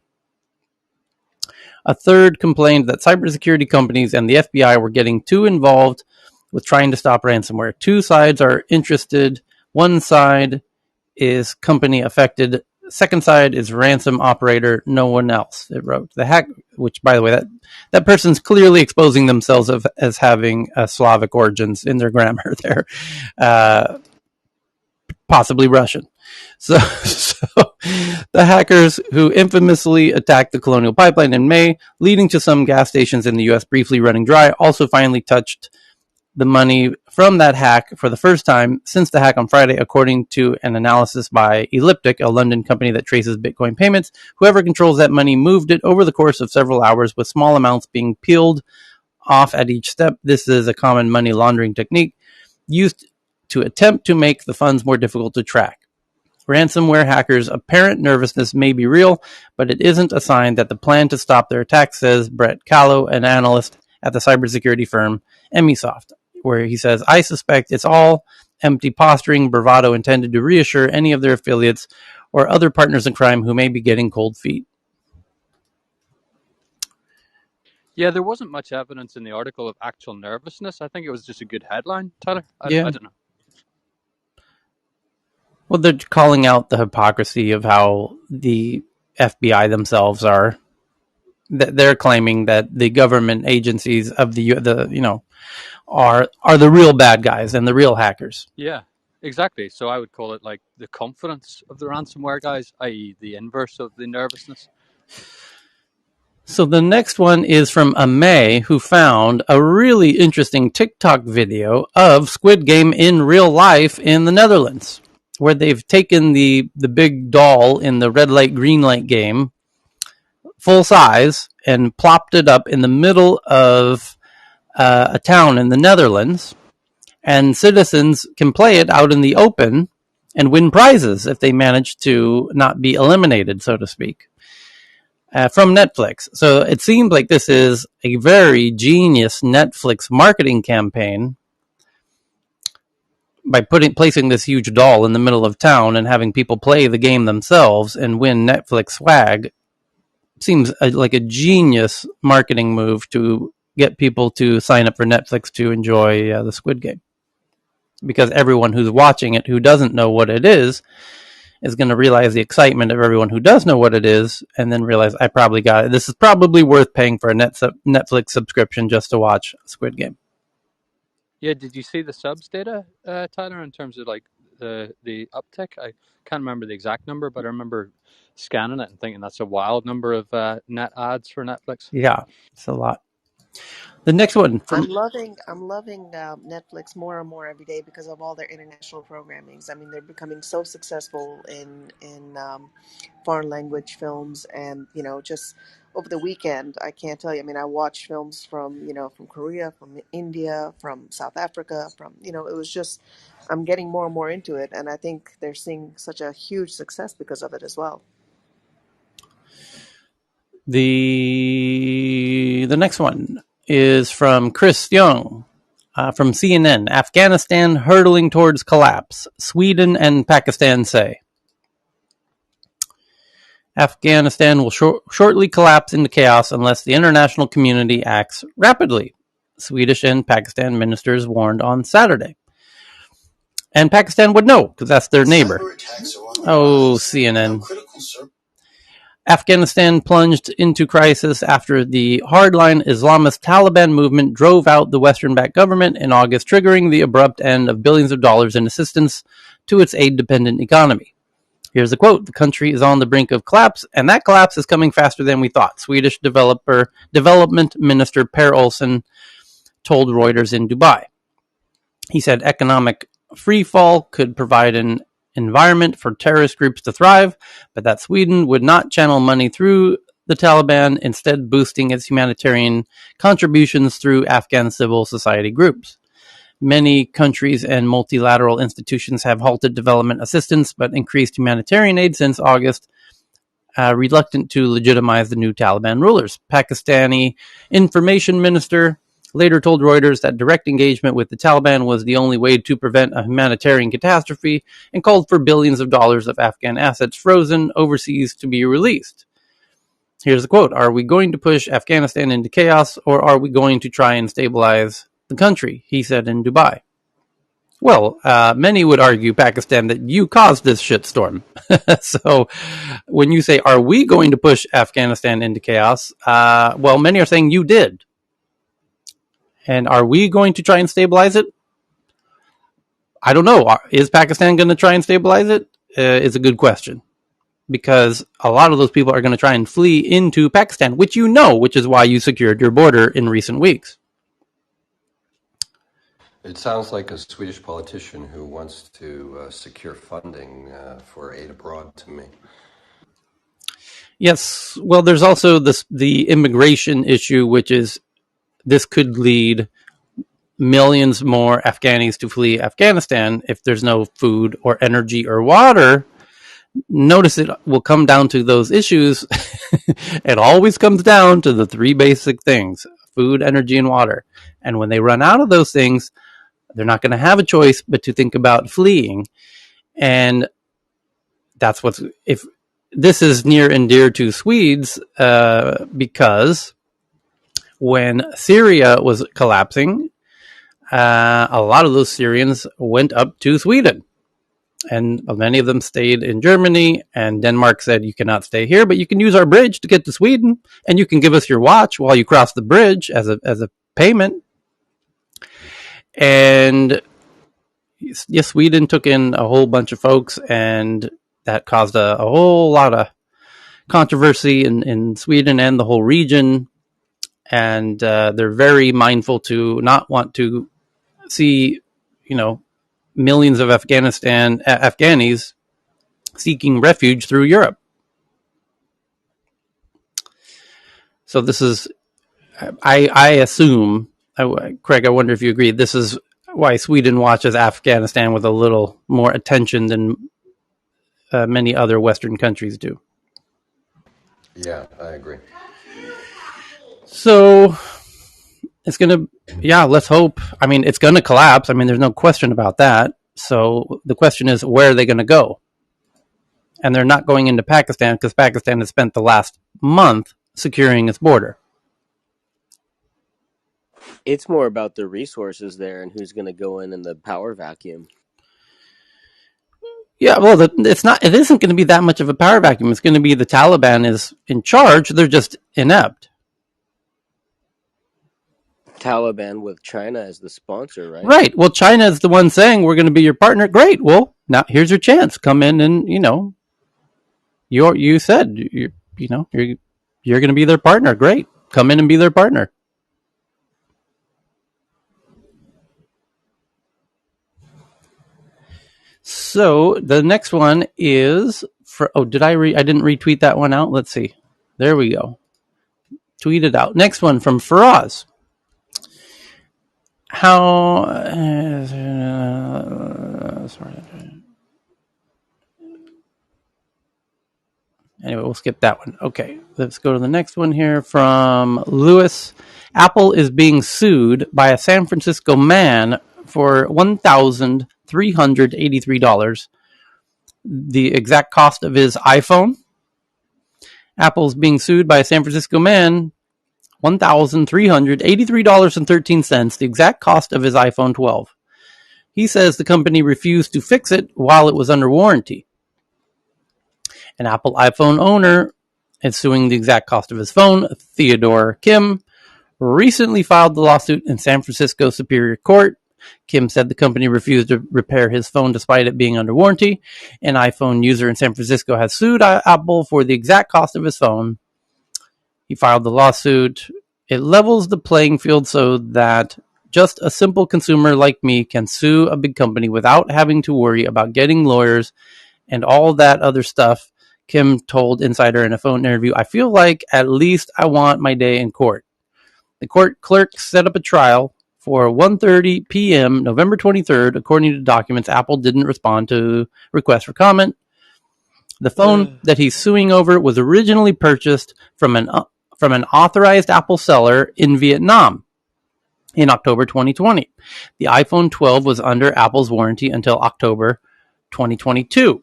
Speaker 2: A third complained that cybersecurity companies and the FBI were getting too involved with trying to stop ransomware. Two sides are interested. One side is company affected. Second side is ransom operator. No one else, it wrote. The hack, which, by the way, that person's clearly exposing themselves as having Slavic origins in their grammar there. Possibly Russian. So the hackers who infamously attacked the Colonial Pipeline in May, leading to some gas stations in the U.S. briefly running dry, also finally touched the money from that hack for the first time since the hack on Friday, according to an analysis by Elliptic, a London company that traces Bitcoin payments. Whoever controls that money moved it over the course of several hours, with small amounts being peeled off at each step. This is a common money laundering technique used to attempt to make the funds more difficult to track. Ransomware hackers' apparent nervousness may be real, but it isn't a sign that the plan to stop their attack, says Brett Callow, an analyst at the cybersecurity firm Emisoft, where he says, I suspect it's all empty posturing, bravado intended to reassure any of their affiliates or other partners in crime who may be getting cold feet.
Speaker 16: Yeah, there wasn't much evidence in the article of actual nervousness. I think it was just a good headline, Tyler. I don't know.
Speaker 2: Well, they're calling out the hypocrisy of how the FBI themselves are. They're claiming that the government agencies of the are the real bad guys and the real hackers.
Speaker 16: Yeah, exactly. So I would call it like the confidence of the ransomware guys, i.e. the inverse of the nervousness.
Speaker 2: So the next one is from Amay, who found a really interesting TikTok video of Squid Game in real life in the Netherlands, where they've taken the big doll in the red light, green light game, full size, and plopped it up in the middle of a town in the Netherlands, and citizens can play it out in the open and win prizes if they manage to not be eliminated, so to speak. From Netflix. So it seems like this is a very genius Netflix marketing campaign by placing this huge doll in the middle of town and having people play the game themselves and win Netflix swag. Seems like a genius marketing move to get people to sign up for Netflix to enjoy the Squid Game. Because everyone who's watching it who doesn't know what it is going to realize the excitement of everyone who does know what it is, and then realize, I probably got it. This is probably worth paying for a Netflix subscription just to watch Squid Game.
Speaker 16: Yeah, did you see the subs data, Tyler, in terms of like the uptick? I can't remember the exact number, but I remember scanning it and thinking that's a wild number of net ads for Netflix.
Speaker 2: Yeah, it's a lot. The next one.
Speaker 8: I'm loving Netflix more and more every day because of all their international programmings. I mean, they're becoming so successful in foreign language films, and just over the weekend, I can't tell you. I mean, I watched films from from Korea, from India, from South Africa, from it was just, I'm getting more and more into it, and I think they're seeing such a huge success because of it as well.
Speaker 2: The next one is from Chris Young from CNN. Afghanistan hurtling towards collapse. Sweden and Pakistan say. Afghanistan will shortly collapse into chaos unless the international community acts rapidly, Swedish and Pakistan ministers warned on Saturday. And Pakistan would know, because that's their neighbor. Oh, CNN. Afghanistan plunged into crisis after the hardline Islamist Taliban movement drove out the Western-backed government in August, triggering the abrupt end of billions of dollars in assistance to its aid-dependent economy. Here's a quote: the country is on the brink of collapse, and that collapse is coming faster than we thought, Swedish Development Minister Per Olsen told Reuters in Dubai. He said economic freefall could provide an environment for terrorist groups to thrive, but that Sweden would not channel money through the Taliban, instead boosting its humanitarian contributions through Afghan civil society groups. Many countries and multilateral institutions have halted development assistance but increased humanitarian aid since August, reluctant to legitimize the new Taliban rulers. Pakistani information minister later told Reuters that direct engagement with the Taliban was the only way to prevent a humanitarian catastrophe, and called for billions of dollars of Afghan assets frozen overseas to be released. Here's the quote: are we going to push Afghanistan into chaos, or are we going to try and stabilize the country? He said in Dubai. Well, many would argue, Pakistan, that you caused this shitstorm. So when you say, are we going to push Afghanistan into chaos? Well, many are saying you did. And are we going to try and stabilize it? I don't know. Is Pakistan going to try and stabilize it? It's a good question. Because a lot of those people are going to try and flee into Pakistan, which which is why you secured your border in recent weeks.
Speaker 15: It sounds like a Swedish politician who wants to secure funding for aid abroad to me.
Speaker 2: Yes. Well, there's also the immigration issue, which is this could lead millions more Afghanis to flee Afghanistan if there's no food or energy or water. Notice it will come down to those issues. It always comes down to the three basic things: food, energy, and water. And when they run out of those things, they're not going to have a choice but to think about fleeing. And that's what's, if this is near and dear to Swedes, because when Syria was collapsing, a lot of those Syrians went up to Sweden. And many of them stayed in Germany, and Denmark said, you cannot stay here, but you can use our bridge to get to Sweden, and you can give us your watch while you cross the bridge as a payment. And yes, Sweden took in a whole bunch of folks, and that caused a whole lot of controversy in Sweden and the whole region. And they're very mindful to not want to see, millions of Afghanis seeking refuge through Europe. So this is, I assume, Craig, I wonder if you agree, this is why Sweden watches Afghanistan with a little more attention than many other Western countries do.
Speaker 15: Yeah, I agree.
Speaker 2: So it's going to, let's hope. I mean, it's going to collapse. I mean, there's no question about that. So the question is, where are they going to go? And they're not going into Pakistan because Pakistan has spent the last month securing its border.
Speaker 5: It's more about the resources there and who's going to go in the power vacuum.
Speaker 2: Yeah, well, it isn't going to be that much of a power vacuum. It's going to be the Taliban is in charge. They're just inept.
Speaker 5: Taliban with China as the sponsor, right?
Speaker 2: Right. Well, China is the one saying we're going to be your partner. Great. Well, now here's your chance. Come in and, you said you're going to be their partner. Great. Come in and be their partner. So the next one is I didn't retweet that one out. Let's see. There we go. Tweet it out. Next one from Faraz. Anyway, we'll skip that one. Okay, let's go to the next one here from Lewis. Apple is being sued by a San Francisco man for $1,383, the exact cost of his iPhone. Apple's being sued by a San Francisco man, $1,383.13, the exact cost of his iPhone 12. He says the company refused to fix it while it was under warranty. An Apple iPhone owner is suing the exact cost of his phone. Theodore Kim recently filed the lawsuit in San Francisco Superior Court. Kim said the company refused to repair his phone despite it being under warranty. An iPhone user in San Francisco has sued Apple for the exact cost of his phone. He filed the lawsuit. It levels the playing field so that just a simple consumer like me can sue a big company without having to worry about getting lawyers and all that other stuff. Kim told Insider in a phone interview, I feel like at least I want my day in court. The court clerk set up a trial for 1:30 p.m. November 23rd. According to documents, Apple didn't respond to requests for comment. The phone that he's suing over was originally purchased from an authorized Apple seller in Vietnam in October 2020. The iPhone 12 was under Apple's warranty until October 2022.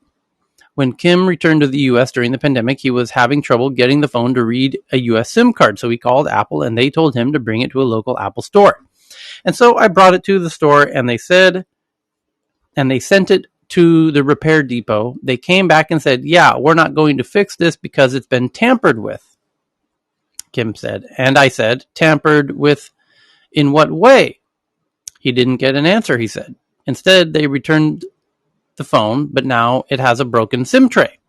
Speaker 2: When Kim returned to the U.S. during the pandemic, he was having trouble getting the phone to read a U.S. SIM card. So he called Apple and they told him to bring it to a local Apple store. And so I brought it to the store and they sent it to the repair depot. They came back and said, yeah, we're not going to fix this because it's been tampered with, Kim said. And I said, tampered with in what way? He didn't get an answer, he said. Instead, they returned the phone, but now it has a broken SIM tray.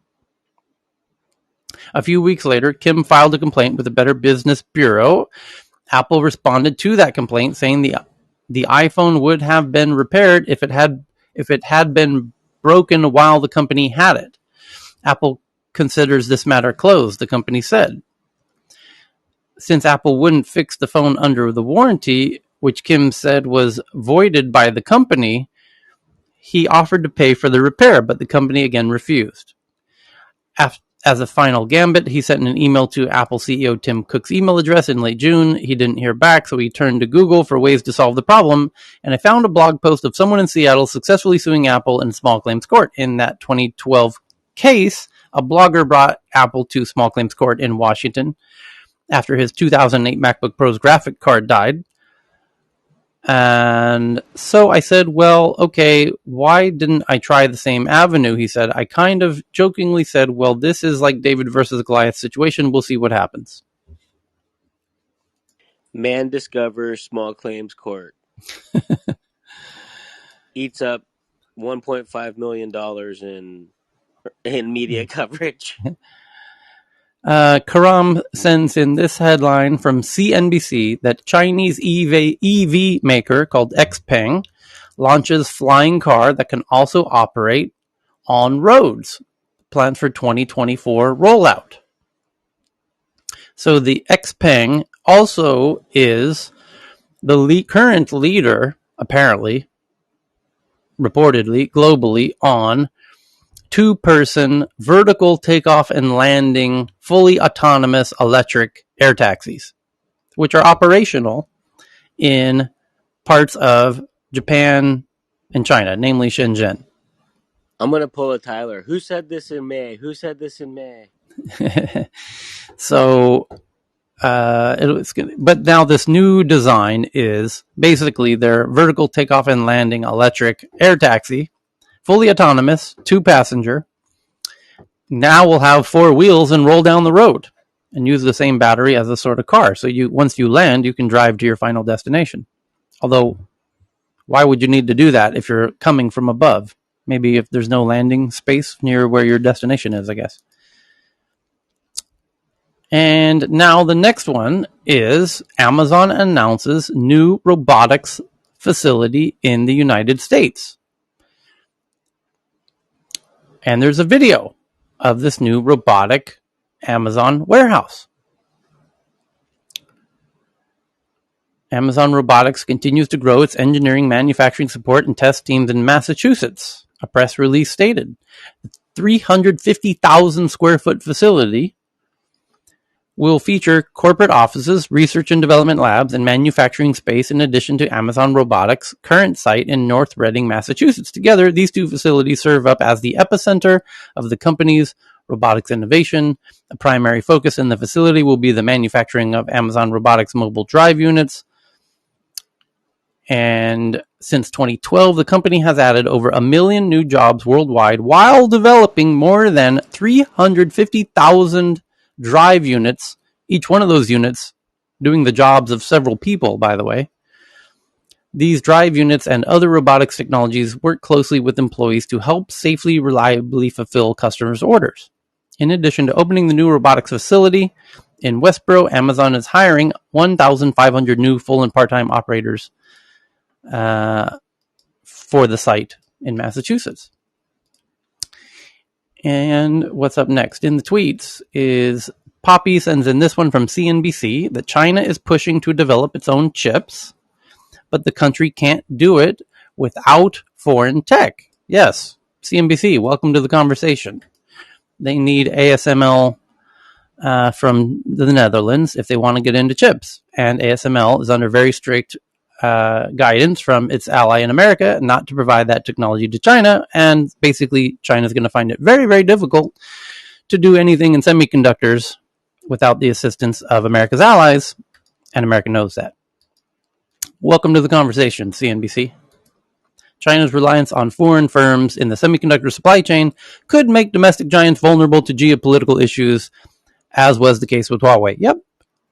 Speaker 2: A few weeks later, Kim filed a complaint with the Better Business Bureau. Apple responded to that complaint, saying the the iPhone would have been repaired if it had been broken while the company had it. Apple considers this matter closed, the company said. Since Apple wouldn't fix the phone under the warranty, which Kim said was voided by the company, he offered to pay for the repair, but the company again refused. As a final gambit, he sent an email to Apple CEO Tim Cook's email address in late June. He didn't hear back, so he turned to Google for ways to solve the problem, and I found a blog post of someone in Seattle successfully suing Apple in small claims court. In that 2012 case, a blogger brought Apple to small claims court in Washington after his 2008 MacBook Pro's graphic card died. And so I said, well, okay, why didn't I try the same avenue? He said, I kind of jokingly said, well, this is like David versus Goliath situation. We'll see what happens.
Speaker 5: Man discovers small claims court. Eats up $1.5 million in media coverage.
Speaker 2: Karam sends in this headline from CNBC that Chinese EV maker called Xpeng launches flying car that can also operate on roads, planned for 2024 rollout. So the Xpeng also is the current leader, apparently, reportedly, globally, on two-person vertical takeoff and landing, fully autonomous electric air taxis, which are operational in parts of Japan and China, namely Shenzhen.
Speaker 5: I'm going to pull a Tyler. Who said this in May? Who said this in May?
Speaker 2: So, but now this new design is basically their vertical takeoff and landing electric air taxi, fully autonomous, two-passenger. Now will have four wheels and roll down the road and use the same battery as a sort of car. So once you land, you can drive to your final destination. Although, why would you need to do that if you're coming from above? Maybe if there's no landing space near where your destination is, I guess. And now the next one is Amazon announces new robotics facility in the United States. And there's a video of this new robotic Amazon warehouse. Amazon Robotics continues to grow its engineering, manufacturing support, and test teams in Massachusetts, a press release stated. The 350,000 square foot facility will feature corporate offices, research and development labs, and manufacturing space in addition to Amazon Robotics' current site in North Reading, Massachusetts. Together, these two facilities serve up as the epicenter of the company's robotics innovation. A primary focus in the facility will be the manufacturing of Amazon Robotics mobile drive units. And since 2012, the company has added over 1 million new jobs worldwide while developing more than 350,000 drive units, each one of those units doing the jobs of several people, by the way. These drive units and other robotics technologies work closely with employees to help safely, reliably fulfill customers' orders. In addition to opening the new robotics facility in Westboro, Amazon is hiring 1,500 new full and part-time operators for the site in Massachusetts. And what's up next in the tweets is Poppy sends in this one from CNBC that China is pushing to develop its own chips, but the country can't do it without foreign tech. Yes, CNBC, welcome to the conversation. They need ASML from the Netherlands if they want to get into chips. And ASML is under very strict guidance from its ally in America not to provide that technology to China. And basically, China is going to find it very, very difficult to do anything in semiconductors without the assistance of America's allies. And America knows that. Welcome to the conversation, CNBC. China's reliance on foreign firms in the semiconductor supply chain could make domestic giants vulnerable to geopolitical issues, as was the case with Huawei. Yep,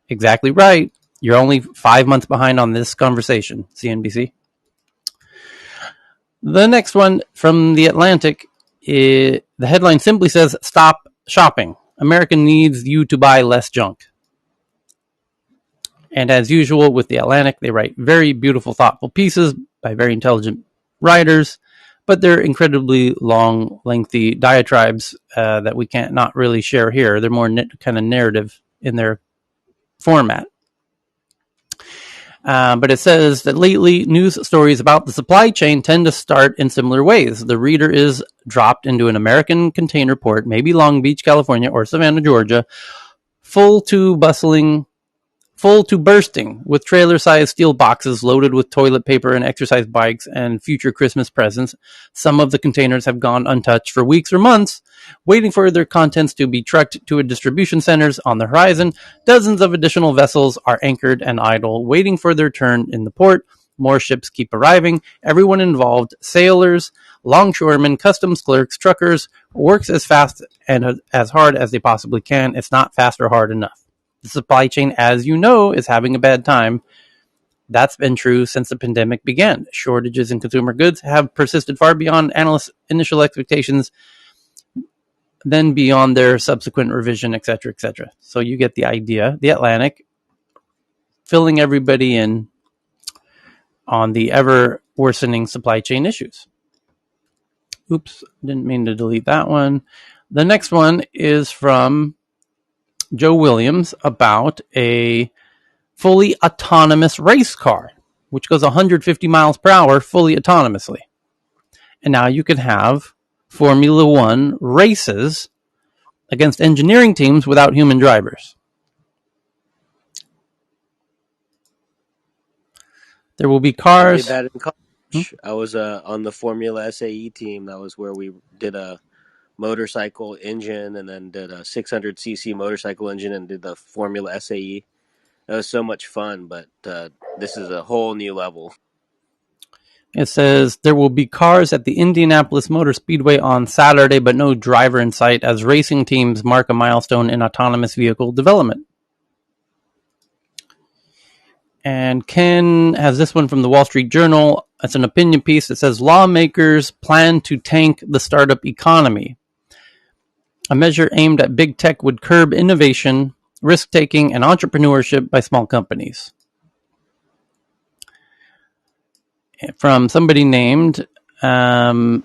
Speaker 2: exactly right. You're only 5 months behind on this conversation, CNBC. The next one from The Atlantic, the headline simply says, "Stop shopping. America needs you to buy less junk." And as usual with The Atlantic, they write very beautiful, thoughtful pieces by very intelligent writers, but they're incredibly long, lengthy diatribes that we can't not really share here. They're more kind of narrative in their format. But it says that lately, news stories about the supply chain tend to start in similar ways. The reader is dropped into an American container port, maybe Long Beach, California, or Savannah, Georgia, full to bursting with trailer-sized steel boxes loaded with toilet paper and exercise bikes and future Christmas presents. Some of the containers have gone untouched for weeks or months, waiting for their contents to be trucked to a distribution centers on the horizon. Dozens of additional vessels are anchored and idle, waiting for their turn in the port. More ships keep arriving. Everyone involved, sailors, longshoremen, customs clerks, truckers, works as fast and as hard as they possibly can. It's not fast or hard enough. The supply chain, as you know, is having a bad time. That's been true since the pandemic began. Shortages in consumer goods have persisted far beyond analysts' initial expectations, then beyond their subsequent revision, etc., etc. So you get the idea. The Atlantic filling everybody in on the ever worsening supply chain issues. Oops, didn't mean to delete that one. The next one is from Joe Williams about a fully autonomous race car, which goes 150 miles per hour fully autonomously. And now you can have Formula One races against engineering teams without human drivers. There will be cars.
Speaker 5: I did that in college. I was on the Formula SAE team. That was where we did a motorcycle engine and then did a 600cc motorcycle engine and did the Formula SAE. That was so much fun, but this is a whole new level.
Speaker 2: It says there will be cars at the Indianapolis Motor Speedway on Saturday, but no driver in sight as racing teams mark a milestone in autonomous vehicle development. And Ken has this one from the Wall Street Journal. It's an opinion piece that says lawmakers plan to tank the startup economy. A measure aimed at big tech would curb innovation, risk-taking, and entrepreneurship by small companies. From somebody named Bettina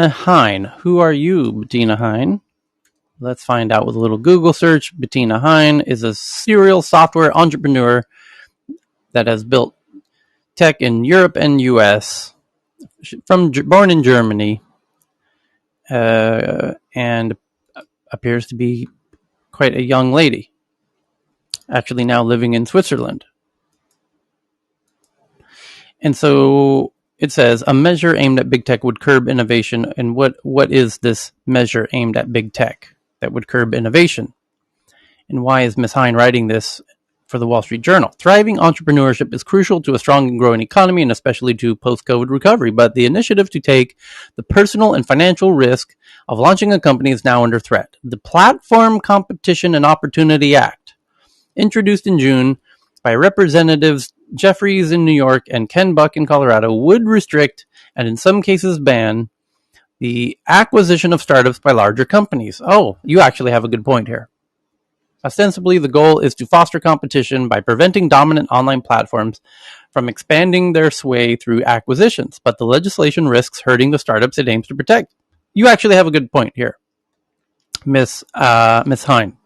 Speaker 2: Hine. Who are you, Bettina Hine? Let's find out with a little Google search. Bettina Hine is a serial software entrepreneur that has built tech in Europe and US, born in Germany, and appears to be quite a young lady, actually now living in Switzerland. And so it says a measure aimed at big tech would curb innovation. And what is this measure aimed at big tech that would curb innovation? And why is Ms. Hine writing this for the Wall Street Journal? Thriving entrepreneurship is crucial to a strong and growing economy and especially to post-COVID recovery. But the initiative to take the personal and financial risk of launching a company is now under threat. The Platform Competition and Opportunity Act, introduced in June by Representatives Jeffries in New York and Ken Buck in Colorado, would restrict and in some cases ban the acquisition of startups by larger companies. Oh, you actually have a good point here. Ostensibly, the goal is to foster competition by preventing dominant online platforms from expanding their sway through acquisitions, but the legislation risks hurting the startups it aims to protect. You actually have a good point here, Miss Hine.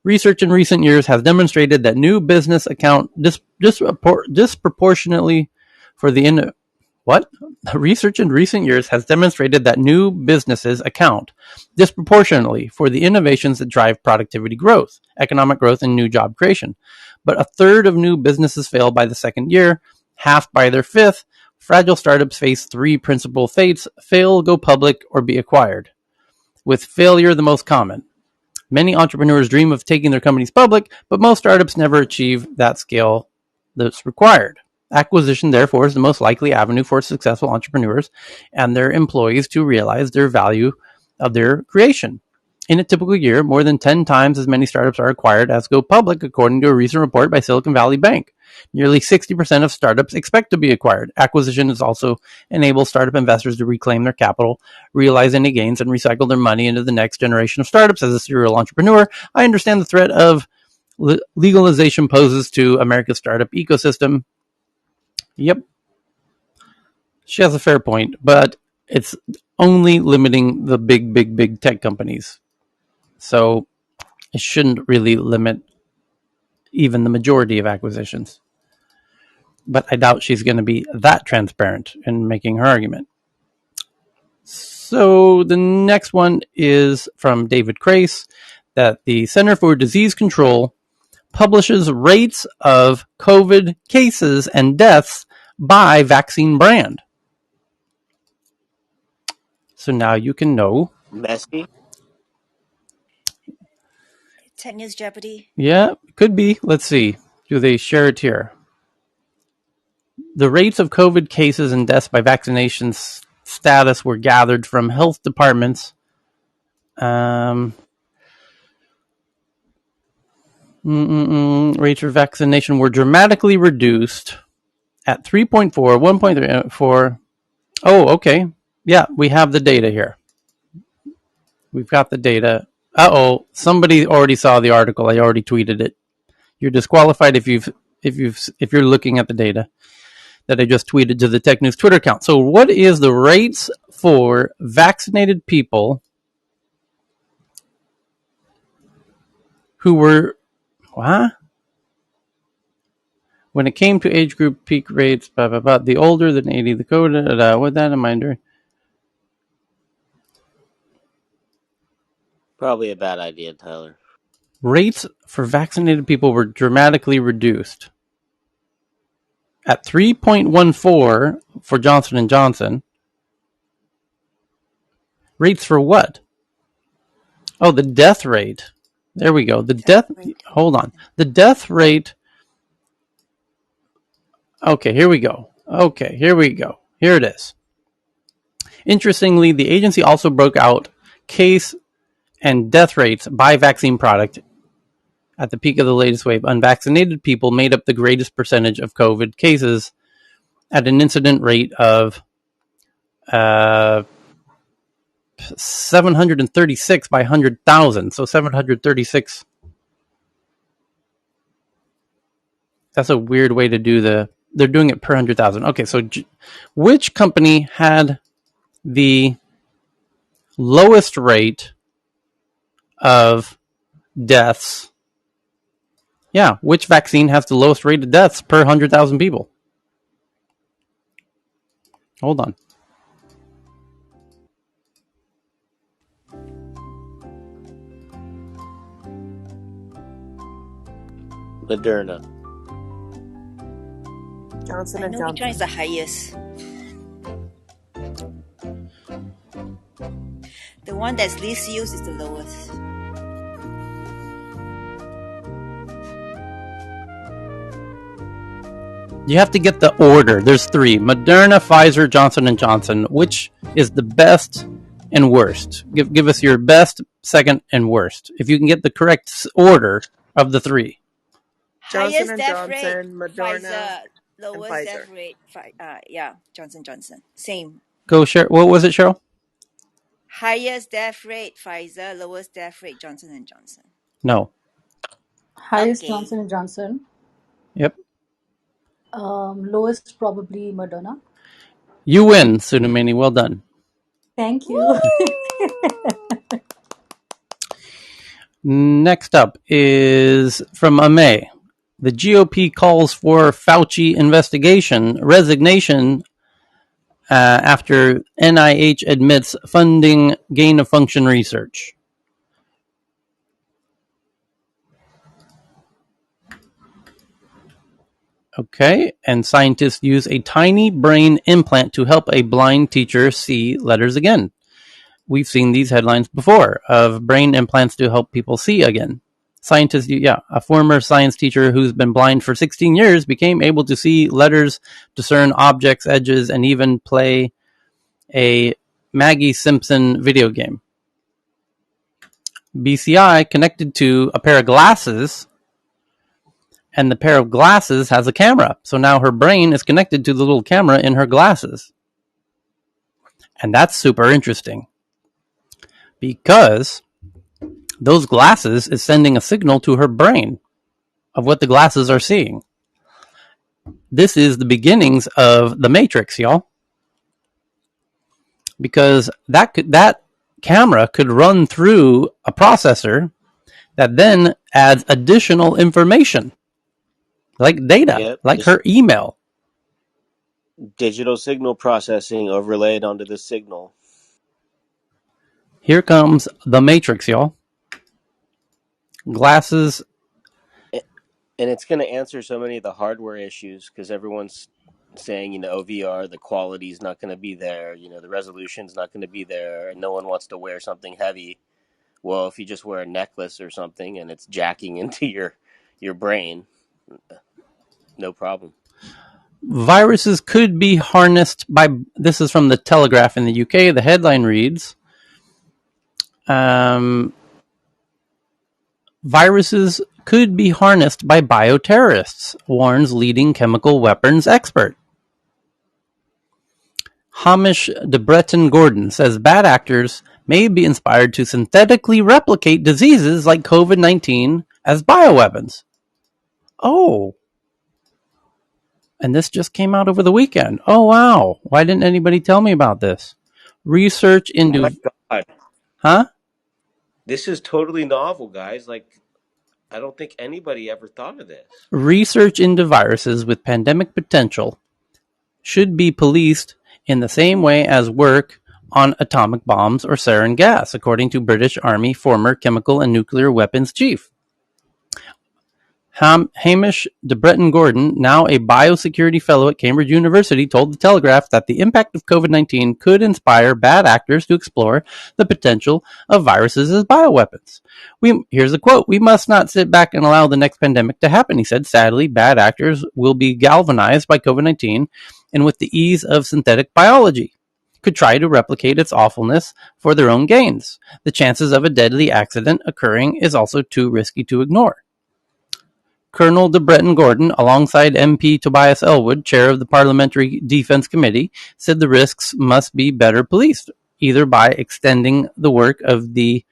Speaker 2: Research in recent years has demonstrated that new business account disproportionately for the Research in recent years has demonstrated that new businesses account disproportionately for the innovations that drive productivity growth, economic growth, and new job creation. But a third of new businesses fail by the second year, half by their fifth. Fragile startups face three principal fates: fail, go public, or be acquired, with failure the most common. Many entrepreneurs dream of taking their companies public, but most startups never achieve that scale that's required. Acquisition, therefore, is the most likely avenue for successful entrepreneurs and their employees to realize their value of their creation. In a typical year, more than 10 times as many startups are acquired as go public, according to a recent report by Silicon Valley Bank. Nearly 60% of startups expect to be acquired. Acquisition is also enables startup investors to reclaim their capital, realize any gains, and recycle their money into the next generation of startups. As a serial entrepreneur, I understand the threat of legalization poses to America's startup ecosystem. Yep. She has a fair point, but it's only limiting the big tech companies. So it shouldn't really limit even the majority of acquisitions. But I doubt she's going to be that transparent in making her argument. So the next one is from David Crace, that the Center for Disease Control publishes rates of COVID cases and deaths by vaccine brand. So now you can know.
Speaker 5: Messy.
Speaker 17: 10 News Jeopardy.
Speaker 2: Yeah, could be. Let's see. Do they share it here? The rates of COVID cases and deaths by vaccination status were gathered from health departments. Rates for vaccination were dramatically reduced at 3.4, 1.3, Oh, okay. Yeah, we have the data here. We've got the data. Somebody already saw the article. I already tweeted it. You're disqualified if you're looking at the data that I just tweeted to the Tech News Twitter account. So what is the rates for vaccinated people who were when it came to age group peak rates, the older than 80, the code, with that in mind.
Speaker 5: Probably a bad idea, Tyler.
Speaker 2: Rates for vaccinated people were dramatically reduced at 3.14 for Johnson & Johnson. Rates for what? Oh, the death rate. There we go. The death rate. Hold on. The death rate. Okay, here we go. Here it is. Interestingly, the agency also broke out case and death rates by vaccine product. At the peak of the latest wave, unvaccinated people made up the greatest percentage of COVID cases at an incident rate of 736 by 100,000. So 736. That's a weird way to do they're doing it per 100,000. Okay, so which company had the lowest rate of deaths? Yeah, which vaccine has the lowest rate of deaths per 100,000 people? Hold on.
Speaker 5: Moderna.
Speaker 8: Johnson
Speaker 17: I
Speaker 8: and
Speaker 17: know which one is
Speaker 8: Johnson.
Speaker 17: the highest. The one that's least used is the lowest.
Speaker 2: You have to get the order. There's three: Moderna, Pfizer, Johnson & Johnson. Which is the best and worst? Give us your best, second, and worst. If you can get the correct order of the three.
Speaker 8: Johnson
Speaker 17: Highest
Speaker 8: and
Speaker 17: death rate,
Speaker 8: Johnson, Moderna,
Speaker 17: Pfizer.
Speaker 8: and
Speaker 17: Lowest
Speaker 8: Pfizer.
Speaker 17: death rate, yeah, Johnson & Johnson. Same.
Speaker 2: Go share. What was it, Cheryl?
Speaker 17: Highest death rate, Pfizer. Lowest death rate, Johnson & Johnson.
Speaker 2: No.
Speaker 18: Highest
Speaker 17: Okay.
Speaker 18: Johnson & Johnson.
Speaker 2: Yep.
Speaker 18: Lowest probably Moderna.
Speaker 2: You win, Sunamani. Well done.
Speaker 18: Thank you.
Speaker 2: Next up is from Ame. The GOP calls for Fauci resignation after NIH admits funding gain-of-function research. Okay, and scientists use a tiny brain implant to help a blind teacher see letters again. We've seen these headlines before of brain implants to help people see again. Scientists, a former science teacher who's been blind for 16 years became able to see letters, discern objects, edges, and even play a Maggie Simpson video game. BCI connected to a pair of glasses, and the pair of glasses has a camera. So now her brain is connected to the little camera in her glasses. And that's super interesting, because those glasses is sending a signal to her brain. of what the glasses are seeing. This is the beginnings of the Matrix, y'all. Because that camera could run through a processor that then adds additional information, like data, like her email.
Speaker 5: Digital signal processing overlaid onto the signal.
Speaker 2: Here comes the Matrix, y'all. Glasses.
Speaker 5: And it's going to answer so many of the hardware issues because everyone's saying, VR, the quality's not going to be there, the resolution's not going to be there, and no one wants to wear something heavy. Well, if you just wear a necklace or something and it's jacking into your brain, no problem.
Speaker 2: Viruses could be harnessed by, this is from the Telegraph in the UK, the headline reads, viruses could be harnessed by bioterrorists, warns leading chemical weapons expert. Hamish de Breton Gordon says bad actors may be inspired to synthetically replicate diseases like COVID-19 as bioweapons. Oh. And this just came out over the weekend. Oh, wow. Why didn't anybody tell me about this? Research into...
Speaker 5: Oh my God.
Speaker 2: Huh?
Speaker 5: This is totally novel, guys. I don't think anybody ever thought of this.
Speaker 2: Research into viruses with pandemic potential should be policed in the same way as work on atomic bombs or sarin gas, according to British Army former chemical and nuclear weapons chief. Hamish de Breton Gordon, now a biosecurity fellow at Cambridge University, told The Telegraph that the impact of COVID-19 could inspire bad actors to explore the potential of viruses as bioweapons. Here's a quote, "We must not sit back and allow the next pandemic to happen," he said. "Sadly, bad actors will be galvanized by COVID-19 and with the ease of synthetic biology could try to replicate its awfulness for their own gains. The chances of a deadly accident occurring is also too risky to ignore." Colonel de Breton Gordon, alongside MP Tobias Ellwood, chair of the Parliamentary Defence Committee, said the risks must be better policed, either by extending the work of the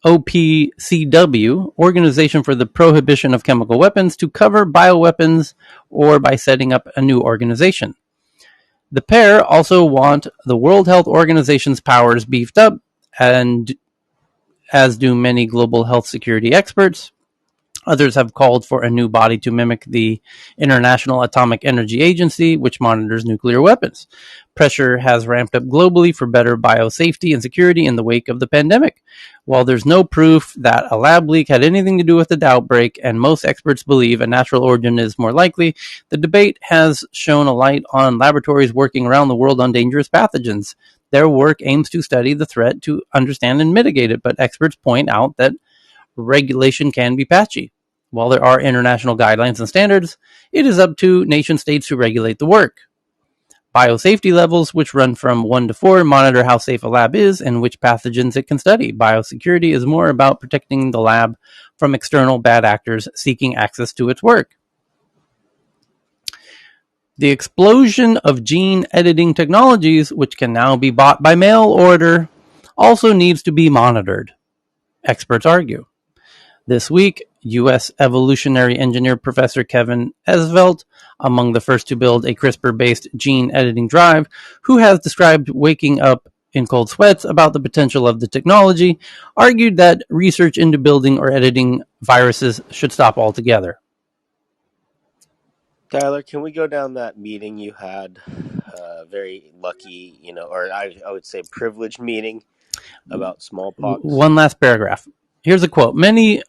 Speaker 2: OPCW, Organization for the Prohibition of Chemical Weapons, to cover bioweapons or by setting up a new organization. The pair also want the World Health Organization's powers beefed up, and as do many global health security experts. Others have called for a new body to mimic the International Atomic Energy Agency, which monitors nuclear weapons. Pressure has ramped up globally for better biosafety and security in the wake of the pandemic. While there's no proof that a lab leak had anything to do with the outbreak, and most experts believe a natural origin is more likely, the debate has shown a light on laboratories working around the world on dangerous pathogens. Their work aims to study the threat to understand and mitigate it, but experts point out that regulation can be patchy. While there are international guidelines and standards, it is up to nation states to regulate the work. Biosafety levels, which run from 1 to 4, monitor how safe a lab is and which pathogens it can study. Biosecurity is more about protecting the lab from external bad actors seeking access to its work. The explosion of gene editing technologies, which can now be bought by mail order, also needs to be monitored, experts argue. This week, U.S. evolutionary engineer Professor Kevin Esvelt, among the first to build a CRISPR-based gene editing drive, who has described waking up in cold sweats about the potential of the technology, argued that research into building or editing viruses should stop altogether.
Speaker 5: Tyler, can we go down that meeting you had? Very lucky, or I would say privileged meeting about smallpox.
Speaker 2: One last paragraph. Here's a quote. "Many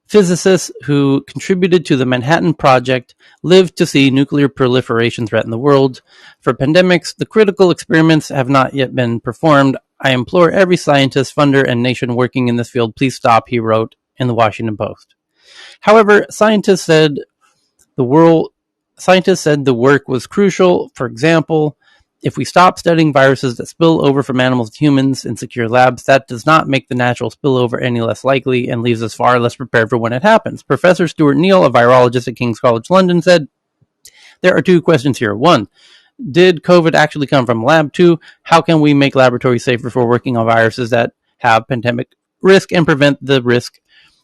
Speaker 2: physicists who contributed to the Manhattan Project lived to see nuclear proliferation threaten the world. For pandemics, the critical experiments have not yet been performed. I implore every scientist, funder, and nation working in this field, please stop," he wrote in the Washington Post. However, scientists said the work was crucial. For example, if we stop studying viruses that spill over from animals to humans in secure labs, that does not make the natural spillover any less likely and leaves us far less prepared for when it happens. Professor Stuart Neal, a virologist at King's College London, said, "There are two questions here. One, did COVID actually come from a lab? Two, how can we make laboratories safer for working on viruses that have pandemic risk and prevent the risk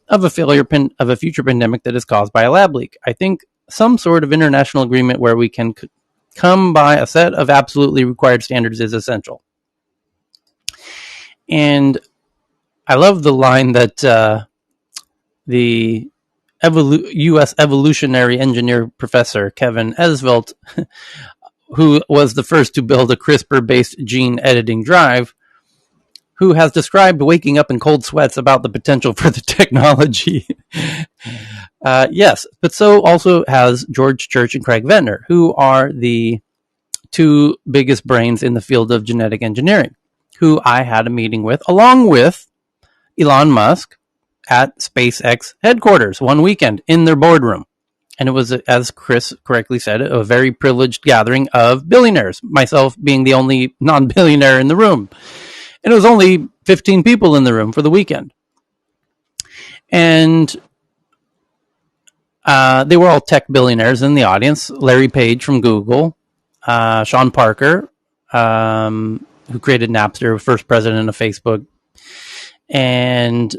Speaker 2: of a failure of a future pandemic that is caused by a lab leak. I think some sort of international agreement where we can come by a set of absolutely required standards is essential. And I love the line that the U.S. evolutionary engineer professor Kevin Esvelt, who was the first to build a CRISPR-based gene editing drive, who has described waking up in cold sweats about the potential for the technology. Yes, but so also has George Church and Craig Ventnor, who are the two biggest brains in the field of genetic engineering, who I had a meeting with, along with Elon Musk, at SpaceX headquarters one weekend in their boardroom. And it was, as Chris correctly said, a very privileged gathering of billionaires, myself being the only non-billionaire in the room. And it was only 15 people in the room for the weekend. And they were all tech billionaires in the audience. Larry Page from Google, Sean Parker, who created Napster, first president of Facebook, and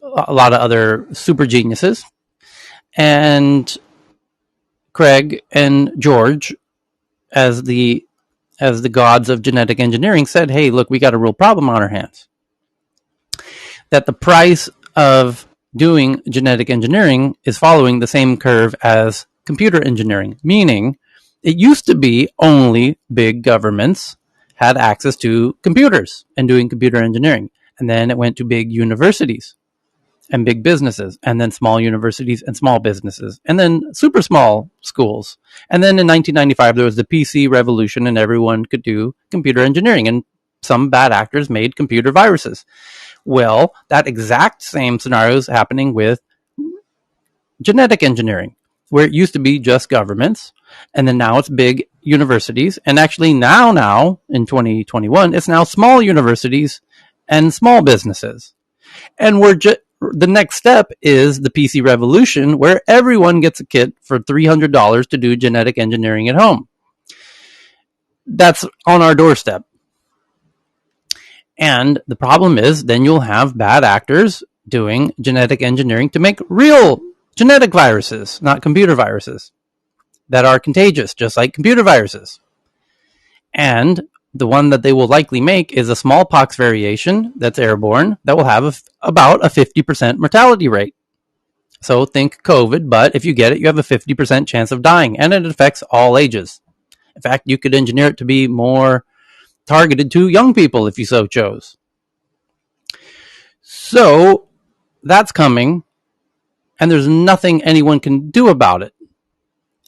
Speaker 2: a lot of other super geniuses. And Craig and George, as the gods of genetic engineering, said, hey, look, we got a real problem on our hands. That the price of doing genetic engineering is following the same curve as computer engineering, meaning it used to be only big governments had access to computers and doing computer engineering. And then it went to big universities and big businesses, and then small universities and small businesses, and then super small schools. And then in 1995, there was the PC revolution, and everyone could do computer engineering, and some bad actors made computer viruses. Well, that exact same scenario is happening with genetic engineering, where it used to be just governments, and then now it's big universities, and actually now in 2021, it's now small universities and small businesses. And the next step is the PC revolution, where everyone gets a kit for $300 to do genetic engineering at home. That's on our doorstep. And the problem is then you'll have bad actors doing genetic engineering to make real genetic viruses, not computer viruses, that are contagious, just like computer viruses. And the one that they will likely make is a smallpox variation that's airborne that will have about a 50% mortality rate. So think COVID, but if you get it, you have a 50% chance of dying, and it affects all ages. In fact, you could engineer it to be more targeted to young people if you so chose. So that's coming, and there's nothing anyone can do about it.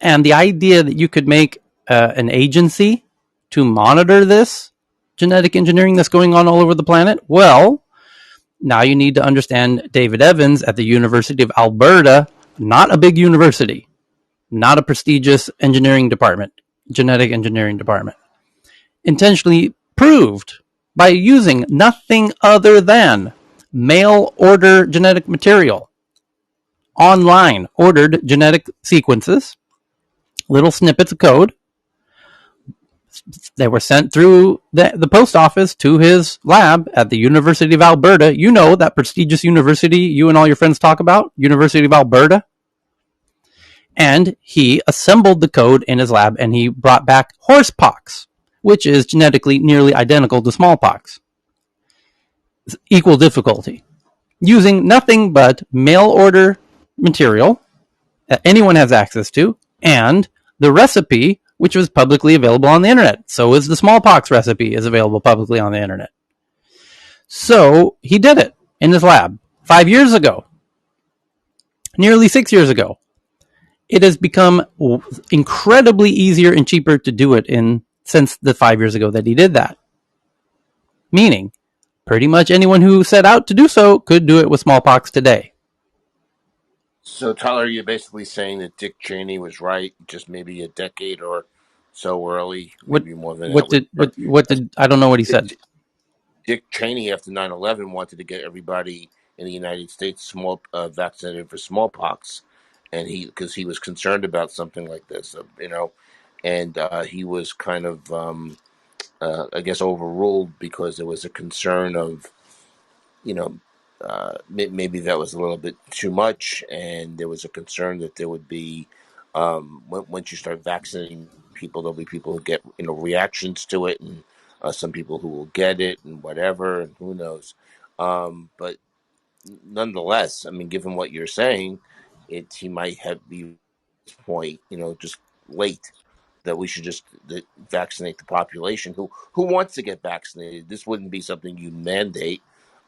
Speaker 2: And the idea that you could make an agency to monitor this genetic engineering that's going on all over the planet, well, now you need to understand David Evans at the University of Alberta, not a big university, not a prestigious engineering department, genetic engineering department, intentionally proved by using nothing other than mail order genetic material, online ordered genetic sequences, little snippets of code. They were sent through the post office to his lab at the University of Alberta. You know, that prestigious university you and all your friends talk about, University of Alberta. And he assembled the code in his lab, and he brought back horsepox, which is genetically nearly identical to smallpox. Equal difficulty. Using nothing but mail order material that anyone has access to, and the recipe, which was publicly available on the internet. So is the smallpox recipe is available publicly on the internet. So he did it in his lab 5 years ago, nearly 6 years ago. It has become incredibly easier and cheaper to do it since the 5 years ago that he did that. Meaning, pretty much anyone who set out to do so could do it with smallpox today.
Speaker 4: So, Tyler, you're basically saying that Dick Cheney was right, just maybe a decade or so early, maybe more than that.
Speaker 2: What did I don't know what he said.
Speaker 4: Dick Cheney, after 9/11, wanted to get everybody in the United States vaccinated for smallpox, and because he was concerned about something like this, and he was kind of, I guess, overruled because there was a concern of, maybe that was a little bit too much, and there was a concern that there would be once you start vaccinating people, there'll be people who get reactions to it, and some people who will get it and whatever, and who knows. But nonetheless, I mean, given what you're saying, he might have be point, just late, that we should just vaccinate the population who wants to get vaccinated. This wouldn't be something you mandate,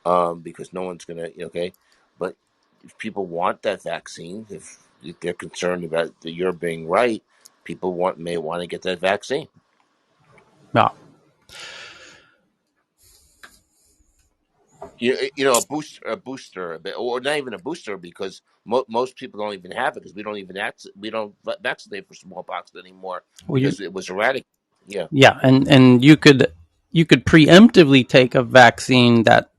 Speaker 4: because no one's gonna, okay. But if people want that vaccine, if they're concerned about that you're being right, people may want to get that vaccine.
Speaker 2: Yeah.
Speaker 4: A booster, or not even a booster, because most people don't even have it, because we don't vaccinate for smallpox anymore, because it was eradicated. Yeah.
Speaker 2: Yeah, and you could preemptively take a vaccine that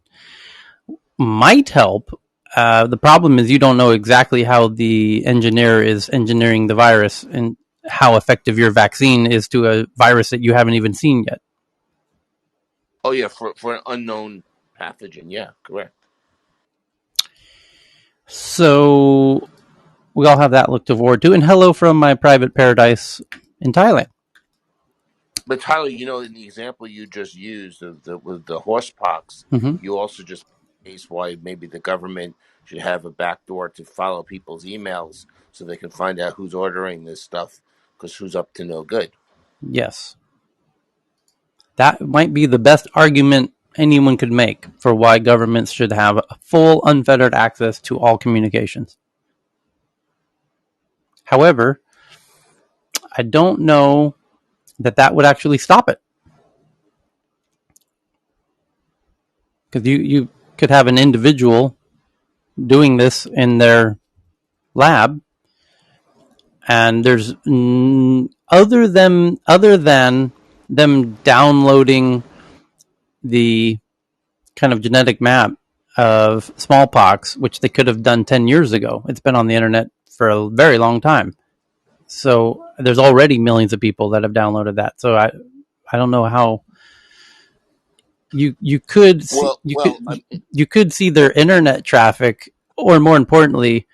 Speaker 2: might help. The problem is you don't know exactly how the engineer is engineering the virus and how effective your vaccine is to a virus that you haven't even seen yet.
Speaker 4: Oh yeah, for an unknown pathogen. Yeah, correct.
Speaker 2: So we all have that look to forward to. And hello from my private paradise in Thailand.
Speaker 4: But Tyler, in the example you just used with the horse pox, you also just case why maybe the government should have a backdoor to follow people's emails so they can find out who's ordering this stuff, because who's up to no good.
Speaker 2: Yes. That might be the best argument anyone could make for why governments should have full unfettered access to all communications. However, I don't know that would actually stop it. Because you could have an individual doing this in their lab, and there's other than them downloading the kind of genetic map of smallpox, which they could have done 10 years ago. It's been on the internet for a very long time. So there's already millions of people that have downloaded that. So I don't know how you could see, you could see their internet traffic, or more importantly,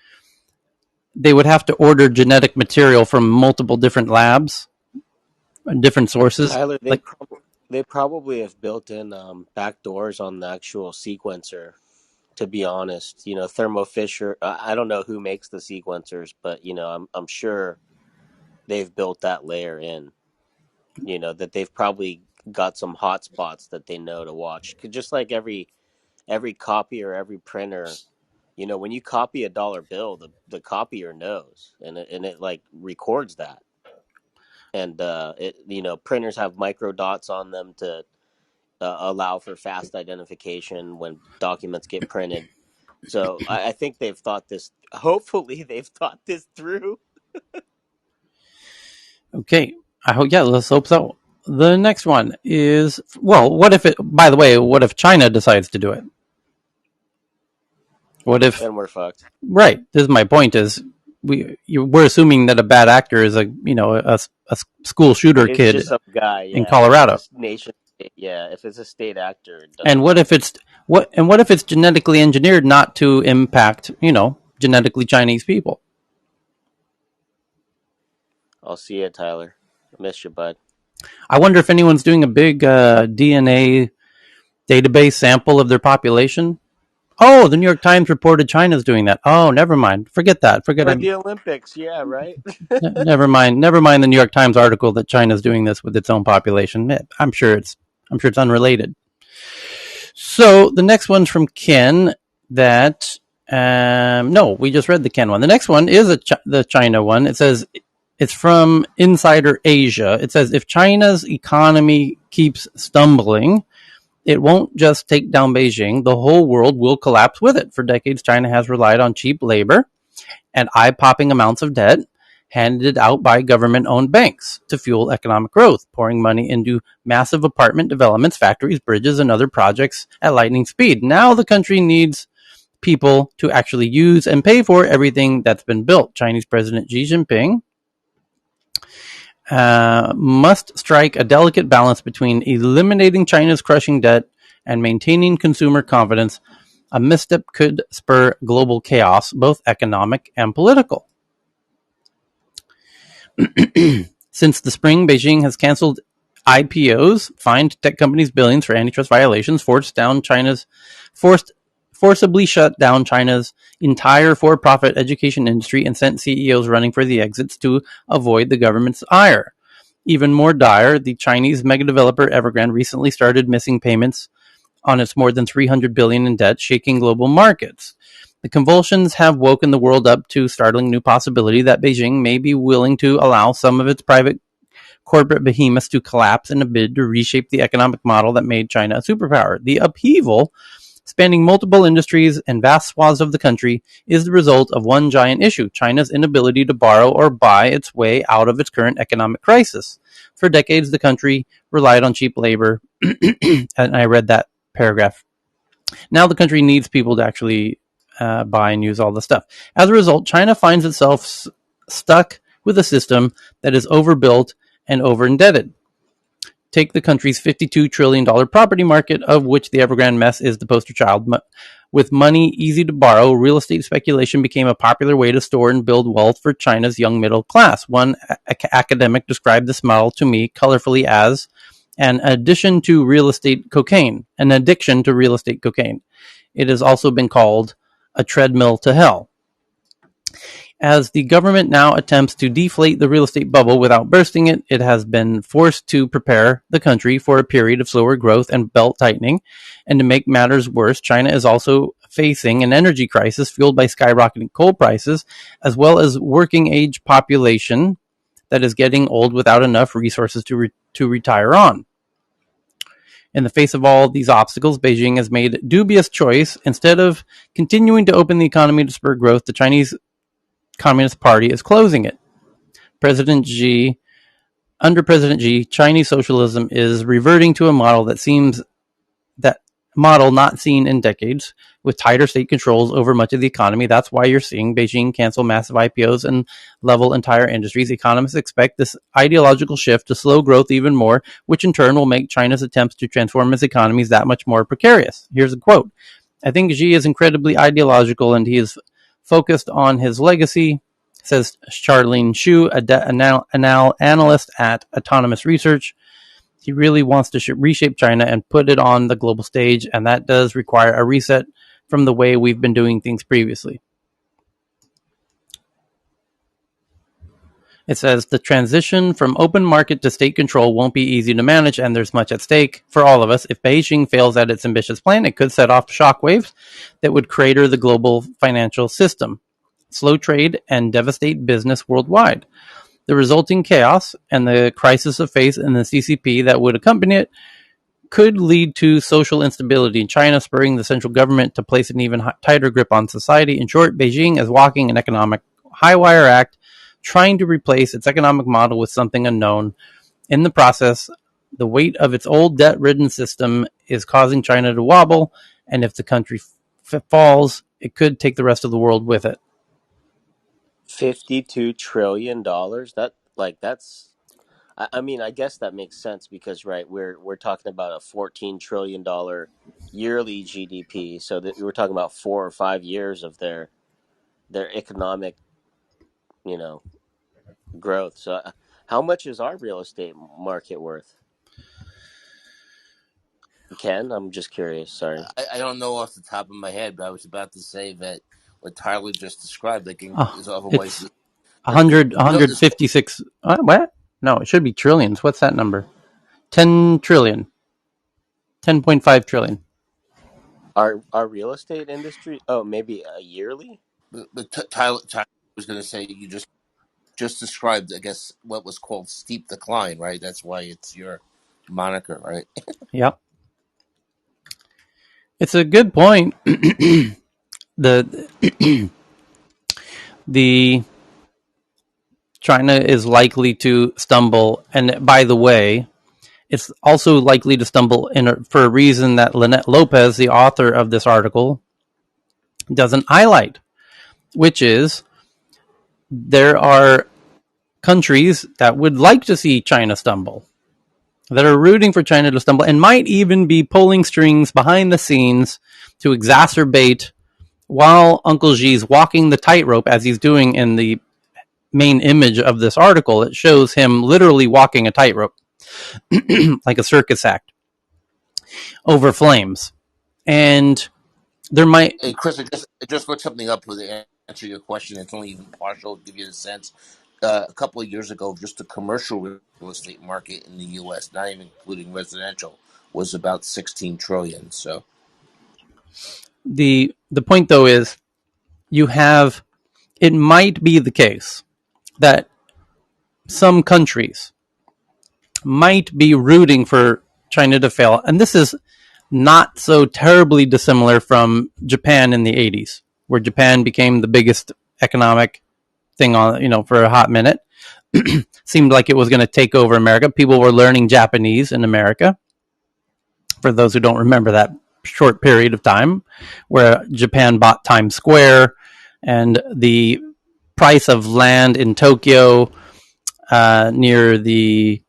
Speaker 2: they would have to order genetic material from multiple different labs and different sources.
Speaker 5: Tyler, they probably have built in backdoors on the actual sequencer. To be honest, Thermo Fisher. I don't know who makes the sequencers, but I'm sure they've built that layer in. That they've probably got some hotspots that they know to watch. Just like every copy or every printer, when you copy a dollar bill, the copier knows, and it like records that. And printers have micro dots on them to allow for fast identification when documents get printed. So I think they've thought this. Hopefully, they've thought this through.
Speaker 2: Okay, let's hope so. The next one is, well, what if China decides to do it? What if?
Speaker 5: Then we're fucked.
Speaker 2: Right. This is my point. Is we're assuming that a bad actor is a school shooter kid
Speaker 5: just some guy,
Speaker 2: in Colorado.
Speaker 5: Nation, if it's a state actor.
Speaker 2: And what if it's genetically engineered not to impact genetically Chinese people?
Speaker 5: I'll see you, Tyler. I miss you, bud.
Speaker 2: I wonder if anyone's doing a big DNA database sample of their population. Oh, the New York Times reported China's doing that. Oh, never mind. Forget that.
Speaker 5: For the Olympics, yeah, right?
Speaker 2: Never mind the New York Times article that China's doing this with its own population. I'm sure it's unrelated. So the next one's from Ken. That no, we just read the Ken one. The next one is the China one. It says it's from Insider Asia. It says if China's economy keeps stumbling, it won't just take down Beijing. The whole world will collapse with it. For decades, China has relied on cheap labor and eye-popping amounts of debt handed out by government-owned banks to fuel economic growth, pouring money into massive apartment developments, factories, bridges, and other projects at lightning speed. Now the country needs people to actually use and pay for everything that's been built. Chinese President Xi Jinping must strike a delicate balance between eliminating China's crushing debt and maintaining consumer confidence A misstep could spur global chaos, both economic and political. Since the spring, Beijing has canceled IPOs, fined tech companies billions for antitrust violations, forcibly shut down China's entire for-profit education industry, and sent CEOs running for the exits to avoid the government's ire. Even more dire, the Chinese megadeveloper Evergrande recently started missing payments on its more than $300 billion in debt, shaking global markets. The convulsions have woken the world up to startling new possibility that Beijing may be willing to allow some of its private corporate behemoths to collapse in a bid to reshape the economic model that made China a superpower. The upheaval, spanning multiple industries and vast swaths of the country, is the result of one giant issue: China's inability to borrow or buy its way out of its current economic crisis. For decades, the country relied on cheap labor, and I read that paragraph. Now the country needs people to actually buy and use all the stuff. As a result, China finds itself stuck with a system that is overbuilt and over-indebted. Take the country's $52 trillion property market, of which the Evergrande mess is the poster child. With money easy to borrow, real estate speculation became a popular way to store and build wealth for China's young middle class. One academic described this model to me colorfully as an addiction to real estate cocaine. It has also been called a treadmill to hell. As the government now attempts to deflate the real estate bubble without bursting it, it has been forced to prepare the country for a period of slower growth and belt tightening. And to make matters worse, China is also facing an energy crisis fueled by skyrocketing coal prices, as well as working age population that is getting old without enough resources to retire on. In the face of all these obstacles, Beijing has made a dubious choice. Instead of continuing to open the economy to spur growth, the Chinese Communist Party is closing it. Under President Xi, Chinese socialism is reverting to a model not seen in decades, with tighter state controls over much of the economy. That's why you're seeing Beijing cancel massive IPOs and level entire industries. Economists expect this ideological shift to slow growth even more, which in turn will make China's attempts to transform its economies that much more precarious. Here's a quote. I think Xi is incredibly ideological and he is focused on his legacy, says Charlene Xu, an analyst at Autonomous Research. He really wants to reshape China and put it on the global stage, and that does require a reset from the way we've been doing things previously. It says the transition from open market to state control won't be easy to manage, and there's much at stake for all of us. If Beijing fails at its ambitious plan, it could set off shockwaves that would crater the global financial system, slow trade, and devastate business worldwide. The resulting chaos and the crisis of faith in the CCP that would accompany it could lead to social instability in China, spurring the central government to place an even tighter grip on society. In short, Beijing is walking an economic high-wire act, trying to replace its economic model with something unknown. In the process, the weight of its old debt-ridden system is causing China to wobble, and if the country falls, it could take the rest of the world with it.
Speaker 5: $52 trillion. That's. I mean, I guess that makes sense because, right, we're talking about a $14 trillion yearly GDP. So that we're talking about 4 or 5 years of their economic, growth. So, how much is our real estate market worth? Ken, I'm just curious. Sorry,
Speaker 4: I don't know off the top of my head, but I was about to say that what Tyler just described, is otherwise
Speaker 2: It's 156. What? No, it should be trillions. What's that number? 10 trillion. 10.5 trillion.
Speaker 5: our real estate industry. Oh, maybe a yearly.
Speaker 4: But Tyler was going to say you just described, I guess, what was called steep decline, right? That's why it's your moniker, right?
Speaker 2: Yep. It's a good point. the China is likely to stumble, and by the way, it's also likely to stumble for a reason that Lynette Lopez, the author of this article, doesn't highlight, which is there are countries that would like to see China stumble, that are rooting for China to stumble, and might even be pulling strings behind the scenes to exacerbate while Uncle G's walking the tightrope as he's doing in the main image of this article. It shows him literally walking a tightrope like a circus act over flames. And there might...
Speaker 4: Hey, Chris, I just looked something up to answer your question. It's only even partial to give you a sense. A couple of years ago, just the commercial real estate market in the U.S., not even including residential, was about $16 trillion. So
Speaker 2: the point, though, is you have... It might be the case that some countries might be rooting for China to fail, and this is not so terribly dissimilar from Japan in the 80s, where Japan became the biggest economic thing on, for a hot minute. Seemed like it was going to take over America. People were learning Japanese in America. For those who don't remember that short period of time where Japan bought Times Square, and the price of land in Tokyo near the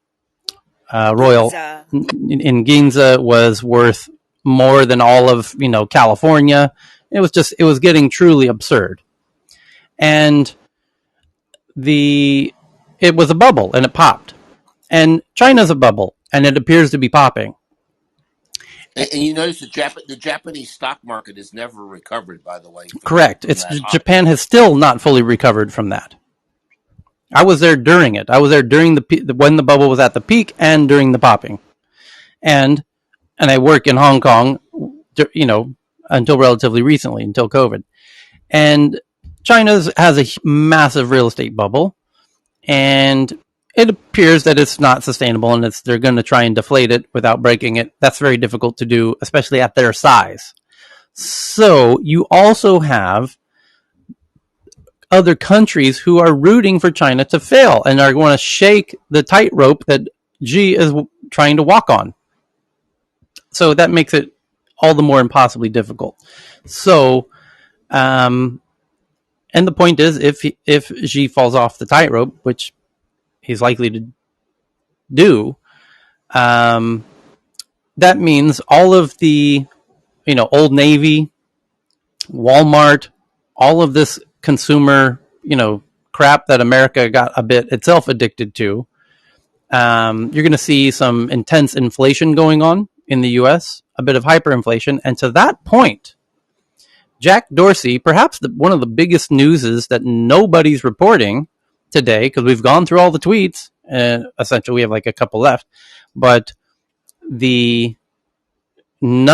Speaker 2: Royal in Ginza was worth more than all of California. It was getting truly absurd, and it was a bubble and it popped, and China's a bubble and it appears to be popping.
Speaker 4: And you notice the Japanese stock market has never recovered, by the way.
Speaker 2: Correct. Japan has still not fully recovered from that. I was there during it. I was there during when the bubble was at the peak and during the popping. And I work in Hong Kong, until relatively recently, until COVID. And China has a massive real estate bubble, and it appears that it's not sustainable, and they're going to try and deflate it without breaking it. That's very difficult to do, especially at their size. So you also have other countries who are rooting for China to fail and are going to shake the tightrope that Xi is trying to walk on. So that makes it all the more impossibly difficult. So, and the point is, if Xi falls off the tightrope, which he's likely to do, that means all of the, Old Navy, Walmart, all of this consumer, crap that America got a bit itself addicted to. You're going to see some intense inflation going on in the U.S., a bit of hyperinflation. And to that point, Jack Dorsey, perhaps one of the biggest news is that nobody's reporting today, because we've gone through all the tweets, and essentially we have like a couple left, but none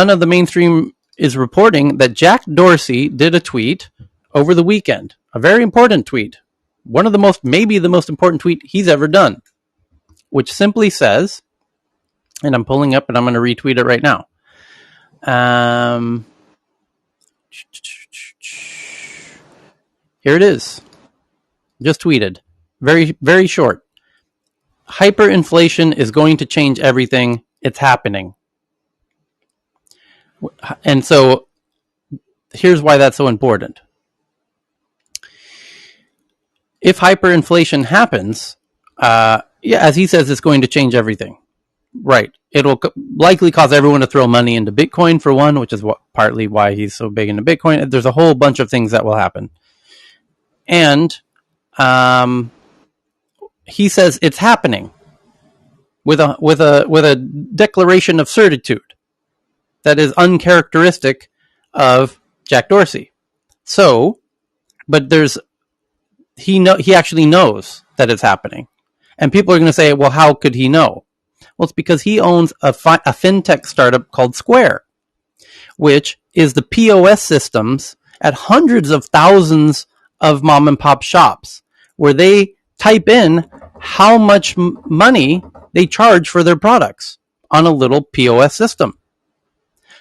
Speaker 2: of the mainstream is reporting that Jack Dorsey did a tweet over the weekend, a very important tweet, maybe the most important tweet he's ever done, which simply says, and I'm pulling up and I'm going to retweet it right now. Here it is. Just tweeted. Very, very short. Hyperinflation is going to change everything. It's happening. And so here's why that's so important. If hyperinflation happens, as he says, it's going to change everything. Right. It'll likely cause everyone to throw money into Bitcoin, for one, which is partly why he's so big into Bitcoin. There's a whole bunch of things that will happen. And he says it's happening with a declaration of certitude that is uncharacteristic of Jack Dorsey. So, but he actually knows that it's happening. And people are going to say, well, how could he know? Well, it's because he owns a fintech startup called Square, which is the POS systems at hundreds of thousands of mom and pop shops, where they type in how much money they charge for their products on a little POS system.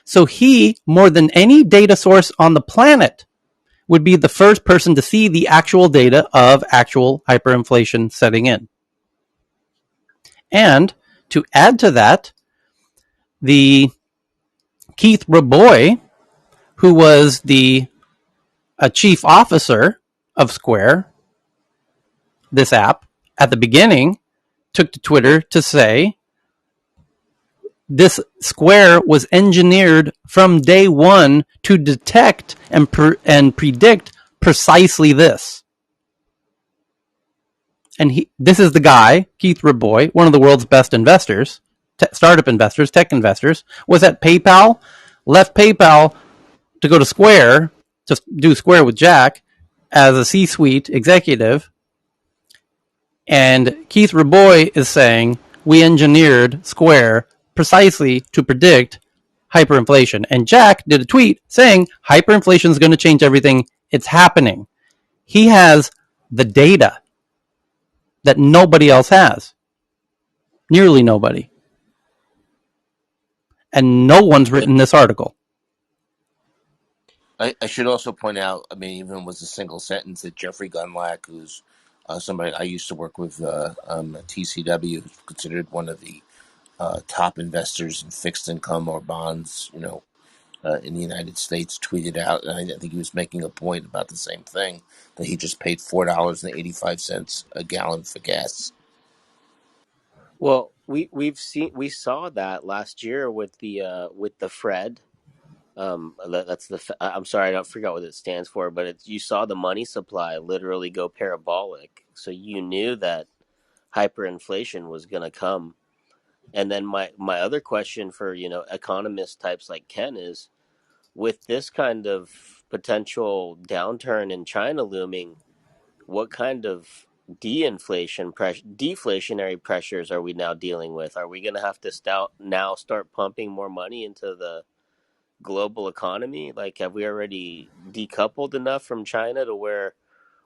Speaker 2: So he, more than any data source on the planet, would be the first person to see the actual data of actual hyperinflation setting in. And to add to that, the Keith Raboy, who was a chief officer of Square, this app, at the beginning, took to Twitter to say, this square was engineered from day one to detect and predict precisely this. And this is the guy, Keith Rabois, one of the world's best investors, startup investors, tech investors, was at PayPal, left PayPal to go to Square, to do Square with Jack as a C-suite executive. And Keith Rabois is saying, we engineered Square precisely to predict hyperinflation. And Jack did a tweet saying, hyperinflation is going to change everything. It's happening. He has the data that nobody else has. Nearly nobody. And no one's written this article.
Speaker 4: I should also point out, I mean, even was a single sentence that Jeffrey Gundlach, who's somebody I used to work with at TCW, who's considered one of the top investors in fixed income or bonds, in the United States, tweeted out, and I think he was making a point about the same thing, that he just paid $4.85 a gallon for gas.
Speaker 5: Well, we saw that last year with the Fred. That's I'm sorry, I don't forget what it stands for, but you saw the money supply literally go parabolic, so you knew that hyperinflation was going to come. And then my other question for economist types like Ken is, with this kind of potential downturn in China looming, what kind of deflationary pressures are we now dealing with? Are we going to have to now start pumping more money into the global economy? Like, have we already decoupled enough from China to where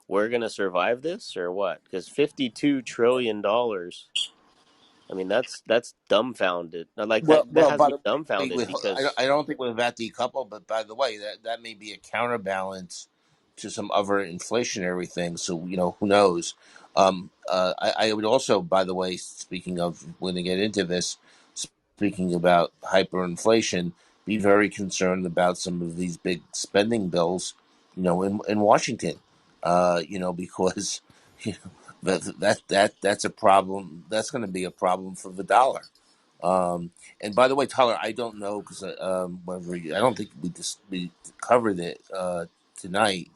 Speaker 5: we're going to survive this, or what? Because $52 trillion, I mean, that's dumbfounded. Like, that
Speaker 4: Well,
Speaker 5: has
Speaker 4: by
Speaker 5: me
Speaker 4: the way,
Speaker 5: dumbfounded because
Speaker 4: I don't think we're that decoupled, but by the way, that may be a counterbalance to some other inflationary things. So, who knows? I would also, by the way, speaking of, when they get into this, speaking about hyperinflation, be very concerned about some of these big spending bills, in Washington, because you that's a problem. That's going to be a problem for the dollar. And by the way, Tyler, I don't know, because I don't think we covered it tonight,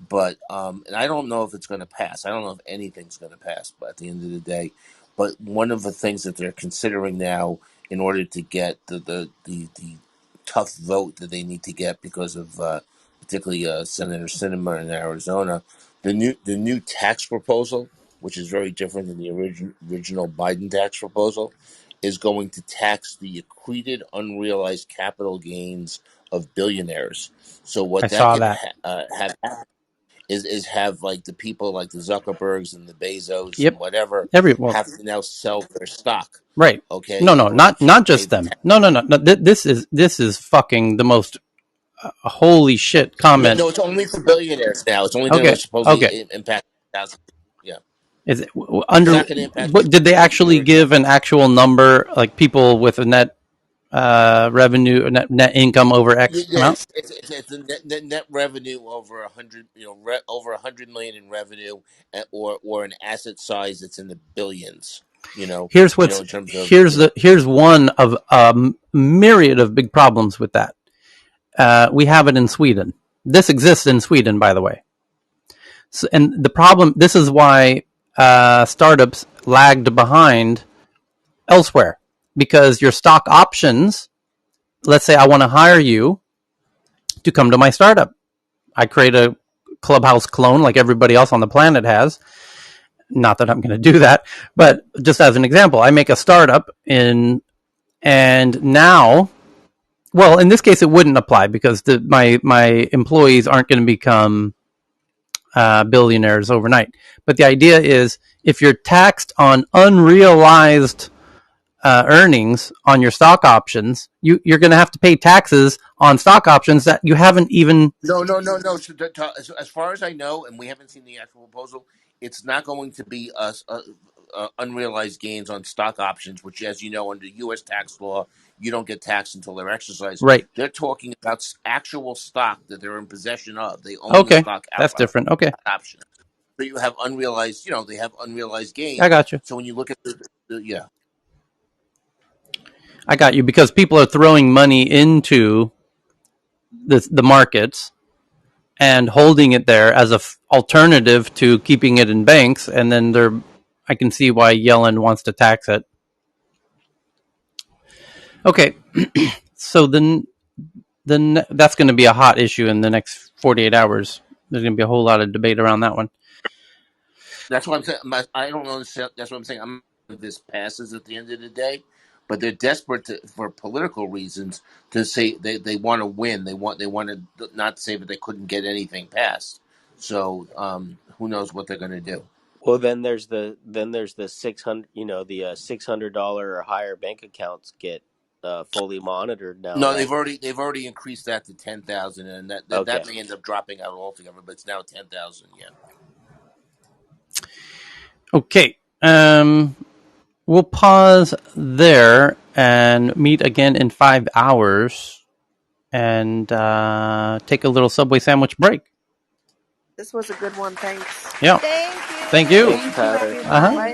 Speaker 4: but and I don't know if it's going to pass. I don't know if anything's going to pass. But at the end of the day, but one of the things that they're considering now, in order to get the tough vote that they need to get because of particularly Senator Sinema in Arizona, the new tax proposal, which is very different than the original Biden tax proposal, is going to tax the accreted unrealized capital gains of billionaires. So
Speaker 2: I
Speaker 4: what that
Speaker 2: saw
Speaker 4: could
Speaker 2: that.
Speaker 4: have is have, like, the people like the Zuckerbergs and the Bezos and
Speaker 2: Yep.
Speaker 4: whatever
Speaker 2: Well,
Speaker 4: have to now sell their stock,
Speaker 2: right.
Speaker 4: okay,
Speaker 2: No,
Speaker 4: in
Speaker 2: no,
Speaker 4: order to
Speaker 2: not
Speaker 4: pay
Speaker 2: just
Speaker 4: the
Speaker 2: them.
Speaker 4: tax.
Speaker 2: No, no, no. No. This is fucking the most holy shit
Speaker 4: No,
Speaker 2: comment.
Speaker 4: no, it's only for billionaires now. It's only going to
Speaker 2: Okay.
Speaker 4: supposedly
Speaker 2: Okay.
Speaker 4: impact thousands. Yeah,
Speaker 2: Is it
Speaker 4: it's
Speaker 2: under?
Speaker 4: not going to impact
Speaker 2: What did they actually
Speaker 4: ordinary
Speaker 2: give
Speaker 4: people.
Speaker 2: an actual number, like people with a net revenue, net income over
Speaker 4: Yeah,
Speaker 2: X amount?
Speaker 4: it's a net revenue over 100, over 100 million in revenue, or an asset size that's in the billions.
Speaker 2: Here's what's
Speaker 4: In terms of
Speaker 2: here's one of a myriad of big problems with that. We have it in Sweden. This exists in Sweden, by the way. So, and the problem, this is why startups lagged behind elsewhere, because your stock options. Let's say I want to hire you to come to my startup. I create a Clubhouse clone like everybody else on the planet has. Not that I'm going to do that, but just as an example, I make a startup and now, well, in this case, it wouldn't apply because my employees aren't going to become billionaires overnight. But the idea is, if you're taxed on unrealized earnings on your stock options, you're going to have to pay taxes on stock options that you haven't even.
Speaker 4: no. So, as far as I know, and we haven't seen the actual proposal, it's not going to be unrealized gains on stock options, which, as you know, under U.S. tax law, you don't get taxed until they're exercised.
Speaker 2: Right.
Speaker 4: They're talking about actual stock that they're in possession of. They own the
Speaker 2: Okay,
Speaker 4: stock
Speaker 2: that's
Speaker 4: outright,
Speaker 2: different. Okay,
Speaker 4: option. So you have unrealized, they have unrealized
Speaker 2: I
Speaker 4: gains.
Speaker 2: got you.
Speaker 4: So when you look at yeah.
Speaker 2: I got you, because people are throwing money into the markets and holding it there as a alternative to keeping it in banks, and then I can see why Yellen wants to tax it. Okay, so then that's going to be a hot issue in the next 48 hours. There's going to be a whole lot of debate around that one.
Speaker 4: That's what I'm saying. I don't know. That's what I'm saying. I'm if this passes at the end of the day, but they're desperate for political reasons to say they want to win. They want to not say that they couldn't get anything passed. So who knows what they're going to do?
Speaker 5: Well, then there's the 600, the $600 or higher bank accounts get fully monitored now,
Speaker 4: No,
Speaker 5: right?
Speaker 4: they've already increased that to 10,000, and that
Speaker 5: Okay.
Speaker 4: may end up dropping out altogether. But it's now 10,000. Yeah.
Speaker 2: Okay. We'll pause there and meet again in 5 hours and take a little Subway sandwich break.
Speaker 8: This was a good one. Thanks.
Speaker 2: Yeah.
Speaker 17: Thank
Speaker 2: Thank you.
Speaker 17: you.
Speaker 5: Thanks,
Speaker 8: Thank you,
Speaker 5: Tyler.
Speaker 8: everyone.
Speaker 2: Uh-huh.
Speaker 8: Bye.